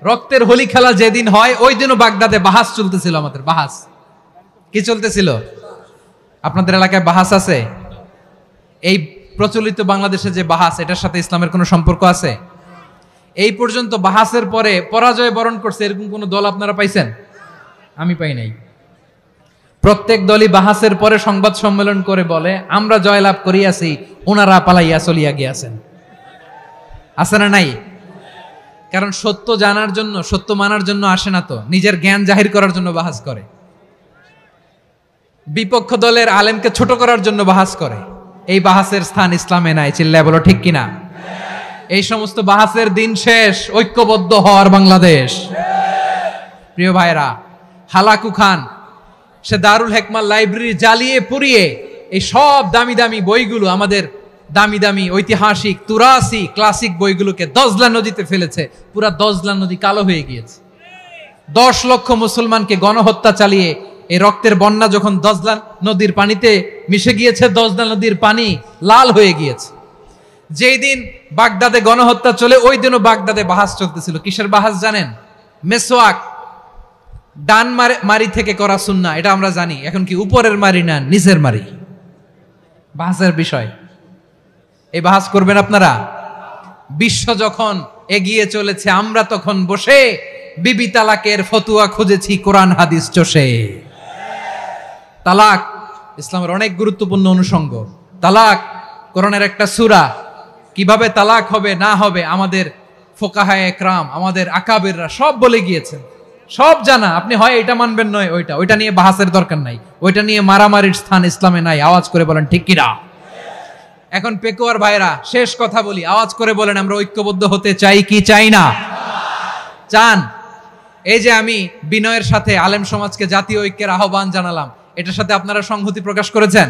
রক্তের হোলি খেলা যেদিন হয়, ওই দিনও বাগদাদে বাহাস চলতেছিল। আমাদের বাহাস কি চলতেছিল? আপনাদের এলাকায় বাহাস আছে? এই প্রচলিত বাংলাদেশে যে বাহাস, এটার সাথে ইসলামের কোনো সম্পর্ক আছে? এই পর্যন্ত বাহাসের পরে পরাজয় বরণ করছে এরকম কোন দল আপনারা পাইছেন? আমি পাই নাই। প্রত্যেক দলই বাহাসের পরে সংবাদ সম্মেলন করে বলে আমরা জয়লাভ করিয়াছি, ওনারা পালাইয়া চলিয়া গিয়াছেন। আছে না নাই? কারণ সত্য জানার জন্য, সত্য মানার জন্য আসে না তো, নিজের জ্ঞান জাহির করার জন্য বাহাস করে। বিপক্ষ দলের আলেমকে ছোট করার জন্য বাহাস করে। এই বাহাসের স্থান ইসলামে নাই। চিল্লায় বলো ঠিক কিনা? এই সমস্ত বাহাসের দিন শেষ। ঐক্যবদ্ধ হওয়ার বাংলাদেশ। প্রিয় ভাইরা, হালাকু খান সে দারুল হিকমা লাইব্রেরি জ্বালিয়ে পুড়িয়ে এই সব দামি দামি বইগুলো, আমাদের দামি দামি ঐতিহাসিক তুরাসি ক্লাসিক বইগুলোকে দজলা নদীতে ফেলেছে। পুরা দজলা নদী কালো হয়ে গিয়েছে। 10 লক্ষ মুসলমানকে গণহত্যা চালিয়ে এই রক্তের বন্যা যখন দজলা নদীর পানিতে মিশে গিয়েছে, দজলা নদীর পানি লাল হয়ে গিয়েছে। যেই দিন বাগদাদে গণহত্যা চলে, ওই দিনও বাগদাদে বাহাস চলতেছিল। কিসের বাহাস জানেন? মেসওয়াক, ডান মারি থেকে করা সুন্নাহ, এটা আমরা জানি। এখন কি উপরের মারি না নিচের মারি? বাহাসের বিষয়। এই বাহাস করবেন আপনারা? বিশ্ব যখন এগিয়ে চলেছে, আমরা তখন বসে বিবি তালাকের ফতুয়া খুঁজেছি কোরআন হাদিস চষে। তালাক ইসলামের অনেক গুরুত্বপূর্ণ অনুষঙ্গ। তালাক কোরআনের একটা সূরা। কিভাবে তালাক হবে না হবে আমাদের ফোকাহায়ে একরাম, আমাদের আকাবেররা সব বলে গিয়েছেন, সব জানা। আপনি হয় এটা মানবেন নয় ওইটা নিয়ে বাহাসের দরকার নাই, ওইটা নিয়ে মারামারির স্থান ইসলামে নাই। আওয়াজ করে বলেন ঠিক কিনা? এখন পেকুয়ার ভাইরা, শেষ কথা বলি, আওয়াজ করে বলেন আমরা ঐক্যবদ্ধ হতে চাই কি চাই না? চান? এই যে আমি বিনয়ের সাথে আলেম সমাজকে জাতীয় ঐক্যের আহ্বান জানালাম, এটার সাথে আপনারা সংহতি প্রকাশ করেছেন?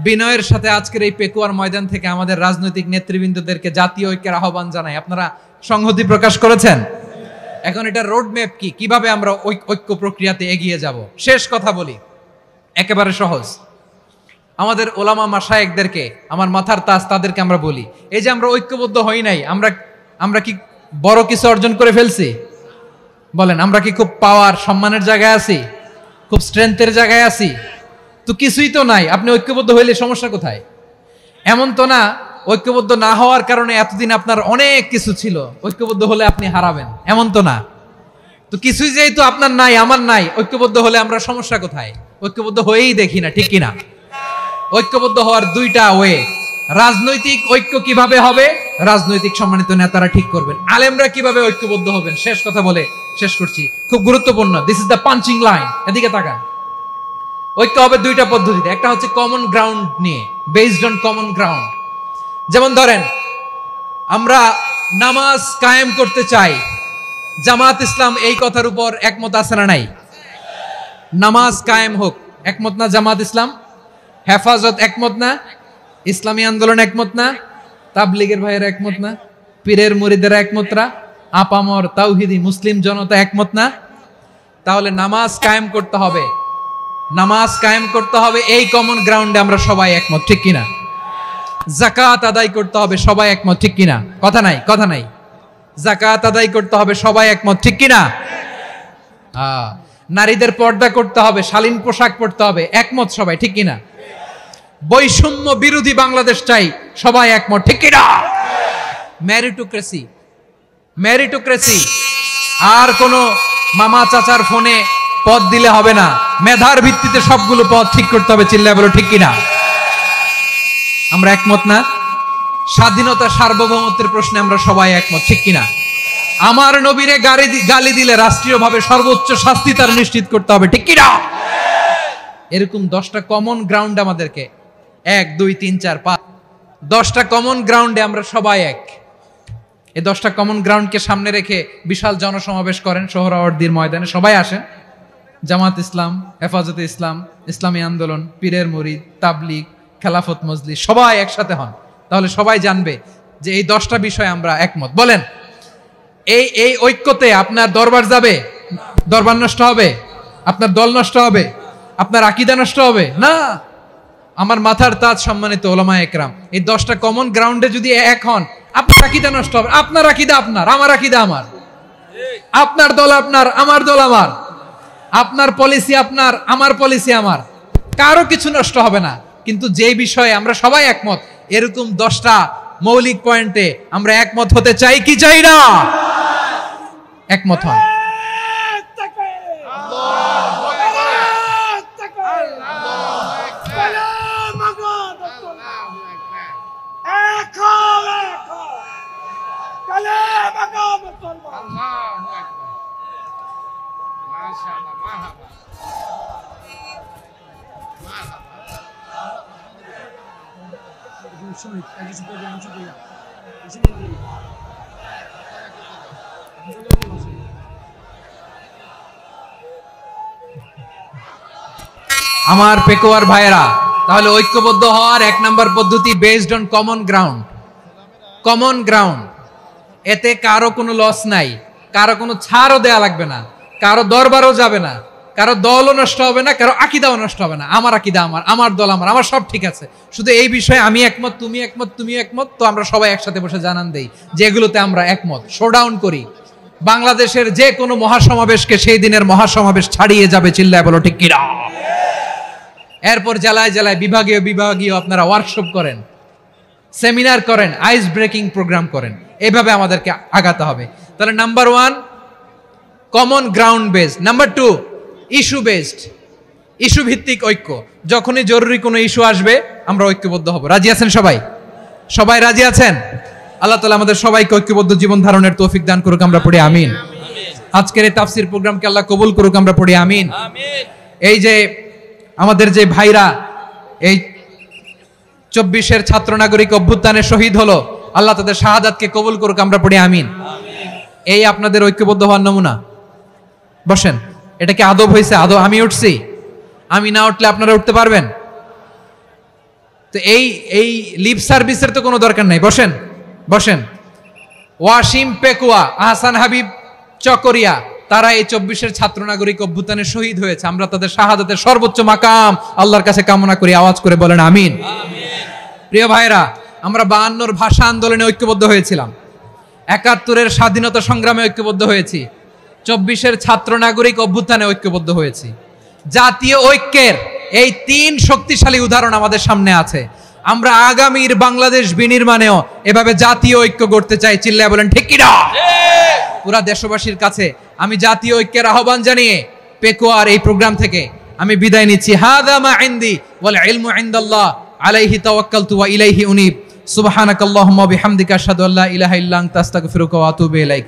বিনয়ের সাথে আজকের এই পেকুয়ার ময়দান থেকে আমাদের রাজনৈতিক নেতৃবৃন্দদেরকে জাতীয় ঐক্যের আহ্বান জানাই। আপনারা সংহতি প্রকাশ করেছেন। এখন এটা রোড ম্যাপ কি, কিভাবে আমরা ঐক্য প্রক্রিয়াতে এগিয়ে যাব। শেষ কথা বলি, একেবারে সহজ। আমাদের ওলামা মাশায়েখদেরকে, আমার মাথার তাজ, তাদেরকে আমরা বলি, এই যে আমরা ঐক্যবদ্ধ হই নাই, আমরা কি বড় কিছু অর্জন করে ফেলছি? বলেন, আমরা কি খুব পাওয়ার সম্মানের জায়গায় আছি? খুব স্ট্রেংথের জায়গায় আছি? তো কিছুই তো নাই। আপনি ঐক্যবদ্ধ হইলে সমস্যা কোথায়? এমন তো না ঐক্যবদ্ধ না হওয়ার কারণে এতদিন আপনার অনেক কিছু ছিল, ঐক্যবদ্ধ হলে আপনি হারাবেন, এমন তো না। তো কিছুই যেহেতু আপনার নাই, আমার নাই, ঐক্যবদ্ধ হলে আমরা সমস্যা কোথায়? ঐক্যবদ্ধ হয়েই দেখি না, ঠিক কিনা? ঐক্যবদ্ধ হওয়ার দুইটা ওয়ে। রাজনৈতিক ঐক্য কিভাবে হবে, রাজনৈতিক সম্মানিত নেতারা ঠিক করবেন। আলেমরা কিভাবে ঐক্যবদ্ধ হবেন, শেষ কথা বলে শেষ করছি, খুব গুরুত্বপূর্ণ। This is the punching line. এদিকে তাকান। ঐক্য হবে দুইটা পদ্ধতিতে। একটা হচ্ছে কমন গ্রাউন্ড নিয়ে, বেসড অন কমন গ্রাউন্ড। যেমন ধরেন, আমরা নামাজ কায়েম করতে চাই, জামাত ইসলাম এই কথার উপর একমত আছে না নাই? নামাজ কায়েম হোক, একমত না জামাত ইসলাম? হেফাজত একমত না? ইসলামী আন্দোলন একমত না? তাবলীগের ভাইয়েরা একমত না? পীরের মুরিদেরা একমত না? আপামর তাওহীদি মুসলিম জনতা একমত না? তাহলে নামাজ কায়েম করতে হবে, নামাজ কায়েম করতে হবে এই কমন গ্রাউন্ডে আমরা সবাই একমত, ঠিক কিনা? যাকাত আদায় করতে হবে, সবাই একমত, ঠিক কিনা? কথা নাই, কথা নাই। যাকাত আদায় করতে হবে, সবাই একমত, ঠিক কিনা? নারীদের পর্দা করতে হবে, শালীন পোশাক পরতে হবে, একমত সবাই, ঠিক কিনা? বৈষম্য বিরোধী বাংলাদেশ চাই, সবাই একমত, ঠিক কিনা? মেরিটোক্রেসি, মেরিটোক্রেসি, আর কোন মামা চাচার ফোনে পদ দিলে হবে না, মেধার ভিত্তিতে সবগুলো পদ ঠিক করতে হবে, চিল্লায় বলো ঠিক কিনা? আমরা একমত না? স্বাধীনতা সার্বভৌমত্বের প্রশ্নে আমরা সবাই একমত, ঠিক কিনা? আমার নবীরে গালি দিলে রাষ্ট্রীয়ভাবে সর্বোচ্চ শাস্তি তার নিশ্চিত করতে হবে, ঠিক কিনা? এরকম 10টা কমন গ্রাউন্ড আমাদেরকে, 1 2 3 4 5, 10টা কমন গ্রাউন্ডে আমরা সবাই এক। এই 10টা কমন গ্রাউন্ডকে সামনে রেখে বিশাল জনসমাবেশ করেন সোহরাওয়ার্দীর ময়দানে, সবাই আসেন। জামাত ইসলাম, হেফাজতে ইসলাম, ইসলামী আন্দোলন, পীরের মুরিদ, তাবলীগ, খেলাফত মজলিস, সবাই একসাথে হন। তাহলে সবাই জানবে যে এই 10টা বিষয়ে আমরা একমত। বলেন, এই ঐক্যতে আপনার দরবার যাবে? দরবার নষ্ট হবে? আপনার দল নষ্ট হবে? আপনার আকীদা নষ্ট হবে না? আমার মাথার তাজ সম্মানিত ওলামায়ে একরাম, এই 10টা কমন গ্রাউন্ডে যদি এক হন, আপনার আকীদা নষ্ট হবে? আপনার আকীদা আপনার, আমার আকীদা আমার, আপনার দল আপনার, আমার দল আমার, আপনার পলিসি আপনার, আমার পলিসি আমার, কারো কিছু নষ্ট হবে না। কিন্তু যে বিষয়ে আমরা সবাই একমত, এরকম 10টা মৌলিক পয়েন্টে আমরা একমত হতে চাই কি চাই না? একমত হন। আমার পেকুয়ার ভাইয়েরা, তাহলে ঐক্যবদ্ধ হওয়ার 1 নম্বর পদ্ধতি based on common ground. Common ground, এতে কারো কোনো লস নাই, কারো কোনো ছাড়ও দেয়া লাগবে না, কারো দরবারও যাবে না, কারো দলও নষ্ট হবে না, কারো আকীদাও নষ্ট হবে না। আমার আকীদা আমার, আমার দল আমার, আমার সব ঠিক আছে। শুধু এই বিষয়ে আমি একমত, তুমি একমত, তুমি একমত, তো আমরা সবাই একসাথে বসে জানান দেই যেগুলোতে আমরা একমত, শোডাউন করি। বাংলাদেশের যে কোনো মহাসমাবেশকে সেই দিনের মহাসমাবেশ ছাড়িয়ে যাবে, চিল্লায় বলো ঠিক কিনা? এরপর জেলায় জেলায় বিভাগীয় বিভাগীয় আপনারা ওয়ার্কশপ করেন, সেমিনার করেন, আইস ব্রেকিং প্রোগ্রাম করেন। এভাবে আমাদেরকে আগাতে হবে। তাহলে number 1 common ground based, number 2 issue based, issue ভিত্তিক ঐক্য। যখনই জরুরি কোনো ইস্যু আসবে আমরা ঐক্যবদ্ধ হব। রাজি আছেন সবাই? সবাই রাজি আছেন? আল্লাহ তাআলা আমাদের সবাইকে ঐক্যবদ্ধ জীবন ধারণের তৌফিক দান করুক, আমরা পড়ি আমিন। আজকের এই তাফসীর প্রোগ্রামকে আল্লাহ কবুল করুক, আমরা পড়ি আমিন। এই যে আমাদের যে ভাইরা এই 24-এর ছাত্র নাগরিক অভ্যুত্থানে শহীদ হলো, আল্লাহ তাদের শাহাদাতকে কবুল করুক, আমরা পড়ি আমিন। এই আপনাদের ঐক্যবদ্ধ হওয়ার নমুনা। বসেন, এটা কি আদব হয়েছে? আদব? আমি উঠছি, আমি না উঠলে আপনারা উঠতে পারবেন? তো এই লিপ সার্ভিসের তো কোনো দরকার নাই, বসেন বসেন। ওয়াসিম পেকুয়া, আহসান হাবিব চকরিয়া, তারা এই 24-এর ছাত্র নাগরিক অভ্যুত্থানে শহীদ হয়েছে। আমরা তাদের শাহাদাতের সর্বোচ্চ মাকাম আল্লাহর কাছে কামনা করি, আওয়াজ করে বলেন আমিন। প্রিয় ভাইরা, আমরা 52-র ভাষা আন্দোলনে ঐক্যবদ্ধ হয়েছিলাম, 71-এর স্বাধীনতা সংগ্রামে ঐক্যবদ্ধ হয়েছি, 24-এর ছাত্র নাগরিক অভ্যুত্থানে ঐক্যবদ্ধ হয়েছি। জাতীয় ঐক্যের এই 3 শক্তিশালী উদাহরণ আমাদের সামনে আছে। আমরা আগামীর বাংলাদেশ বিনির্মাণেও এভাবে জাতীয় ঐক্য গড়তে চাই। চিল্লায় বলেন ঠিক কি না? পুরা দেশবাসীর কাছে আমি জাতীয় ঐক্যের আহ্বান জানিয়ে পেকুয়ার এই প্রোগ্রাম থেকে আমি বিদায় নিচ্ছি। হাদা মা ইনদি ওয়াল ইলমু ইনদাল্লাহ আলাইহি তাওয়াক্কালতু ওয়া ইলাইহি উনীব। সুবহানাকাল্লাহুম্মা বিহামদিকা আশহাদু আল্লা ইলাহা ইল্লা আনতা আস্তাগফিরুকা ওয়া আতুবু ইলাইক।